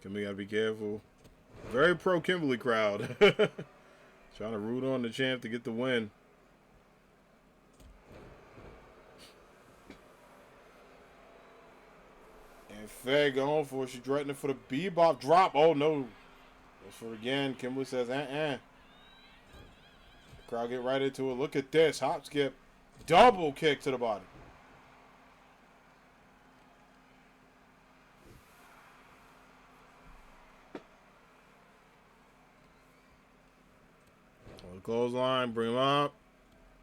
Kimberly gotta be careful. Very pro Kimberly crowd. Trying to root on the champ to get the win. And Faye going for it. She's threatening for the bebop drop. Oh no. Goes for it again. Kimberly says, The crowd get right into it. Look at this. Hop skip. Double kick to the body. Another clothesline. Bring him up.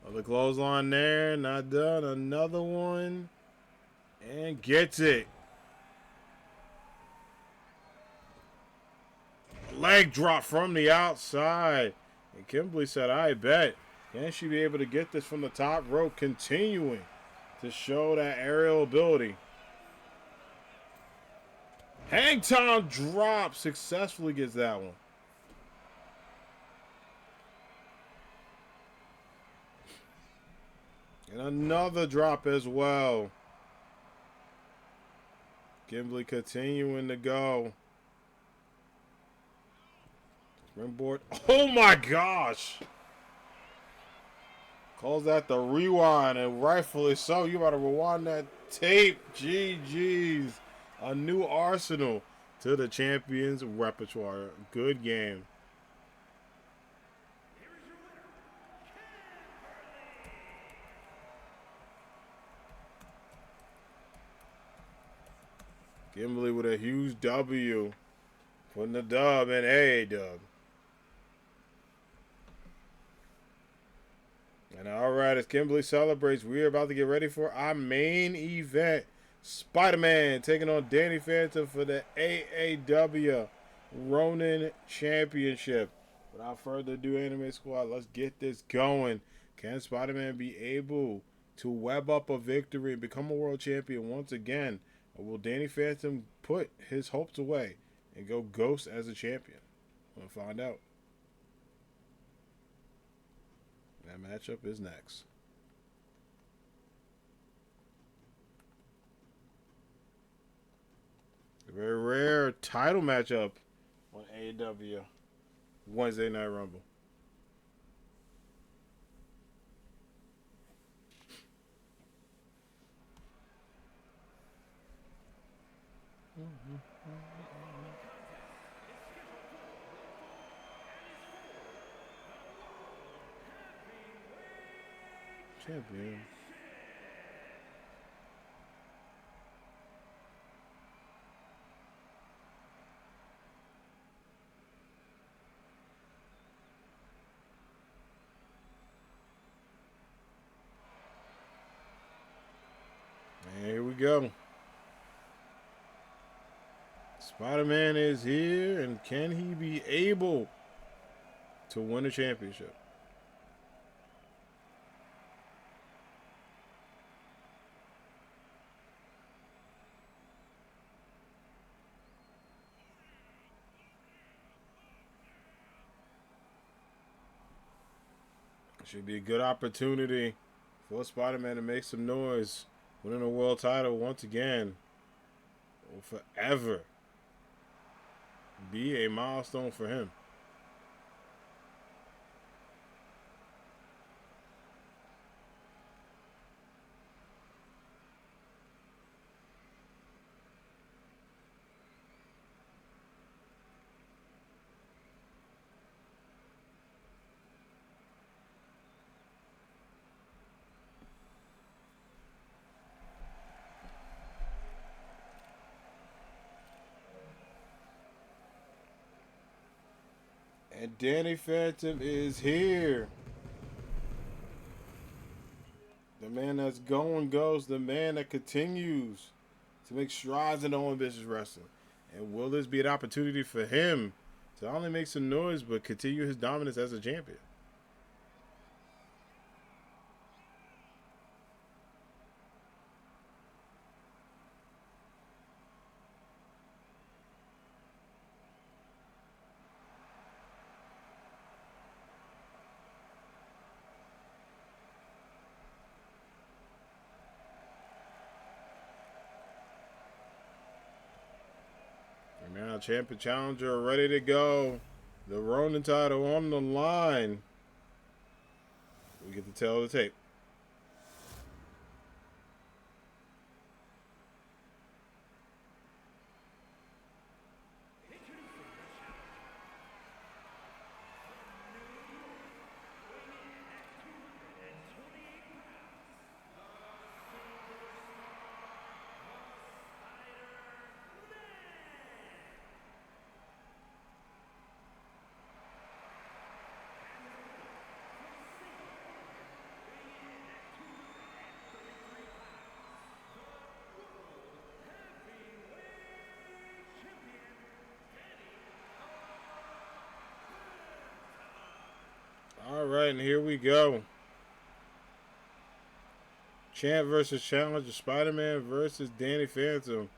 Another clothesline there. Not done. Another one. And gets it. Leg drop from the outside. And Kimberly said, I bet. Can she be able to get this from the top rope? Continuing to show that aerial ability. Hangtown drop. Successfully gets that one. And another drop as well. Kimberly continuing to go. Springboard. Oh my gosh. Calls that the rewind, and rightfully so. You gotta rewind that tape. GG's. A new arsenal to the champion's repertoire. Good game. Kimberly with a huge W. Putting the dub in AAW. And alright, as Kimberly celebrates, we are about to get ready for our main event. Spider-Man taking on Danny Phantom for the AAW Ronin Championship. Without further ado, Anime Squad, let's get this going. Can Spider-Man be able to web up a victory and become a world champion once again? Or will Danny Phantom put his hopes away and go ghost as a champion? We'll find out. That matchup is next. A very rare title matchup on AAW Wednesday Night Rumble. Champion. And here we go. Spider-Man is here, and can he be able to win a championship? Should be a good opportunity for Spider-Man to make some noise winning a world title once again will forever be a milestone for him. And Danny Phantom is here. The man that's going goes, the man that continues to make strides in all ambitious wrestling. And will this be an opportunity for him to not only make some noise but continue his dominance as a champion? And now champion challenger ready to go. The Ronin title on the line. We get to tell the tape. All right, and here we go. Champ versus Challenger. Spider-Man versus Danny Phantom.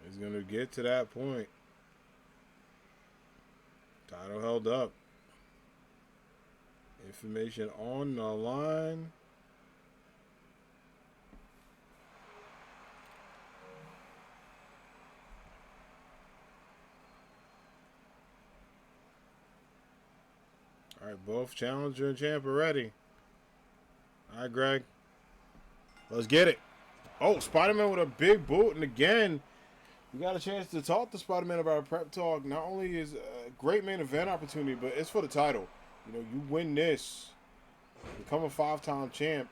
He's going to get to that point. Title held up. Information on the line. All right, both Challenger and Champ are ready. All right, Greg. Let's get it. Oh, Spider-Man with a big boot. And again, we got a chance to talk to Spider-Man about a prep talk. Not only is a great main event opportunity, but it's for the title. You know, you win this, become a 5-time champ,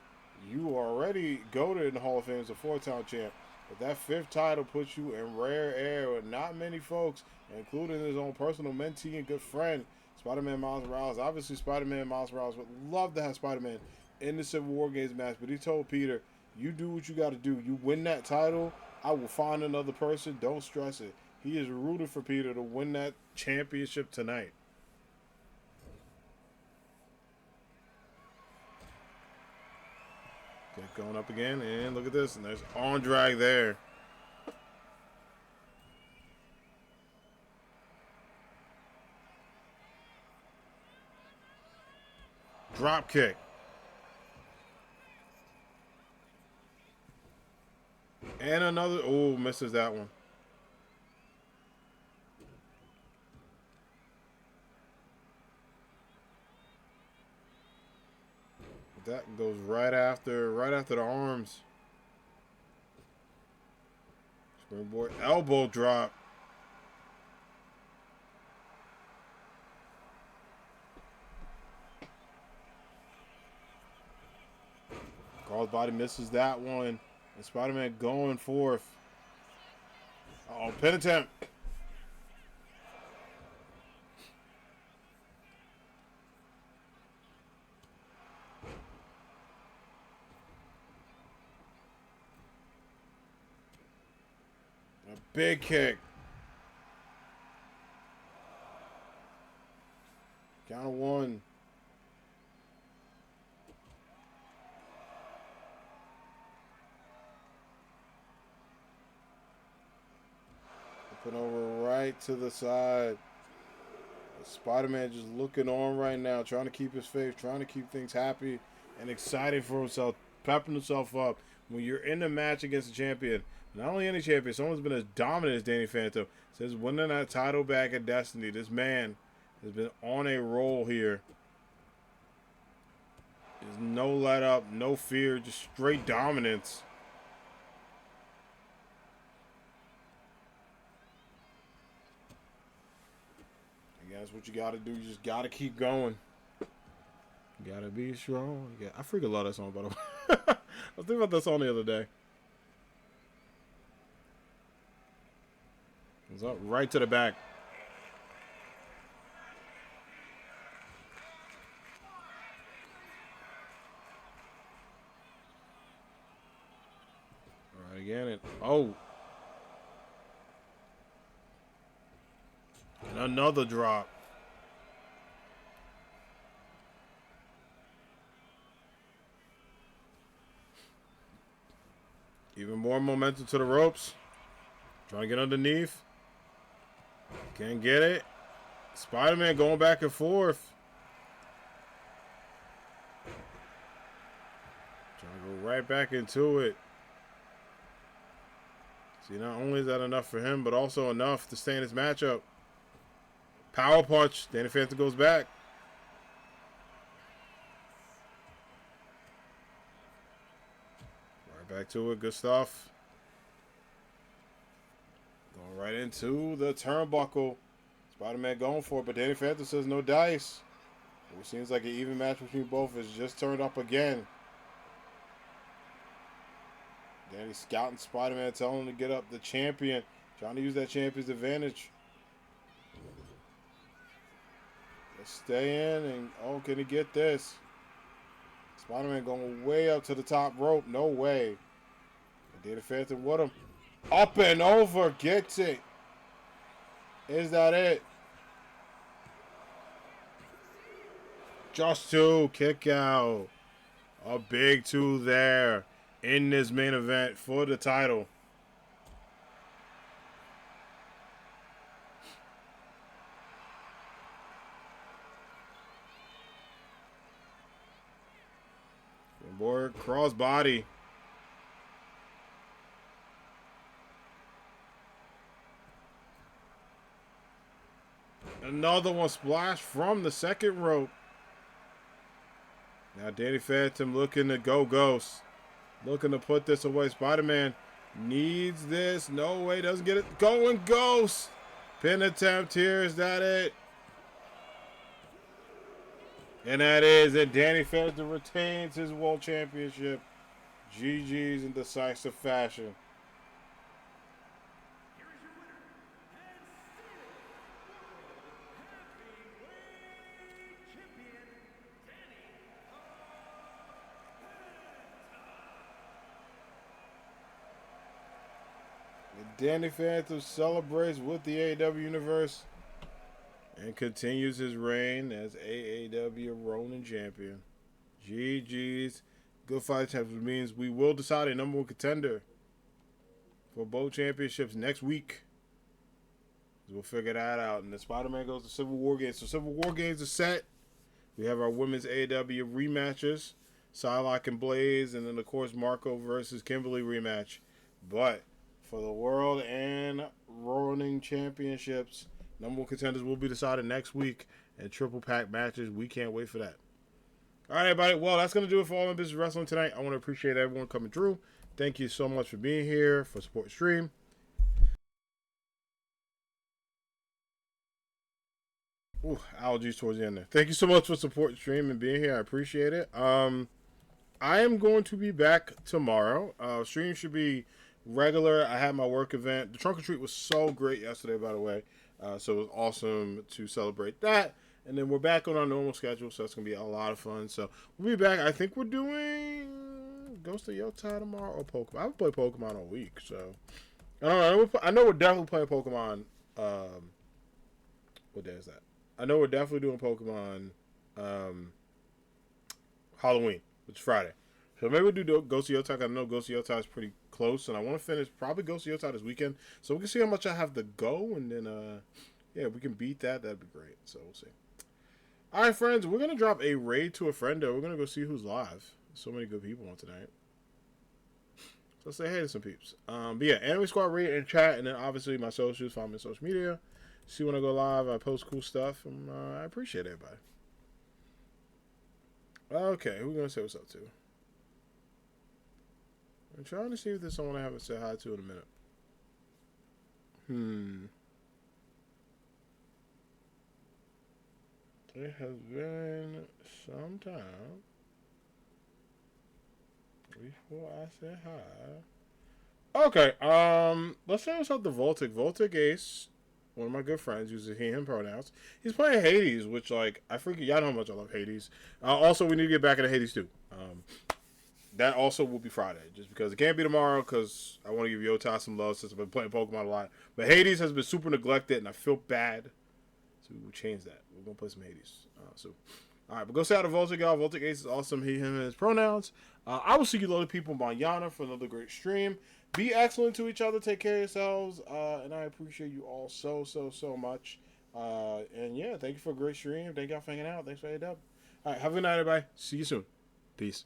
you already goated in the Hall of Fame as a 4-time champ. But that 5th title puts you in rare air with not many folks, including his own personal mentee and good friend, Spider-Man Miles Morales. Obviously, Spider-Man Miles Morales would love to have Spider-Man in the Civil War Games match, but he told Peter, you do what you got to do. You win that title, I will find another person. Don't stress it. He is rooting for Peter to win that championship tonight. Okay, going up again, and look at this. And there's arm drag there. Drop kick. And another. Oh, misses that one. That goes right after the arms. Springboard elbow drop. Carl's body misses that one. And Spider-Man going forth. Uh-oh, pin attempt. A big kick. Count of 1. Up and over right to the side. Spider-Man just looking on right now, trying to keep his faith, trying to keep things happy and exciting for himself, pepping himself up when you're in a match against a champion, not only any champion, someone's been as dominant as Danny Phantom, says winning that title back at Destiny. This man has been on a roll here. There's no let up, no fear, just straight dominance. Again, that's what you got to do. You just got to keep going. You got to be strong. Yeah, I freaking love that song, by the way. I was thinking about that song the other day. It's up right to the back. All right, again. And another drop. Even more momentum to the ropes. Trying to get underneath. Can't get it. Spider-Man going back and forth. Trying to go right back into it. See, not only is that enough for him, but also enough to stay in his matchup. Power punch. Danny Phantom goes back. Right back to it. Good stuff. Going right into the turnbuckle. Spider-Man going for it, but Danny Phantom says no dice. It seems like an even match between both is just turned up again. Danny scouting Spider-Man, telling him to get up. The champion, trying to use that champion's advantage. Let's stay in, and oh, can he get this? Spider-Man going way up to the top rope. No way. Danny Phantom with him. Up and over, gets it. Is that it? Just two, kick out. A big two there in this main event for the title. Boy, crossbody. Another one splashed from the second rope. Now Danny Phantom looking to go ghost. Looking to put this away. Spider-Man needs this. No way, doesn't get it. Going ghost. Pin attempt here. Is that it? And that is it. Danny Phantom retains his World Championship. GG's in decisive fashion. Danny Phantom celebrates with the AAW Universe and continues his reign as AAW Ronin Champion. GG's. Good fight champs, which means we will decide a number one contender for both championships next week. We'll figure that out. And the Spider-Man goes to Civil War Games. So Civil War Games are set. We have our women's AAW rematches. Psylocke and Blaze. And then, of course, Marco versus Kimberly rematch. But for the World and Ronin Championships, number one contenders will be decided next week in triple pack matches. We can't wait for that. All right, everybody. Well, that's going to do it for All in Business Wrestling tonight. I want to appreciate everyone coming through. Thank you so much for being here, for supporting the stream. Ooh, allergies towards the end there. Thank you so much for supporting the stream and being here. I appreciate it. I am going to be back tomorrow. Stream should be regular. I had my work event. The trunk or treat was so great yesterday, by the way. So it was awesome to celebrate that. And then we're back on our normal schedule, so it's going to be a lot of fun. So we'll be back. I think we're doing Ghost of Yotai tomorrow or Pokemon. I haven't played Pokemon all week, so I don't know. I know we're definitely playing Pokemon. What day is that? I know we're definitely doing Pokemon Halloween, which is Friday. So maybe we'll do Ghost of Yotai. I know Ghost of Yotai is pretty close, and I want to finish probably Ghost of Yotai this weekend. So we can see how much I have to go, and then, yeah, we can beat that. That'd be great. So we'll see. All right, friends, we're going to drop a raid to a friendo. We're going to go see who's live. So many good people on tonight. So say hey to some peeps. But yeah, Anime Squad rate and chat, and then obviously my socials. Follow me on social media. See when I go live, I post cool stuff, and I appreciate everybody. Okay, who we gonna say what's up to? I'm trying to see if there's someone I haven't said hi to in a minute. It has been some time before I said hi. Okay, let's say what's up to Voltic. Voltic Ace, one of my good friends, uses he, him pronouns. He's playing Hades, which, like, I freaking, y'all know how much I love Hades. Also, we need to get back into Hades, too. That also will be Friday, just because it can't be tomorrow, because I want to give Yotai some love since I've been playing Pokemon a lot. But Hades has been super neglected, and I feel bad. So we will change that. We're going to play some Hades. Alright, but go say out to Voltic, y'all. Voltic Ace is awesome. He, him, and his pronouns. I will see you other people manana for another great stream. Be excellent to each other. Take care of yourselves. And I appreciate you all so much. And yeah, thank you for a great stream. Thank y'all for hanging out. Thanks for your dub. Alright, have a good night, everybody. See you soon. Peace.